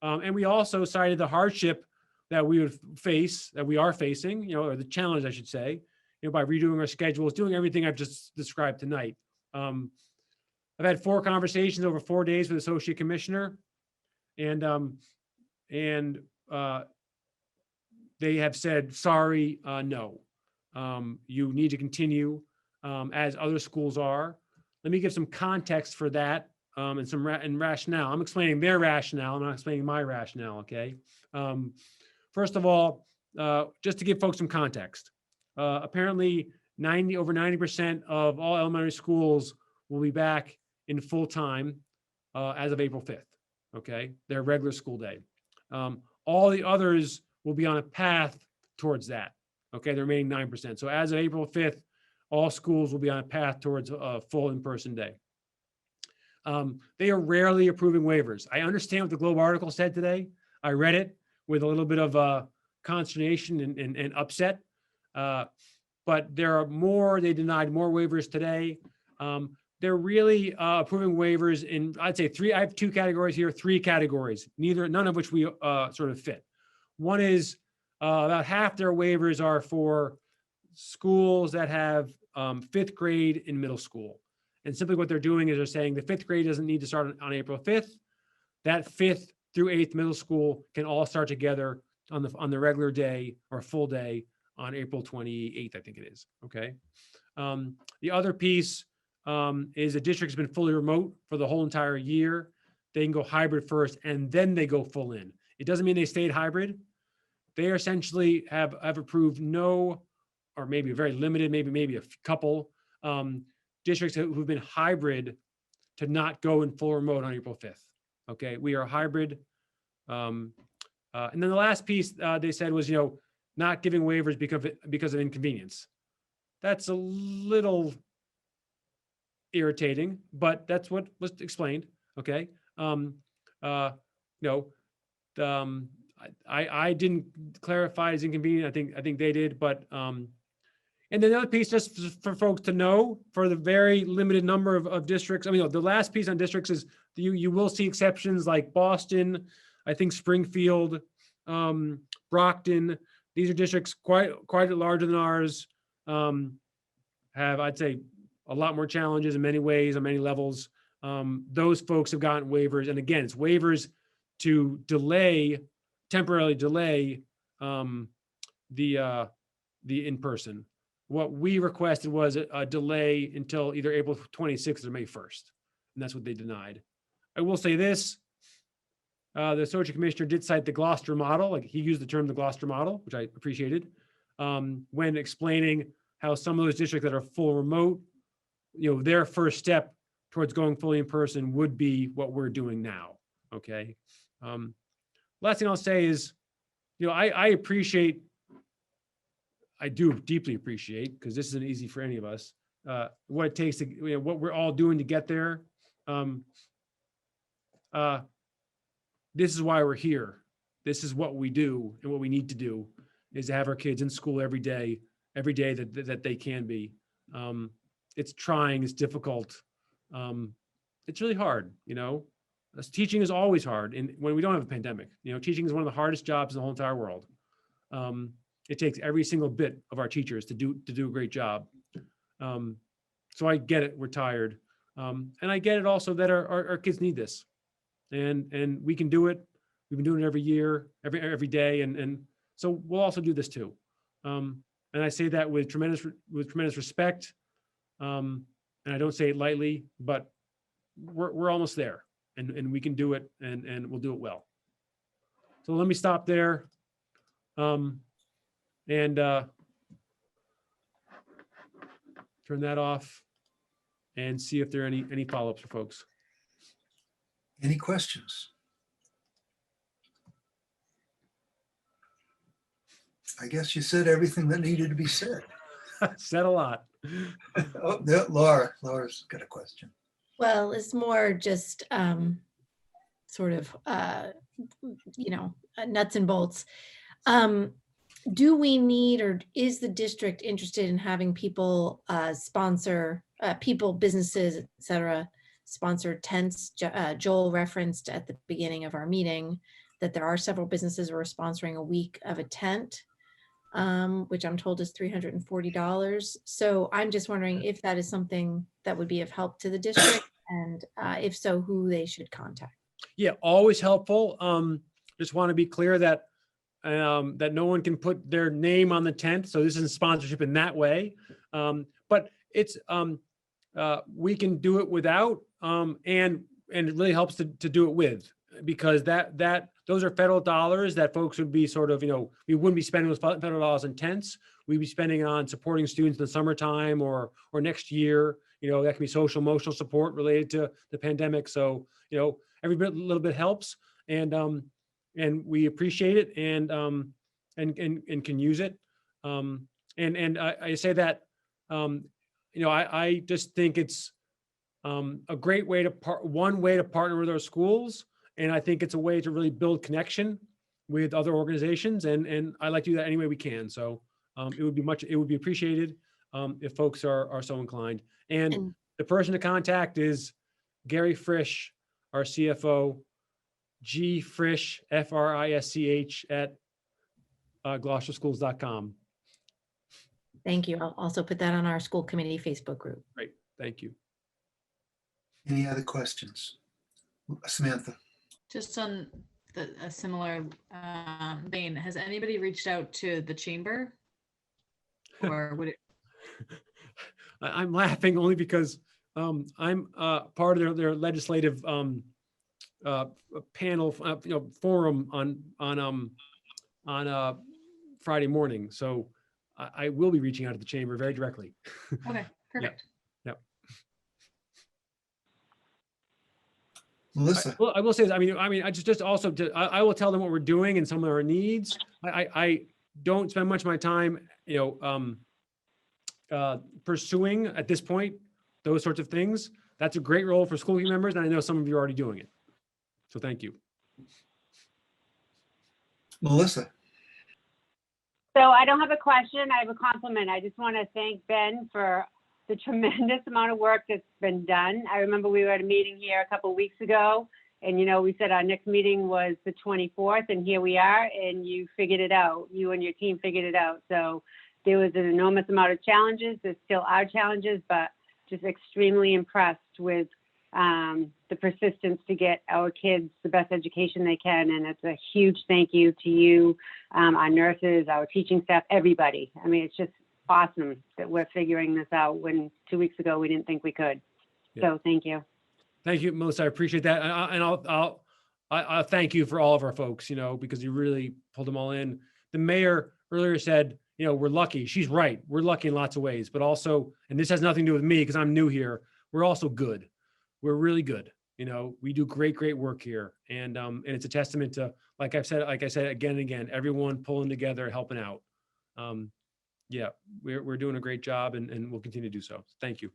And we also cited the hardship that we would face, that we are facing, or the challenge, I should say, by redoing our schedules, doing everything I've just described tonight. I've had 4 conversations over 4 days with the associate commissioner, and they have said, sorry, no. You need to continue as other schools are. Let me give some context for that and some rationale. I'm explaining their rationale. I'm not explaining my rationale, okay? First of all, just to give folks some context, apparently over 90% of all elementary schools will be back in full time as of April 5th, okay? Their regular school day. All the others will be on a path towards that, okay? The remaining 9%. So as of April 5th, all schools will be on a path towards a full in-person day. They are rarely approving waivers. I understand what the Globe article said today. I read it with a little bit of consternation and upset. But there are more, they denied more waivers today. They're really approving waivers in, I'd say 3, I have 2 categories here, 3 categories, none of which we sort of fit. One is about half their waivers are for schools that have 5th grade in middle school. And simply what they're doing is they're saying the 5th grade doesn't need to start on April 5th. That 5th through 8th middle school can all start together on the regular day or full day on April 28th, I think it is, okay? The other piece is the district has been fully remote for the whole entire year. They can go hybrid first and then they go full in. It doesn't mean they stayed hybrid. They essentially have approved no, or maybe a very limited, maybe a couple districts who've been hybrid to not go in full remote on April 5th. Okay, we are hybrid. And then the last piece they said was, not giving waivers because of inconvenience. That's a little irritating, but that's what was explained. Okay. I didn't clarify as inconvenient. I think they did, but and then the other piece, just for folks to know, for the very limited number of districts. I mean, the last piece on districts is you will see exceptions like Boston, I think Springfield, Brockton. These are districts quite larger than ours. Have, I'd say, a lot more challenges in many ways, on many levels. Those folks have gotten waivers, and again, it's waivers to temporarily delay the in-person. What we requested was a delay until either April 26th or May 1st, and that's what they denied. I will say this, the associate commissioner did cite the Gloucester model, like he used the term the Gloucester model, which I appreciated, when explaining how some of those districts that are full remote, their first step towards going fully in person would be what we're doing now, okay? Last thing I'll say is, I do deeply appreciate, because this isn't easy for any of us, what it takes to, what we're all doing to get there. This is why we're here. This is what we do, and what we need to do is to have our kids in school every day that they can be. It's trying, it's difficult. It's really hard, you know. Teaching is always hard, and when we don't have a pandemic, you know, teaching is one of the hardest jobs in the whole entire world. It takes every single bit of our teachers to do a great job. So I get it, we're tired. And I get it also that our kids need this, and we can do it. We've been doing it every year, every day, and so we'll also do this too. And I say that with tremendous respect, and I don't say it lightly, but we're almost there, and we can do it, and we'll do it well. So let me stop there, and turn that off, and see if there are any follow-ups for folks. Any questions? I guess you said everything that needed to be said. Said a lot. Oh, Laura's got a question. Well, it's more just sort of, nuts and bolts. Do we need, or is the district interested in having people sponsor, businesses, et cetera, sponsor tents? Joel referenced at the beginning of our meeting that there are several businesses who are sponsoring a week of a tent, which I'm told is $340. So I'm just wondering if that is something that would be of help to the district, and if so, who they should contact. Yeah, always helpful. Just want to be clear that that no one can put their name on the tent. So this isn't sponsorship in that way. But it's we can do it without, and it really helps to do it with, because those are federal dollars that folks would be sort of, we wouldn't be spending those federal dollars on tents. We'd be spending on supporting students in the summertime or next year. That can be social, emotional support related to the pandemic. So, every little bit helps, and we appreciate it, and can use it. And I say that, I just think it's a great way one way to partner with our schools. And I think it's a way to really build connection with other organizations. And I like to do that any way we can. So it would be appreciated if folks are so inclined. And the person to contact is Gary Frisch, our CFO, G Frisch, Frisch at gloucesterschools.com. Thank you. I'll also put that on our school committee Facebook group. Great. Thank you. Any other questions? Samantha? Just on a similar vein, has anybody reached out to the chamber, or would it? I'm laughing only because I'm part of their legislative panel, forum on Friday morning. So I will be reaching out to the chamber very directly. Okay, perfect. Yep. Melissa? I will say this, I will tell them what we're doing and some of our needs. I don't spend much of my time, pursuing at this point those sorts of things. That's a great role for school committee members, and I know some of you are already doing it. So thank you. Melissa? So I don't have a question. I have a compliment. I just want to thank Ben for the tremendous amount of work that's been done. I remember we were at a meeting here a couple of weeks ago, and we said our next meeting was the 24th, and here we are, and you figured it out. You and your team figured it out. So there was an enormous amount of challenges. There still are challenges, but just extremely impressed with the persistence to get our kids the best education they can. And it's a huge thank you to you, our nurses, our teaching staff, everybody. I mean, it's just awesome that we're figuring this out when 2 weeks ago we didn't think we could. Yeah. So thank you. Thank you, Melissa. I appreciate that. And I'll thank you for all of our folks, because you really pulled them all in. The mayor earlier said, we're lucky. She's right. We're lucky in lots of ways, but also, and this has nothing to do with me because I'm new here, we're also good. We're really good. We do great work here. And it's a testament to, like I said again and again, everyone pulling together, helping out. Yeah, we're doing a great job, and we'll continue to do so. Thank you.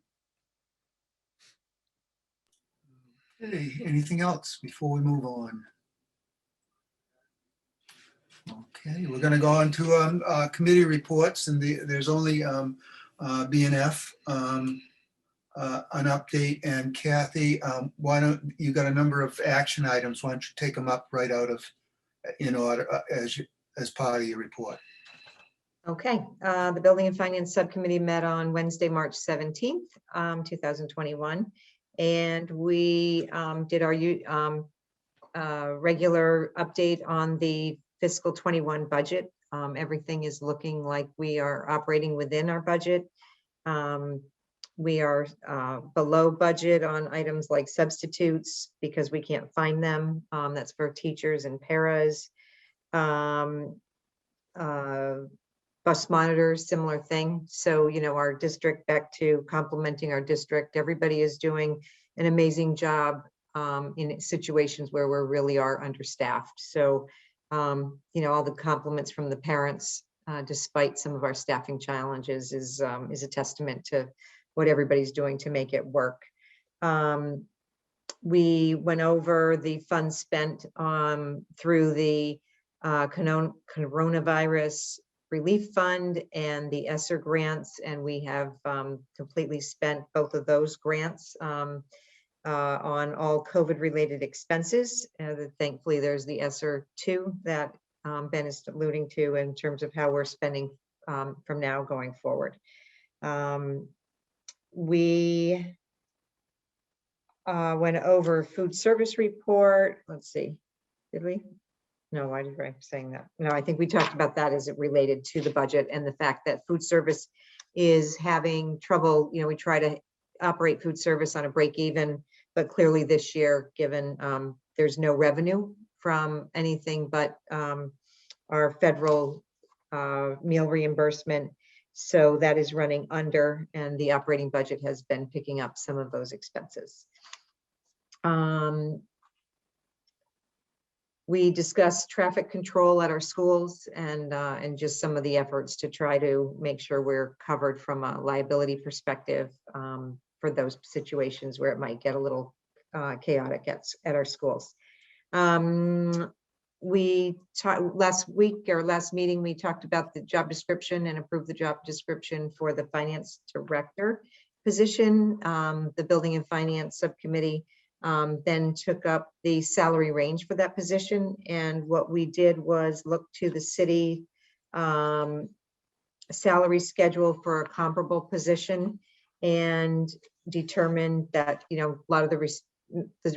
Okay, anything else before we move on? Okay, we're going to go on to committee reports, and there's only B&F, an update. And Kathy, why don't, you got a number of action items. Why don't you take them up right out of, in order, as part of your report? Okay, the Building and Finance Subcommittee met on Wednesday, March 17th, 2021. And we did our regular update on the fiscal 21 budget. Everything is looking like we are operating within our budget. We are below budget on items like substitutes because we can't find them. That's for teachers and paras. Bus monitors, similar thing. So, you know, our district, back to complimenting our district, everybody is doing an amazing job in situations where we really are understaffed. So, you know, all the compliments from the parents, despite some of our staffing challenges, is a testament to what everybody's doing to make it work. We went over the funds spent through the coronavirus relief fund and the ESSER grants, and we have completely spent both of those grants on all COVID related expenses. Thankfully, there's the ESSER 2 that Ben is alluding to in terms of how we're spending from now going forward. We went over food service report. Let's see, did we? No, why did I saying that? No, I think we talked about that as it related to the budget and the fact that food service is having trouble. You know, we try to operate food service on a break even, but clearly this year, given there's no revenue from anything but our federal meal reimbursement. So that is running under, and the operating budget has been picking up some of those expenses. We discussed traffic control at our schools and just some of the efforts to try to make sure we're covered from a liability perspective for those situations where it might get a little chaotic at our schools. We talked last meeting, we talked about the job description and approved the job description for the finance director position. The Building and Finance Subcommittee then took up the salary range for that position. And what we did was look to the city salary schedule for a comparable position and determined that, you know, a lot of the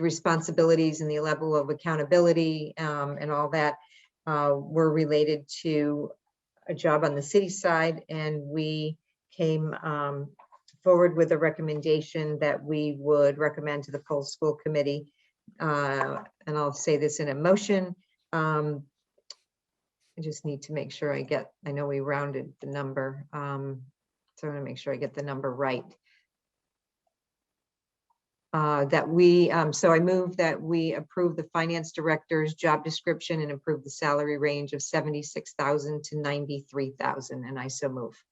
responsibilities and the level of accountability and all that were related to a job on the city side. And we came forward with a recommendation that we would recommend to the full school committee. And I'll say this in a motion. I just need to make sure I know we rounded the number. So I want to make sure I get the number right. So I move that we approve the finance director's job description and approve the salary range of $76,000 to $93,000, and I so move.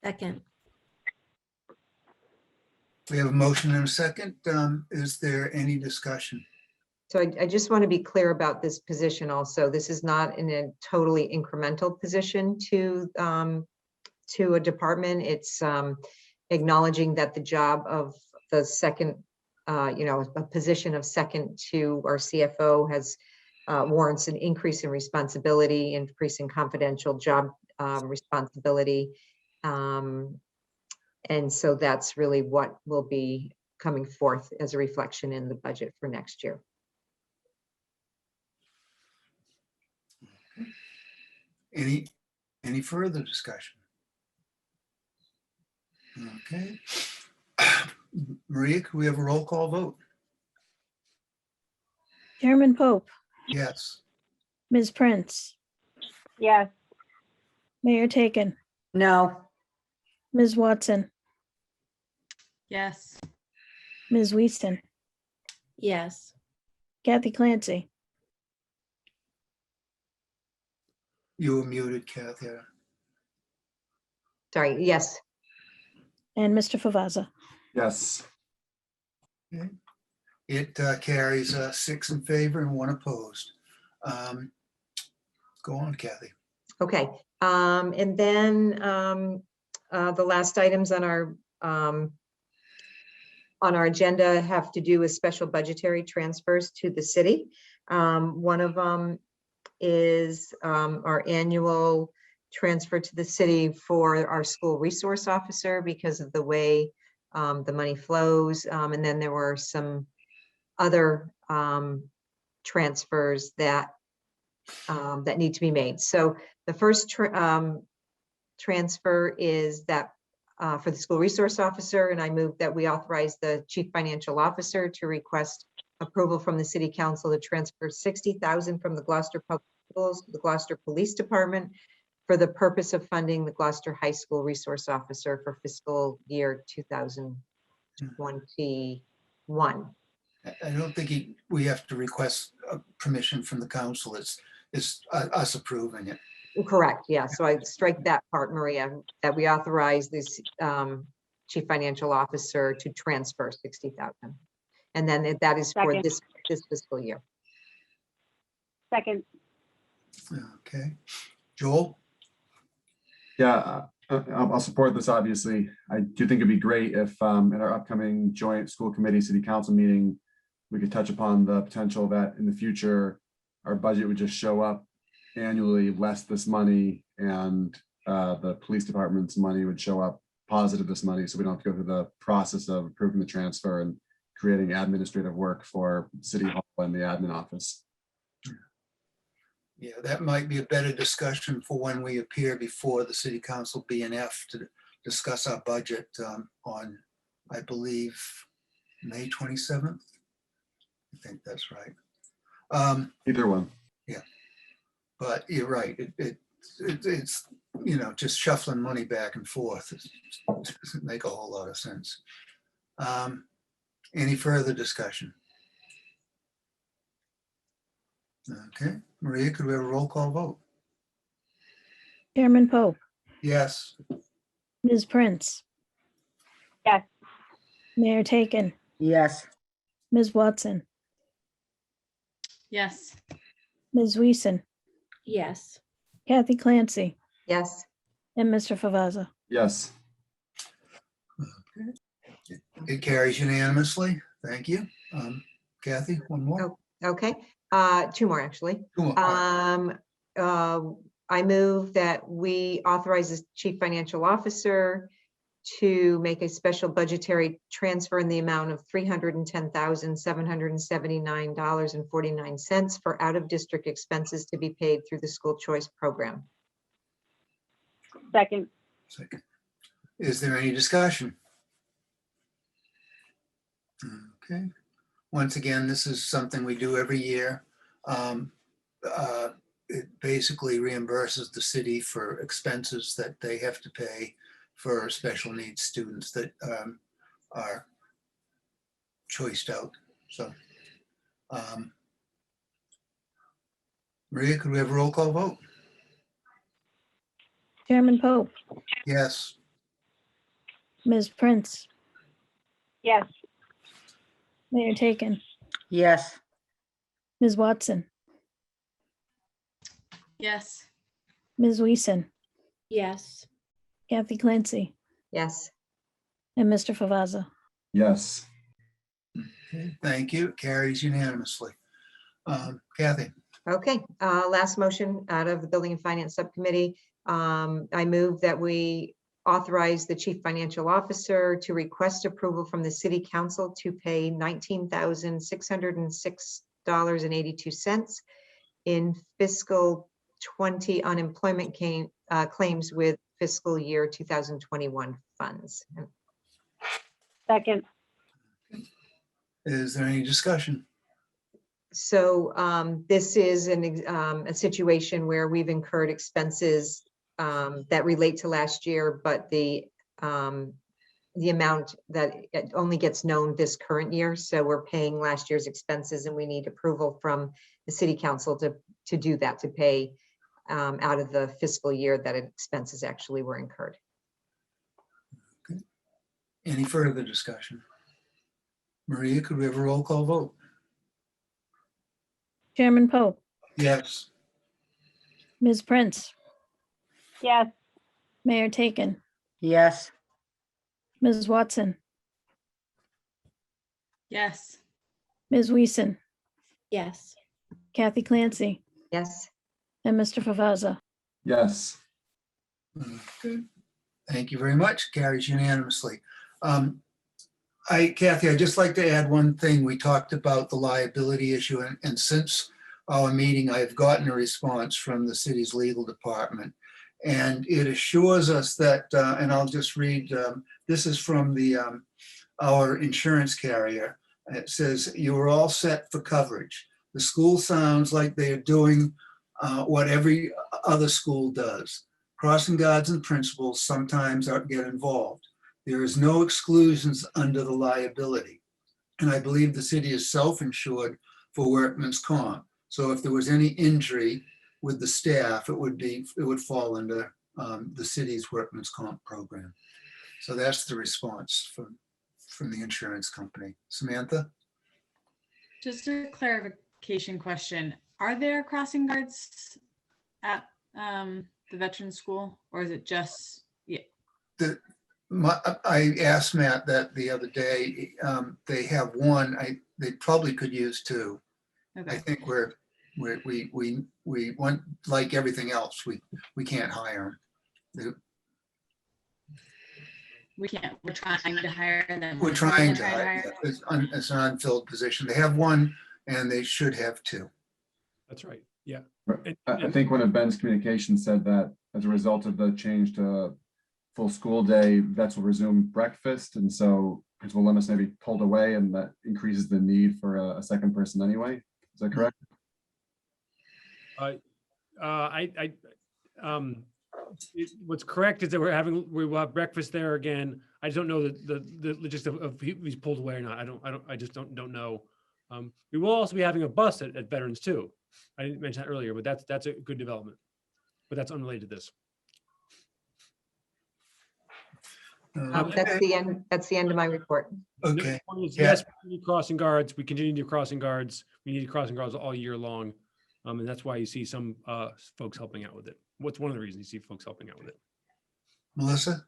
Second. We have a motion and a second. Is there any discussion? So I just want to be clear about this position also. This is not in a totally incremental position to a department. It's acknowledging that the job of the second, you know, a position of second to our CFO has warrants an increase in responsibility, increase in confidential job responsibility. And so that's really what will be coming forth as a reflection in the budget for next year. Any further discussion? Okay. Maria, could we have a roll call vote? Chairman Pope, Yes. Ms. Prince, Yes. Mayor Taken, No. Ms. Watson, Yes. Ms. Weason, Yes. Kathy Clancy, You were muted, Kathy. Sorry, yes. and Mr. Favazza. Yes. Okay. It carries 6 in favor and 1 opposed. Go on, Kathy. Okay. And then the last items on our agenda have to do with special budgetary transfers to the city. One of them is our annual transfer to the city for our school resource officer because of the way the money flows. And then there were some other transfers that need to be made. So the first transfer is that for the school resource officer, and I move that we authorize the chief financial officer to request approval from the city council to transfer $60,000 from the Gloucester Public Schools to the Gloucester Police Department for the purpose of funding the Gloucester High School resource officer for fiscal year 2021. I don't think we have to request permission from the council. It's us approving it. Correct, yeah, so I strike that part, Maria, that we authorize this chief financial officer to transfer 60,000. And then that is for Second. this fiscal year. Second, Okay. Joel? Yeah, I'll support this, obviously. I do think it'd be great if at our upcoming joint school committee city council meeting, we could touch upon the potential that in the future, our budget would just show up annually less this money, and the police department's money would show up positive this money, so we don't have to go through the process of approving the transfer and creating administrative work for City Hall and the admin office. Yeah, that might be a better discussion for when we appear before the city council BNF to discuss our budget on, I believe, May 27th. I think that's right. Either one. Yeah, but you're right. It's, you know, just shuffling money back and forth. It doesn't make a whole lot of sense. Any further discussion? Okay, Maria, could we have a roll call vote? Chairman Poe, Yes. Ms. Prince, yes, Mayor Taken, Yes. Ms. Watson, Yes. Ms. Weason, Yes. Kathy Clancy, Yes, and Mr. Favazza. Yes. It carries unanimously. Thank you. Kathy, one more? okay, two more actually. Two more. I move that we authorize the chief financial officer to make a special budgetary transfer in the amount of $310,779.49 for out-of-district expenses to be paid through the school choice program. second, Second. Is there any discussion? Okay. Once again, this is something we do every year. It basically reimburses the city for expenses that they have to pay for special needs students that are choiced out. So, Maria, could we have a roll call vote? Chairman Poe, Yes. Ms. Prince, yes, Mayor Taken, Yes. Ms. Watson, Yes. Ms. Weason, Yes. Kathy Clancy, Yes, and Mr. Favazza. Yes. Okay, thank you. It carries unanimously. Kathy, okay, last motion out of the Building and Finance Subcommittee. I move that we authorize the chief financial officer to request approval from the city council to pay $19,606.82 in fiscal 20 unemployment claims with fiscal year 2021 funds. second, is there any discussion? So this is a situation where we've incurred expenses that relate to last year, but the amount that it only gets known this current year. So we're paying last year's expenses, and we need approval from the city council to do that, to pay out of the fiscal year that expenses actually were incurred. Okay. Any further discussion? Maria, could we have a roll call vote? Chairman Poe, Yes. Ms. Prince, yes, Mayor Taken, Yes. Ms. Watson, Yes. Ms. Weason, Yes. Kathy Clancy, Yes. and Mr. Favazza. Yes. Good. Thank you very much. Carries unanimously. Kathy, I'd just like to add one thing. We talked about the liability issue, and since our meeting, I've gotten a response from the city's legal department. And it assures us that, and I'll just read, this is from our insurance carrier. It says, "You are all set for coverage. The school sounds like they are doing what every other school does. Crossing guards and principals sometimes get involved. There is no exclusions under the liability. And I believe the city is self-insured for workman's comp. So if there was any injury with the staff, it would fall under the city's workman's comp program." So that's the response from the insurance company. Samantha? Just a clarification question. Are there crossing guards at the veteran school, or is it just, yeah? I asked Matt that the other day. They have one. They probably could use two. I Okay. think we want, like everything else, we can't hire them. We're trying to hire them. We're trying to hire. It's an unfilled position. They have one and they should have two. That's right. Yeah. I think one of Ben's communications said that as a result of the change to full school day, vets will resume breakfast. And so Principal Lemus may be pulled away, and that increases the need for a second person anyway. Is that correct? What's correct is that we will have breakfast there again. I just don't know the logistics of if he's pulled away or not. I just don't know. We will also be having a bus at Veterans too. I didn't mention that earlier, but that's a good development, but that's unrelated to this. That's the end of my report. Okay. Yes, we need crossing guards. We continue to do crossing guards. We need crossing guards all year long. And that's why you see some folks helping out with it. What's one of the reasons you see folks helping out with it? Melissa?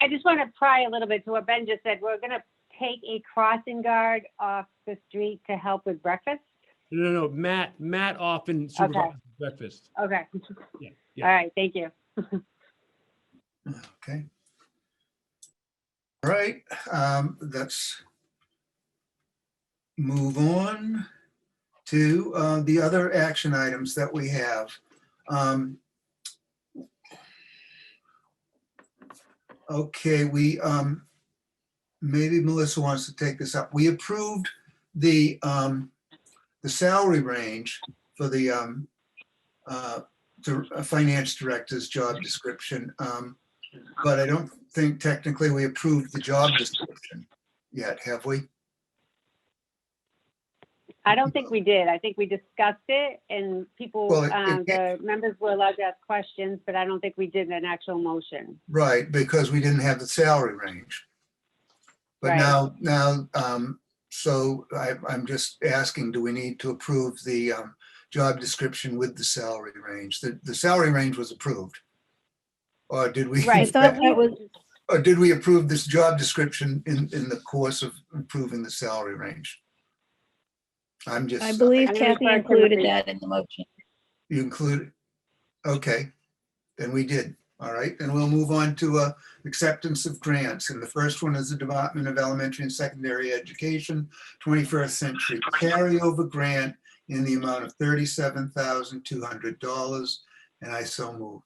I just want to pry a little bit to what Ben just said. We're going to take a crossing guard off the street to help with breakfast. No. Matt often supervises breakfast. Okay. Yeah. All right. Thank you. Okay. All right. Let's move on to the other action items that we have. Okay, maybe Melissa wants to take this up. We approved the salary range for the finance director's job description, but I don't think technically we approved the job description yet, have we? I don't think we did. I think we discussed it, and people, the members were allowed to ask questions, but I don't think we did an actual motion. Right, because we didn't have the salary range. But Right. now, so I'm just asking, do we need to approve the job description with the salary range? The salary range was approved. Or did we? I thought that was, Or did we approve this job description in the course of approving the salary range? I believe Kathy included that in the motion. You included, okay, then we did. All right, then we'll move on to acceptance of grants. And the first one is the Department of Elementary and Secondary Education 21st Century Carryover Grant in the amount of $37,200. And I so move.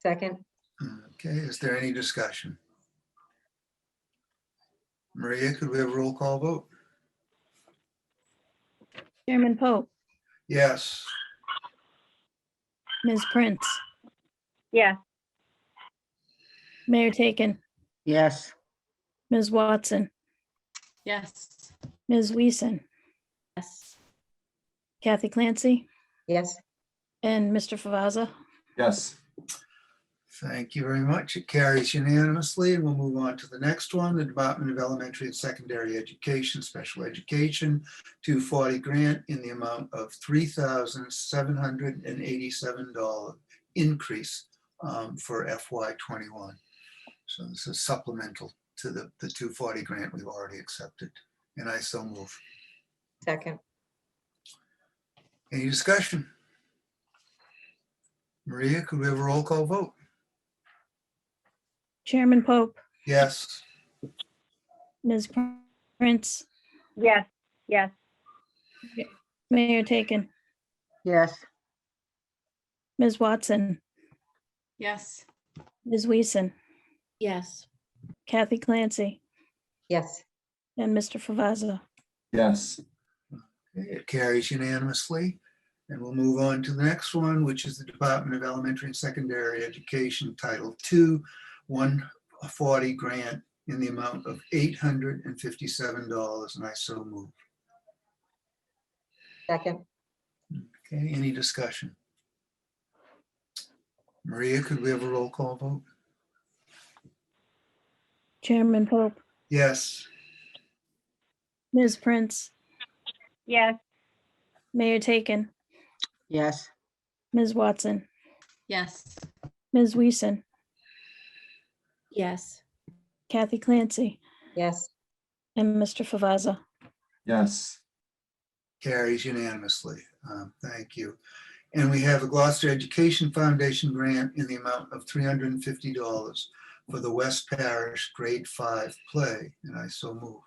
Second. Okay, is there any discussion? Maria, could we have a roll call vote? Chairman Pope, Yes. Ms. Prince, Yeah. Mayor Taken, Yes. Ms. Watson, Yes. Ms. Weason, Yes. Kathy Clancy, Yes. and Mr. Favazza. Yes. Thank you very much. It carries unanimously, and we'll move on to the next one, the Department of Elementary and Secondary Education, Special Education, 240 grant in the amount of $3,787 increase for FY21. So this is supplemental to the 240 grant we've already accepted. And I so move. Second. Any discussion? Maria, could we have a roll call vote? Chairman Pope, Yes. Ms. Prince, Yes, yes, Mayor Taken, Yes. Ms. Watson, Yes. Ms. Weason, Yes. Kathy Clancy, Yes. and Mr. Favazza. Yes. Okay, it carries unanimously. And we'll move on to the next one, which is the Department of Elementary and Secondary Education Title II 140 grant in the amount of $857, and I so move. Second. Okay, any discussion? Maria, could we have a roll call vote? Chairman Pope, Yes. Ms. Prince, yes, Mayor Taken, Yes. Ms. Watson, Yes. Ms. Weason, Yes. Kathy Clancy, Yes. and Mr. Favazza. Yes. Carries unanimously. Thank you. And we have a Gloucester Education Foundation grant in the amount of $350 for the West Parish Grade 5 play, and I so move.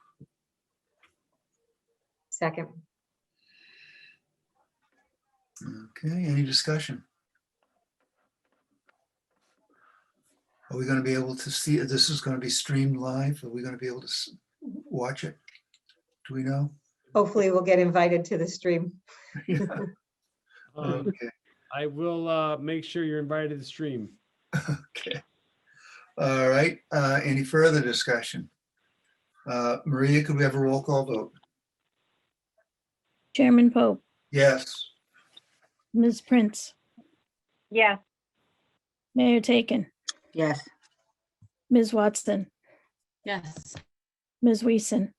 Second. Okay, any discussion? Are we going to be able to see, this is going to be streamed live? Are we going to be able to watch it? Do we know? Hopefully we'll get invited to the stream. Yeah. Um, Okay. I will make sure you're invited to the stream. Okay. All right. Any further discussion? Maria, could we have a roll call vote? Chairman Pope, Yes. Ms. Prince, yes, Mayor Taken, Yes. Ms. Watson, Yes. Ms. Weason,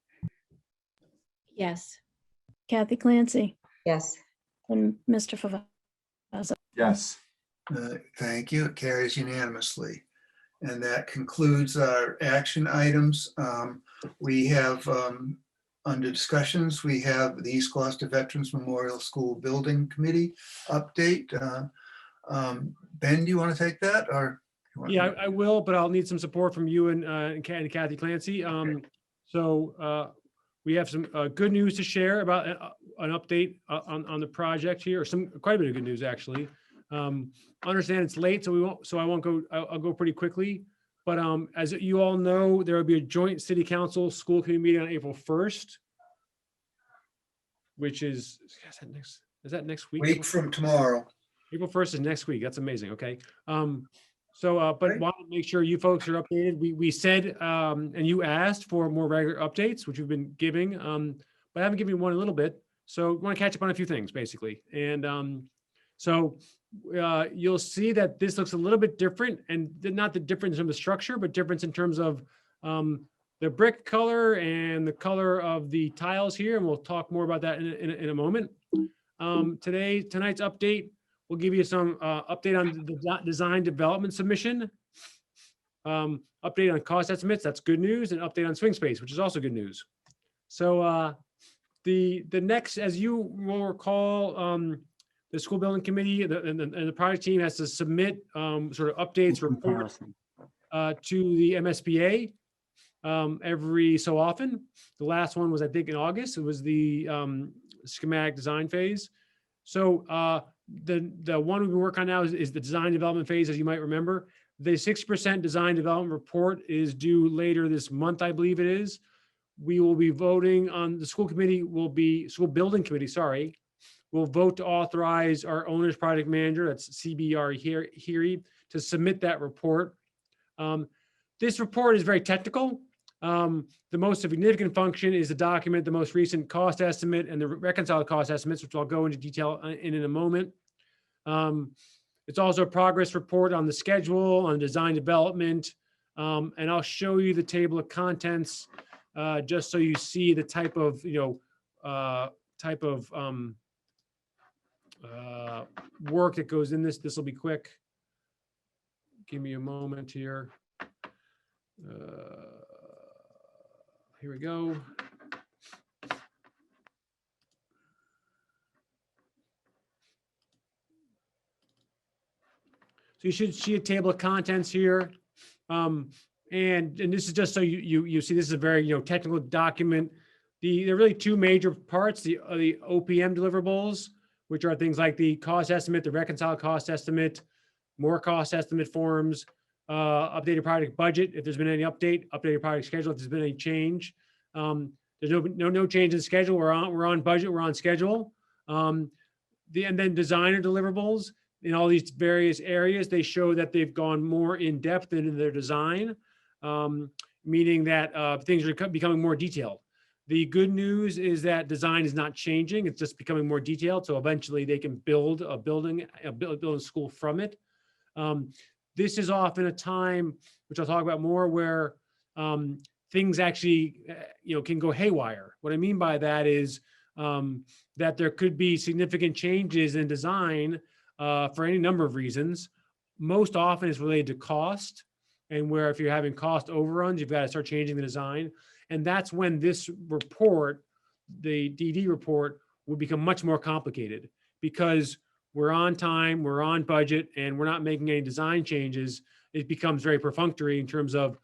Yes. Kathy Clancy, Yes. and Mr. Favazza. Yes. Thank you. It carries unanimously. And that concludes our action items. We have, under discussions, we have the East Gloucester Veterans Memorial School Building Committee update. Ben, do you want to take that, or? you want Yeah, me- I will, but I'll need some support from you and Kathy Clancy. We have some good news to share about an update on the project here, or quite a bit of good news, actually. Understand it's late, I'll go pretty quickly. But as you all know, there will be a joint city council school committee meeting on April 1st, which is that next week? Week from tomorrow. April 1st is next week. That's amazing. Okay. But want to make sure you folks are updated. We said, and you asked for more regular updates, which we've been giving, but I haven't given you one in a little bit. So we want to catch up on a few things, basically. And you'll see that this looks a little bit different, and not the difference in the structure, but difference in terms of the brick color and the color of the tiles here. And we'll talk more about that in a moment. Tonight's update, we'll give you some update on the design development submission, update on cost estimates, that's good news, and update on swing space, which is also good news. So the next, as you will recall, the school building committee and the project team has to submit sort of updates, reports to the MSBA every so often. The last one was, I think, in August. It was the schematic design phase. So the one we've been working on now is the design development phase, as you might remember. The 6% design development report is due later this month, I believe it is. We will be voting on, the school building committee, sorry, will vote to authorize our owner's project manager, that's CBR Heary, to submit that report. This report is very technical. The most significant function is to document the most recent cost estimate and the reconciled cost estimates, which I'll go into detail in a moment. It's also a progress report on the schedule, on design development, and I'll show you the table of contents just so you see the type of, work that goes in this. This will be quick. give me a moment here. Here we go. So you should see a table of contents here. And this is just so you see, this is a very technical document. There are really two major parts: the OPM deliverables, which are things like the cost estimate, the reconciled cost estimate, more cost estimate forms, updated project budget if there's been any update, updated project schedule if there's been any change. There's no change in the schedule. We're on budget. We're on schedule. And then designer deliverables in all these various areas. They show that they've gone more in depth into their design, meaning that things are becoming more detailed. The good news is that design is not changing. It's just becoming more detailed. So eventually they can build a building, build a school from it. This is often a time, which I'll talk about more, where things actually, can go haywire. What I mean by that is that there could be significant changes in design for any number of reasons. Most often it's related to cost, and where if you're having cost overruns, you've got to start changing the design. And that's when this report, the DD report, will become much more complicated, because we're on time, we're on budget, and we're not making any design changes. It becomes very perfunctory in terms of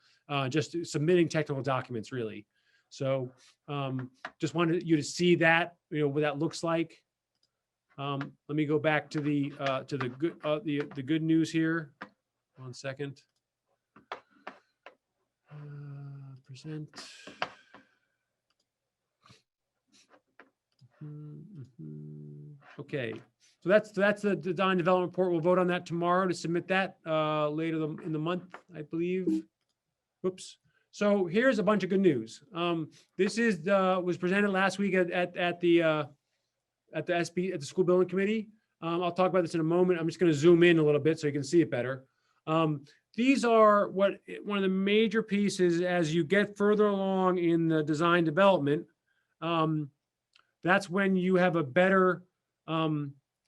just submitting technical documents, really. So just wanted you to see that, what that looks like. Let me go back to the good news here. 1 second. Present. Okay, so that's the design development report. We'll vote on that tomorrow to submit that later in the month, I believe. Oops. So here's a bunch of good news. This was presented last week at the School Building Committee. I'll talk about this in a moment. I'm just going to zoom in a little bit so you can see it better. These are one of the major pieces as you get further along in the design development. That's when you have a better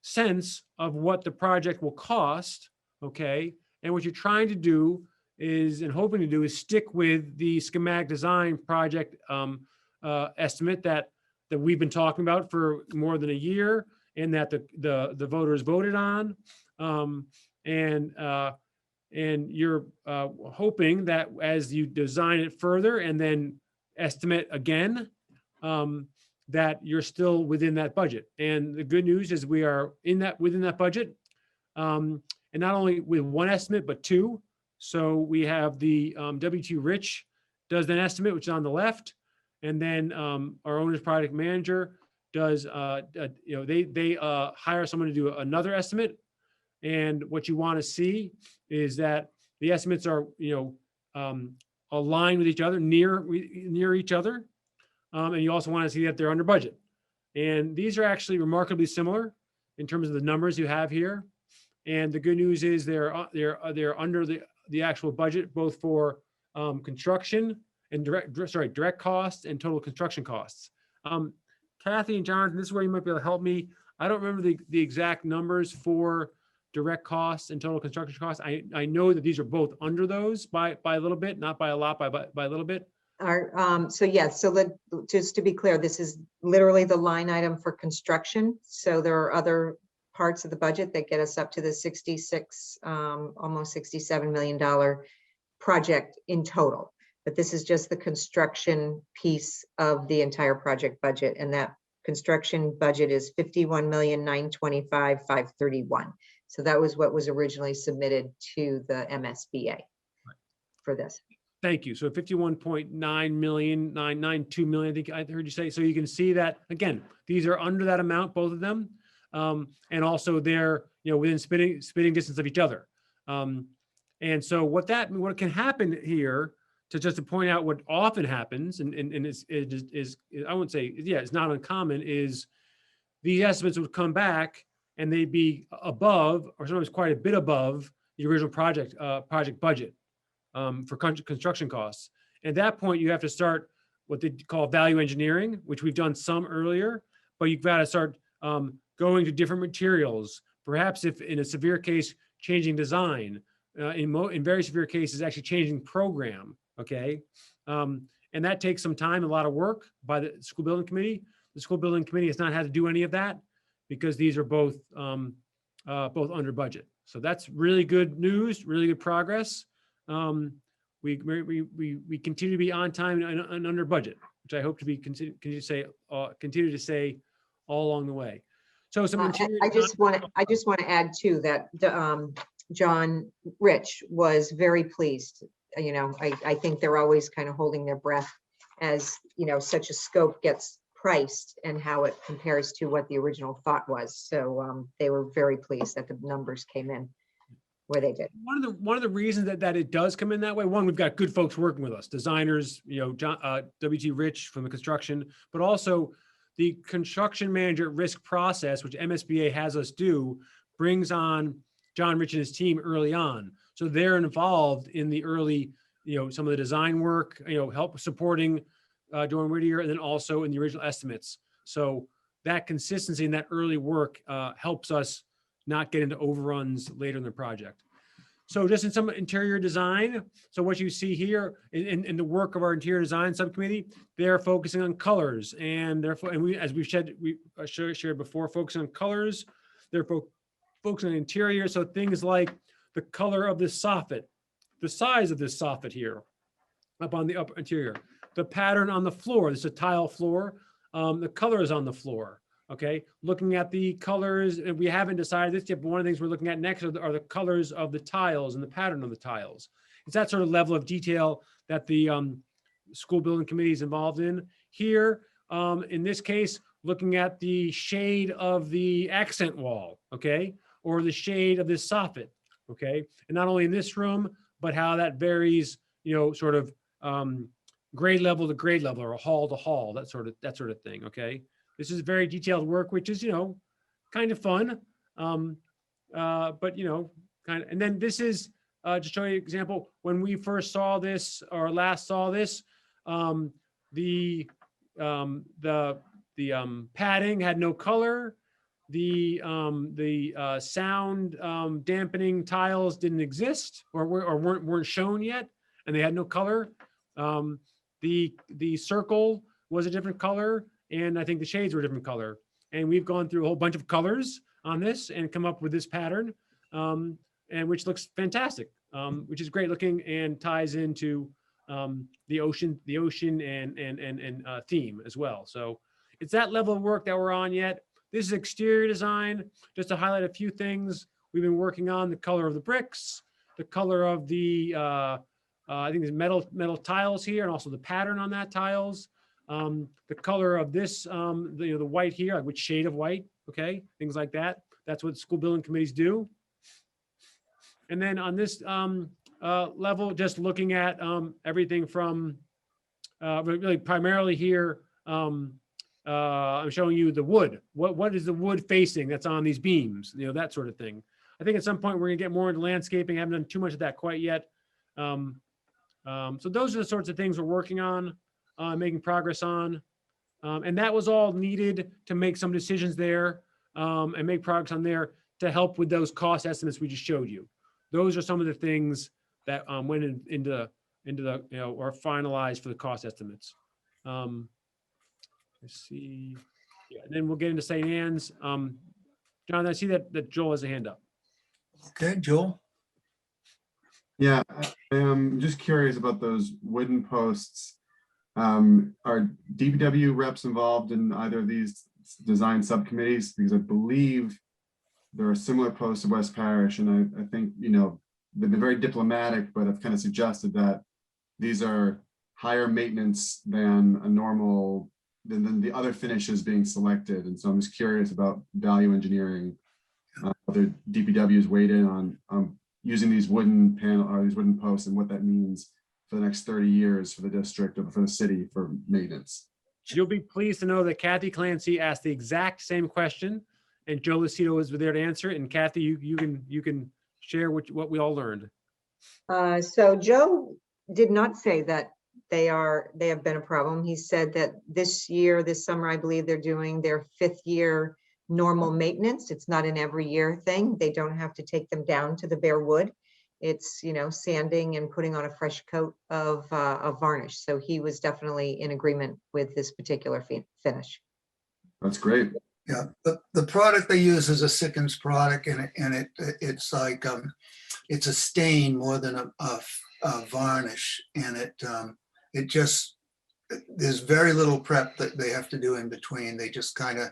sense of what the project will cost, okay? And what you're trying to do is, and hoping to do, is stick with the schematic design project estimate that we've been talking about for more than a year, and that the voters voted on. And you're hoping that as you design it further and then estimate again, that you're still within that budget. And the good news is we are within that budget, and not only with one estimate, but two. So we have the W2 Rich does an estimate, which is on the left, and then our owner's project manager does, they hire someone to do another estimate. And what you want to see is that the estimates are, aligned with each other, near each other. And you also want to see that they're under budget. And these are actually remarkably similar in terms of the numbers you have here. And the good news is they're under the actual budget, both for construction and direct costs and total construction costs. Kathy and Jonathan, this is where you might be able to help me. I don't remember the exact numbers for direct costs and total construction costs. I know that these are both under those by a little bit, not by a lot, by a little bit. Just to be clear, this is literally the line item for construction. So there are other parts of the budget that get us up to the 66, almost $67 million project in total. But this is just the construction piece of the entire project budget. And that construction budget is $51,925,531. So that was what was originally submitted to the MSBA for this. Thank you. So 51.9 million, 992 million, I think I heard you say. So you can see that, again, these are under that amount, both of them. And also they're, within spitting distance of each other. And so what can happen here, just to point out what often happens, and is I wouldn't say, it's not uncommon, is these estimates would come back and they'd be above, or sometimes quite a bit above, the original project budget for construction costs. At that point, you have to start what they call value engineering, which we've done some earlier, but you've got to start going to different materials, perhaps if in a severe case, changing design, in very severe cases, actually changing program, okay? And that takes some time, a lot of work by the school building committee. The school building committee has not had to do any of that because these are both under budget. So that's really good news, really good progress. We continue to be on time and under budget, which I hope to be continue to say all along the way. So some I just want to add too that John Rich was very pleased. You know, I think they're always kind of holding their breath as, you know, such a scope gets priced and how it compares to what the original thought was. So they were very pleased that the numbers came in where they did. One of the reasons that it does come in that way, one, we've got good folks working with us, designers, you know, John, W.T. Rich from the construction, but also the construction manager at risk process, which MSBA has us do, brings on John Rich and his team early on. So they're involved in the early, you know, some of the design work, you know, help supporting Dorn Whittier, and then also in the original estimates. So that consistency and that early work helps us not get into overruns later in the project. So just in some interior design, so what you see here in the work of our interior design subcommittee, they're focusing on colors, and therefore, and we, as we've shared before, focusing on colors. They're focusing on interior, so things like the color of this soffit, the size of this soffit here, up on the upper interior, the pattern on the floor. This is a tile floor. The colors on the floor. Okay, looking at the colors, and we haven't decided this yet, but one of the things we're looking at next are the colors of the tiles and the pattern of the tiles. It's that sort of level of detail that the school building committee is involved in. Here, in this case, looking at the shade of the accent wall, okay, or the shade of this soffit, okay, and not only in this room, but how that varies, you know, sort of grade level to grade level, or hall to hall, that sort of thing, okay. This is very detailed work, which is, you know, kind of fun, but, you know, kind of, and then this is, to show you an example, when we first saw this, or last saw this, the padding had no color, the sound dampening tiles didn't exist, or weren't shown yet, and they had no color. The circle was a different color, and I think the shades were a different color. And we've gone through a whole bunch of colors on this and come up with this pattern, and which looks fantastic, which is great looking and ties into the ocean and theme as well. So it's that level of work that we're on yet. This is exterior design. Just to highlight a few things we've been working on: the color of the bricks, the color of the I think there's metal tiles here, and also the pattern on that tiles. The color of this, the white here, like which shade of white, okay, things like that. That's what school building committees do. And then on this level, just looking at everything from really primarily here, I'm showing you the wood. What is the wood facing that's on these beams? You know, that sort of thing. I think at some point we're gonna get more into landscaping. I haven't done too much of that quite yet. So those are the sorts of things we're working on. Making progress on, and that was all needed to make some decisions there and make progress on there to help with those cost estimates we just showed you. Those are some of the things that went into the or finalized for the cost estimates. Let's see, yeah, and then we'll get into St. Anne's. John, I see that Joel has a hand up. Okay, Joel. Yeah, I'm just curious about those wooden posts. Are DPW reps involved in either of these design subcommittees? Because I believe there are similar posts in West Parish, and I think, you know, they've been very diplomatic, but have kind of suggested that these are higher maintenance than a normal, than the other finishes being selected. And so I'm just curious about value engineering, whether DPW's weighed in on using these wooden panel or these wooden posts, and what that means for the next 30 years for the district or for the city for maintenance. You'll be pleased to know that Kathy Clancy asked the exact same question, and Joe Lucido was there to answer it. And Kathy, you can share what we all learned. So Joe did not say that they have been a problem. He said that this summer, I believe they're doing their 5th year normal maintenance. It's not an every year thing. They don't have to take them down to the bare wood. it's, you know, sanding and putting on a fresh coat of varnish. So he was definitely in agreement with this particular finish. That's great. Yeah, the product they use is a Sickens product, and it's like it's a stain more than a varnish, and it just, there's very little prep that they have to do in between. They just kind of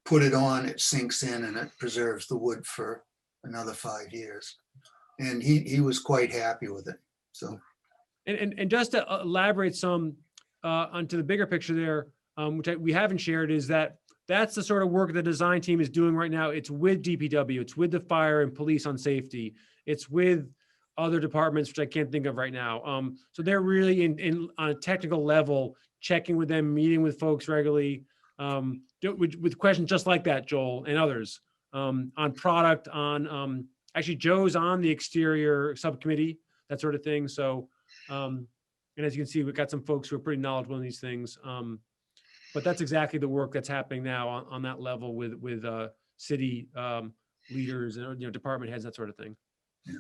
put it on, it sinks in, and it preserves the wood for another 5 years. And he was quite happy with it. So, and just to elaborate some onto the bigger picture there, which we haven't shared, is that's the sort of work the design team is doing right now. It's with DPW, it's with the fire and police on safety, it's with other departments, which I can't think of right now. So they're really in on a technical level, checking with them, meeting with folks regularly, with questions just like that, Joel, and others, on product, on actually Joe's on the exterior subcommittee, that sort of thing. So, and as you can see, we've got some folks who are pretty knowledgeable in these things. But that's exactly the work that's happening now on that level with city leaders and, you know, department heads, that sort of thing. yeah.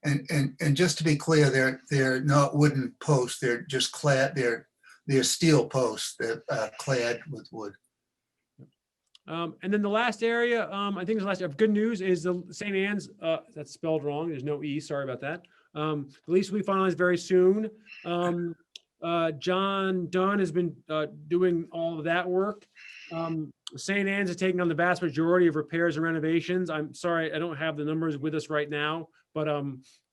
And just to be clear, they're not wooden posts. They're just clad. They're steel posts that clad with wood. And then the last area, I think the last area of good news is the St. Anne's. That's spelled wrong. There's no E. Sorry about that. The lease will be finalized very soon. John Dunn has been doing all of that work. St. Anne's is taking on the vast majority of repairs and renovations. I'm sorry, I don't have the numbers with us right now, but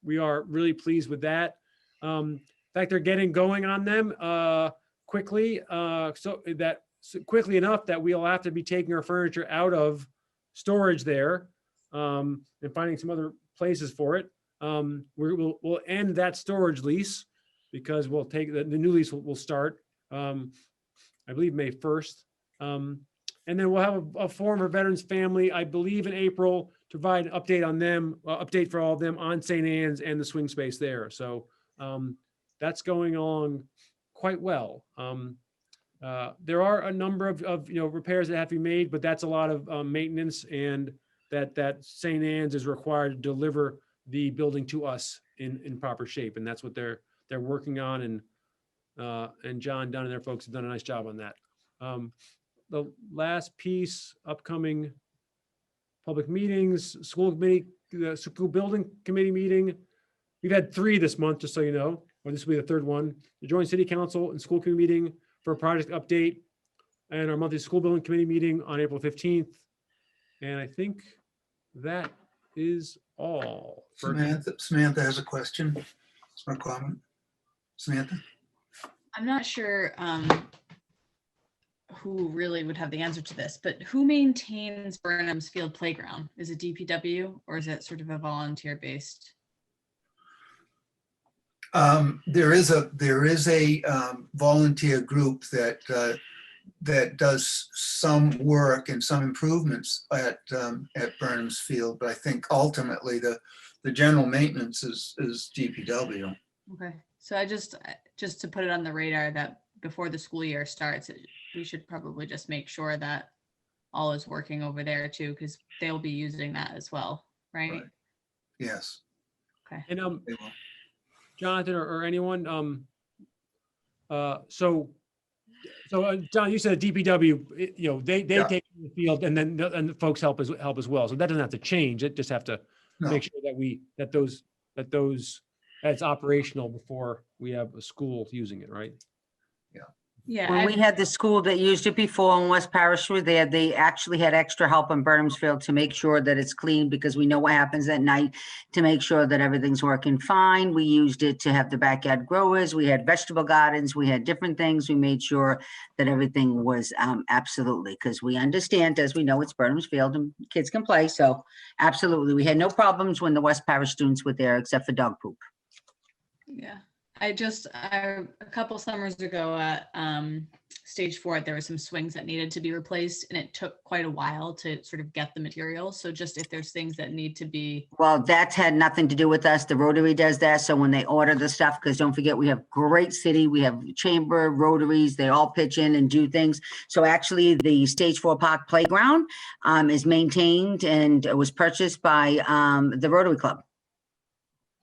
we are really pleased with that. In fact, they're getting going on them quickly, quickly enough that we'll have to be taking our furniture out of storage there and finding some other places for it. We'll end that storage lease, because we'll take the new lease will start, I believe, May 1st. And then we'll have a forum for veterans family, I believe in April, to provide an update on them, update for all of them on St. Anne's and the swing space there. So that's going along quite well. There are a number of repairs that have to be made, but that's a lot of maintenance, and that St. Anne's is required to deliver the building to us in proper shape, and that's what they're working on, and John Dunn and their folks have done a nice job on that. The last piece, upcoming public meetings, school committee, the school building committee meeting. We've had 3 this month, just so you know, or this will be the 3rd one. The joint city council and school committee meeting for a project update, and our monthly school building committee meeting on April 15th. And I think that is all. Samantha has a question or a comment. Samantha? I'm not sure who really would have the answer to this, but who maintains Burnham's Field Playground? Is it DPW, or is it sort of a volunteer-based? There is a volunteer group that does some work and some improvements at Burnham's Field, but I think ultimately the general maintenance is DPW. Okay, so I just to put it on the radar that before the school year starts, we should probably just make sure that all is working over there too, because they'll be using that as well, right? Yes. Okay. And Jonathan or anyone, so John, you said DPW, they take the field, and then the folks help as well. So that doesn't have to change. It just have to make sure that that's operational before we have a school using it, right? Yeah. When we had the school that used it before in West Parish was there, they actually had extra help in Burnham's Field to make sure that it's clean, because we know what happens at night, to make sure that everything's working fine. We used it to have the backyard growers. We had vegetable gardens. We had different things. We made sure that everything was absolutely, because we understand, as we know, it's Burnham's Field and kids can play. So absolutely. We had no problems when the West Parish students were there, except for dog poop. Yeah. I a couple summers ago at stage 4, there were some swings that needed to be replaced, and it took quite a while to sort of get the material. So just if there's things that need to be. Well, that's had nothing to do with us. The Rotary does that. So when they order the stuff, because don't forget, we have great city, we have chamber, Rotaries, they all pitch in and do things. So actually the stage 4 park playground is maintained and it was purchased by the Rotary Club.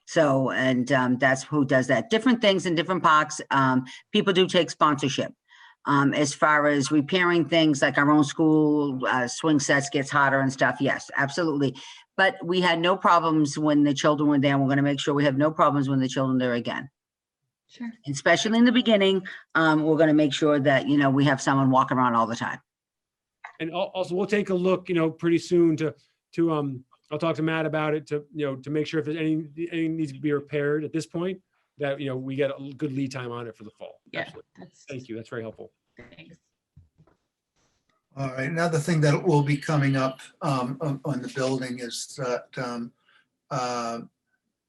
So, and that's who does that. Different things in different parks. People do take sponsorship. As far as repairing things like our own school swing sets gets hotter and stuff, yes, absolutely. But we had no problems when the children were there. We're going to make sure we have no problems when the children are there again. Sure. Especially in the beginning, we're going to make sure that, you know, we have someone walking around all the time. And also we'll take a look, you know, pretty soon to I'll talk to Matt about it to, you know, to make sure if there's any needs to be repaired at this point, that, you know, we get a good lead time on it for the fall. Yeah, absolutely. Thank you. That's very helpful. Thanks. All right, another thing that will be coming up on the building is that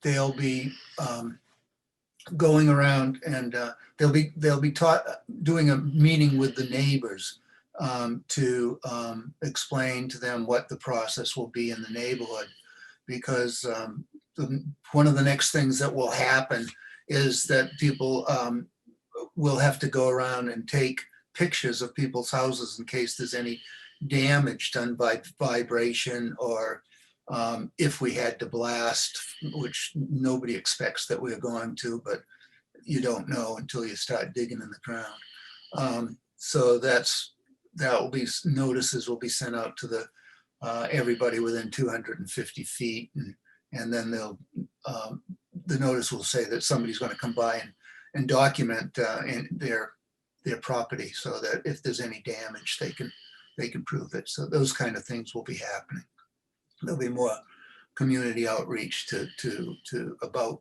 they'll be going around and they'll be doing a meeting with the neighbors to explain to them what the process will be in the neighborhood, because one of the next things that will happen is that people will have to go around and take pictures of people's houses in case there's any damage done by vibration, or if we had to blast, which nobody expects that we're going to, but you don't know until you start digging in the ground. So notices will be sent out to the everybody within 250 feet, and then the notice will say that somebody's going to come by and document in their property, so that if there's any damage, they can prove it. So those kind of things will be happening. There'll be more community outreach to about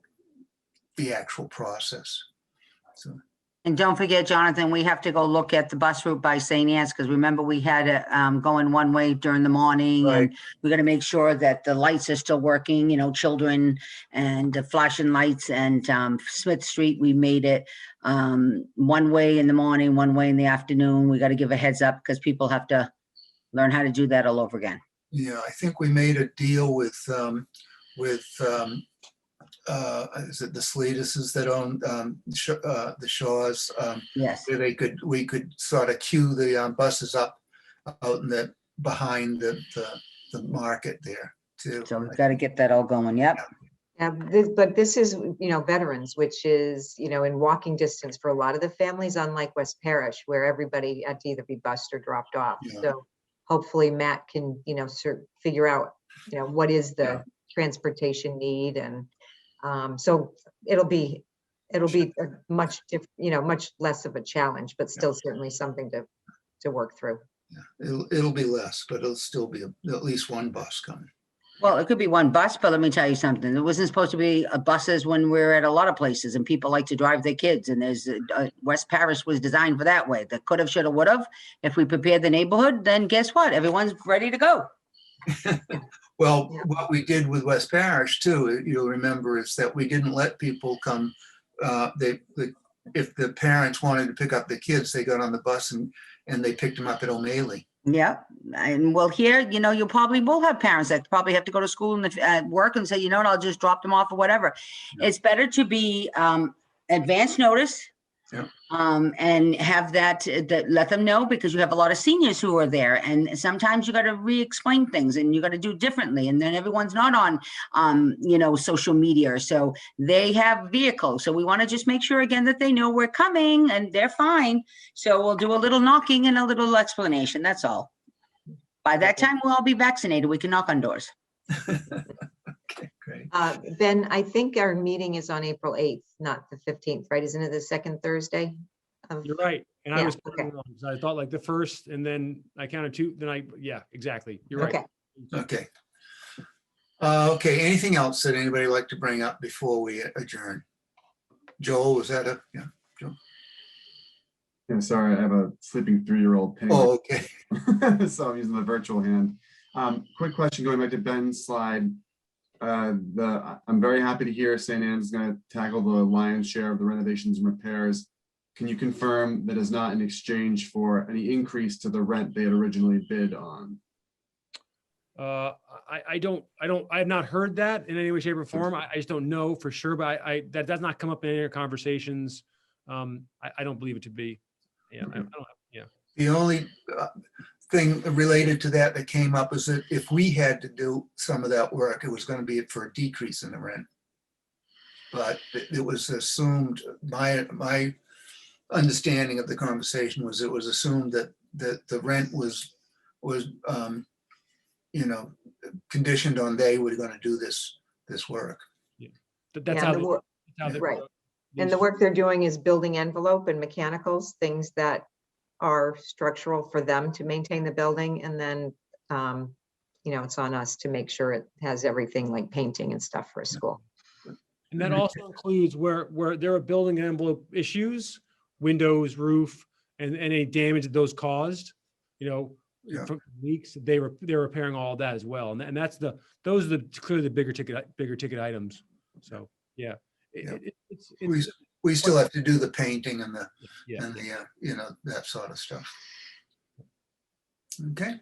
the actual process. So. And don't forget, Jonathan, we have to go look at the bus route by St. Anne's, because remember we had it going one way during the morning, Right. and we got to make sure that the lights are still working, you know, children and the flashing lights. And Smith Street, we made it one way in the morning, one way in the afternoon. We got to give a heads up because people have to learn how to do that all over again. Yeah, I think we made a deal with is it the Sleetuses that own the Shaws? Yes. Where we could sort of queue the buses up out in the behind the market there too. So we've got to get that all going. Yep. Yeah, but this is, you know, Veterans, which is, you know, in walking distance for a lot of the families, unlike West Parish, where everybody had to either be bused or dropped off. Yeah. So hopefully Matt can, you know, figure out, you know, what is the transportation need, and so it'll be a much less of a challenge, but still certainly something to work through. Yeah, it'll be less, but it'll still be at least one bus coming. Well, it could be one bus, but let me tell you something. It wasn't supposed to be buses when we're at a lot of places, and people like to drive their kids. And there's West Parish was designed for that way. That could have, should have, would have. If we prepared the neighborhood, then guess what? Everyone's ready to go. Well, what we did with West Parish too, you'll remember, is that we didn't let people come. If the parents wanted to pick up the kids, they got on the bus and they picked them up at O'Malley. Yeah. And well, here, you know, you probably will have parents that probably have to go to school and work and say, you know what, I'll just drop them off or whatever. Yeah. It's better to be advance notice. Yeah. And have that let them know, because you have a lot of seniors who are there, and sometimes you got to re-explain things and you got to do differently, and then everyone's not on you know, social media, so they have vehicles, so we want to just make sure again that they know we're coming and they're fine. So we'll do a little knocking and a little explanation, that's all. By that time we'll all be vaccinated, we can knock on doors. Okay, great. Ben, I think our meeting is on April 8th, not the 15th, right? Isn't it the second Thursday? You're right. And Yeah, I was okay. wrong. So I thought like the first, and then I counted two, then yeah, exactly. You're right. Okay. Okay. Okay, anything else that anybody would like to bring up before we adjourn? Joel, was that yeah, Joel? Yeah, sorry, I have a sleeping 3-year-old. Oh, okay. So I'm using the virtual hand. Quick question, going back to Ben's slide. I'm very happy to hear St. Anne's is going to tackle the lion's share of the renovations and repairs. can you confirm that is not in exchange for any increase to the rent they had originally bid on? I have not heard that in any way, shape or form. I just don't know for sure, but that does not come up in any of our conversations. I don't believe it to be. Yeah, I don't have, yeah. The only thing related to that that came up is that if we had to do some of that work, it was going to be for a decrease in the rent. But it was assumed, my understanding of the conversation was it was assumed that the rent was you know, conditioned on they were going to do this work. Yeah. That's Yeah, how they right. And the work they're doing is building envelope and mechanicals, things that are structural for them to maintain the building. And then, you know, it's on us to make sure it has everything like painting and stuff for a school. And that also includes where there are building envelope issues, windows, roof, and any damage that those caused, you know, from leaks, they're repairing all of that as well. And those are clearly the bigger ticket items. So, yeah. We still have to do the painting and the you know, that sort of stuff. Okay.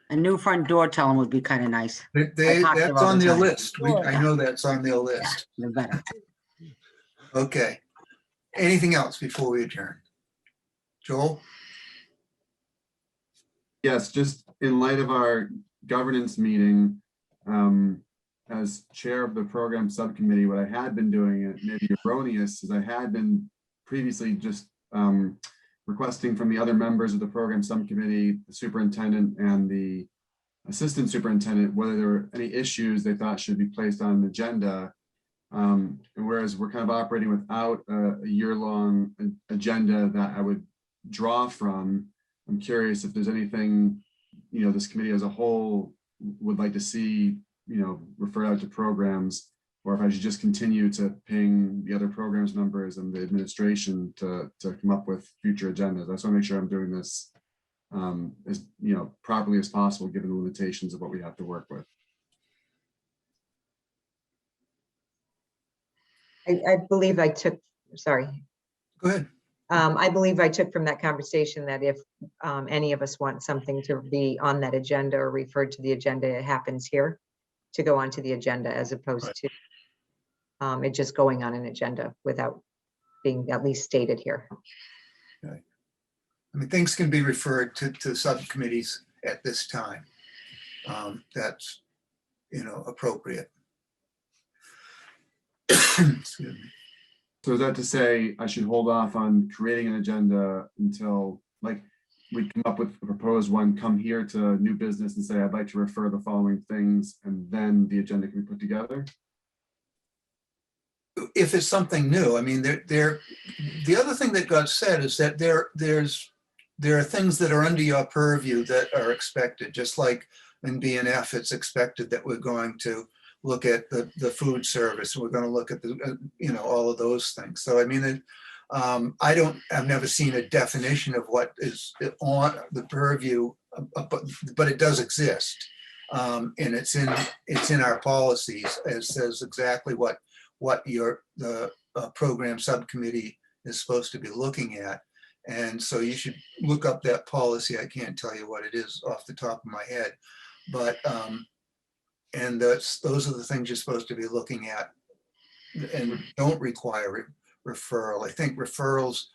A new front door, tell them, would be kind of nice. That's on their list. I know that's on their list. Yeah, better. Okay. Anything else before we adjourn? Joel? Yes, just in light of our governance meeting, as chair of the program subcommittee, what I had been doing, it may be erroneous, is I had been previously just requesting from the other members of the program subcommittee, the superintendent and the assistant superintendent, whether there were any issues they thought should be placed on an agenda. And whereas we're kind of operating without a year-long agenda that I would draw from, I'm curious if there's anything, you know, this committee as a whole would like to see, you know, referred out to programs, or if I should just continue to ping the other programs members and the administration to come up with future agendas. I just want to make sure I'm doing this as, you know, properly as possible, given the limitations of what we have to work with. I believe I took, sorry. Go ahead. I believe I took from that conversation that if any of us want something to be on that agenda or referred to the agenda, it happens here to go onto the agenda, as opposed to it just going on an agenda without being at least stated here. Okay. I mean, things can be referred to subcommittees at this time. That's, you know, appropriate. Excuse me. So is that to say I should hold off on creating an agenda until, like, we come up with a proposed one, come here to new business and say, I'd like to refer the following things, and then the agenda can be put together? If it's something new, I mean, the other thing that got said is that there are things that are under your purview that are expected, just like in B&F, it's expected that we're going to look at the food service, and we're going to look at the, you know, all of those things. So, I mean, I've never seen a definition of what is on the purview, but it does exist. And it's in our policies. It says exactly what the program subcommittee is supposed to be looking at. And so you should look up that policy. I can't tell you what it is off the top of my head, but and those are the things you're supposed to be looking at and don't require referral. I think referrals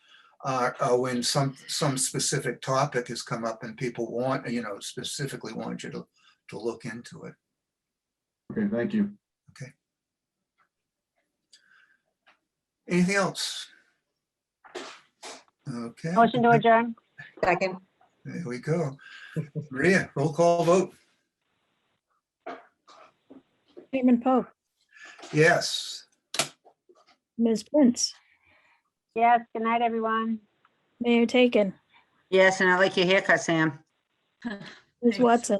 are when some specific topic has come up and people want, you know, specifically want you to look into it. Okay, thank you. Okay. Anything else? Okay. Motion to adjourn. Second. There we go. Maria, roll call vote. Chairman Pope, Yes. Ms. Prince, Yes, good night, everyone. Mayor Taken, Yes, and I like your haircut, Sam. Ms. Thanks. Watson,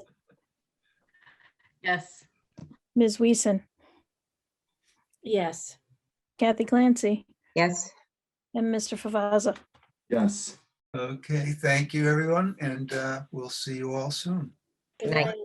Yes. Ms. Weason, Yes. Kathy Clancy, Yes. and Mr. Favazza. Yes. Okay, thank you, everyone, and we'll see you all soon. Good night.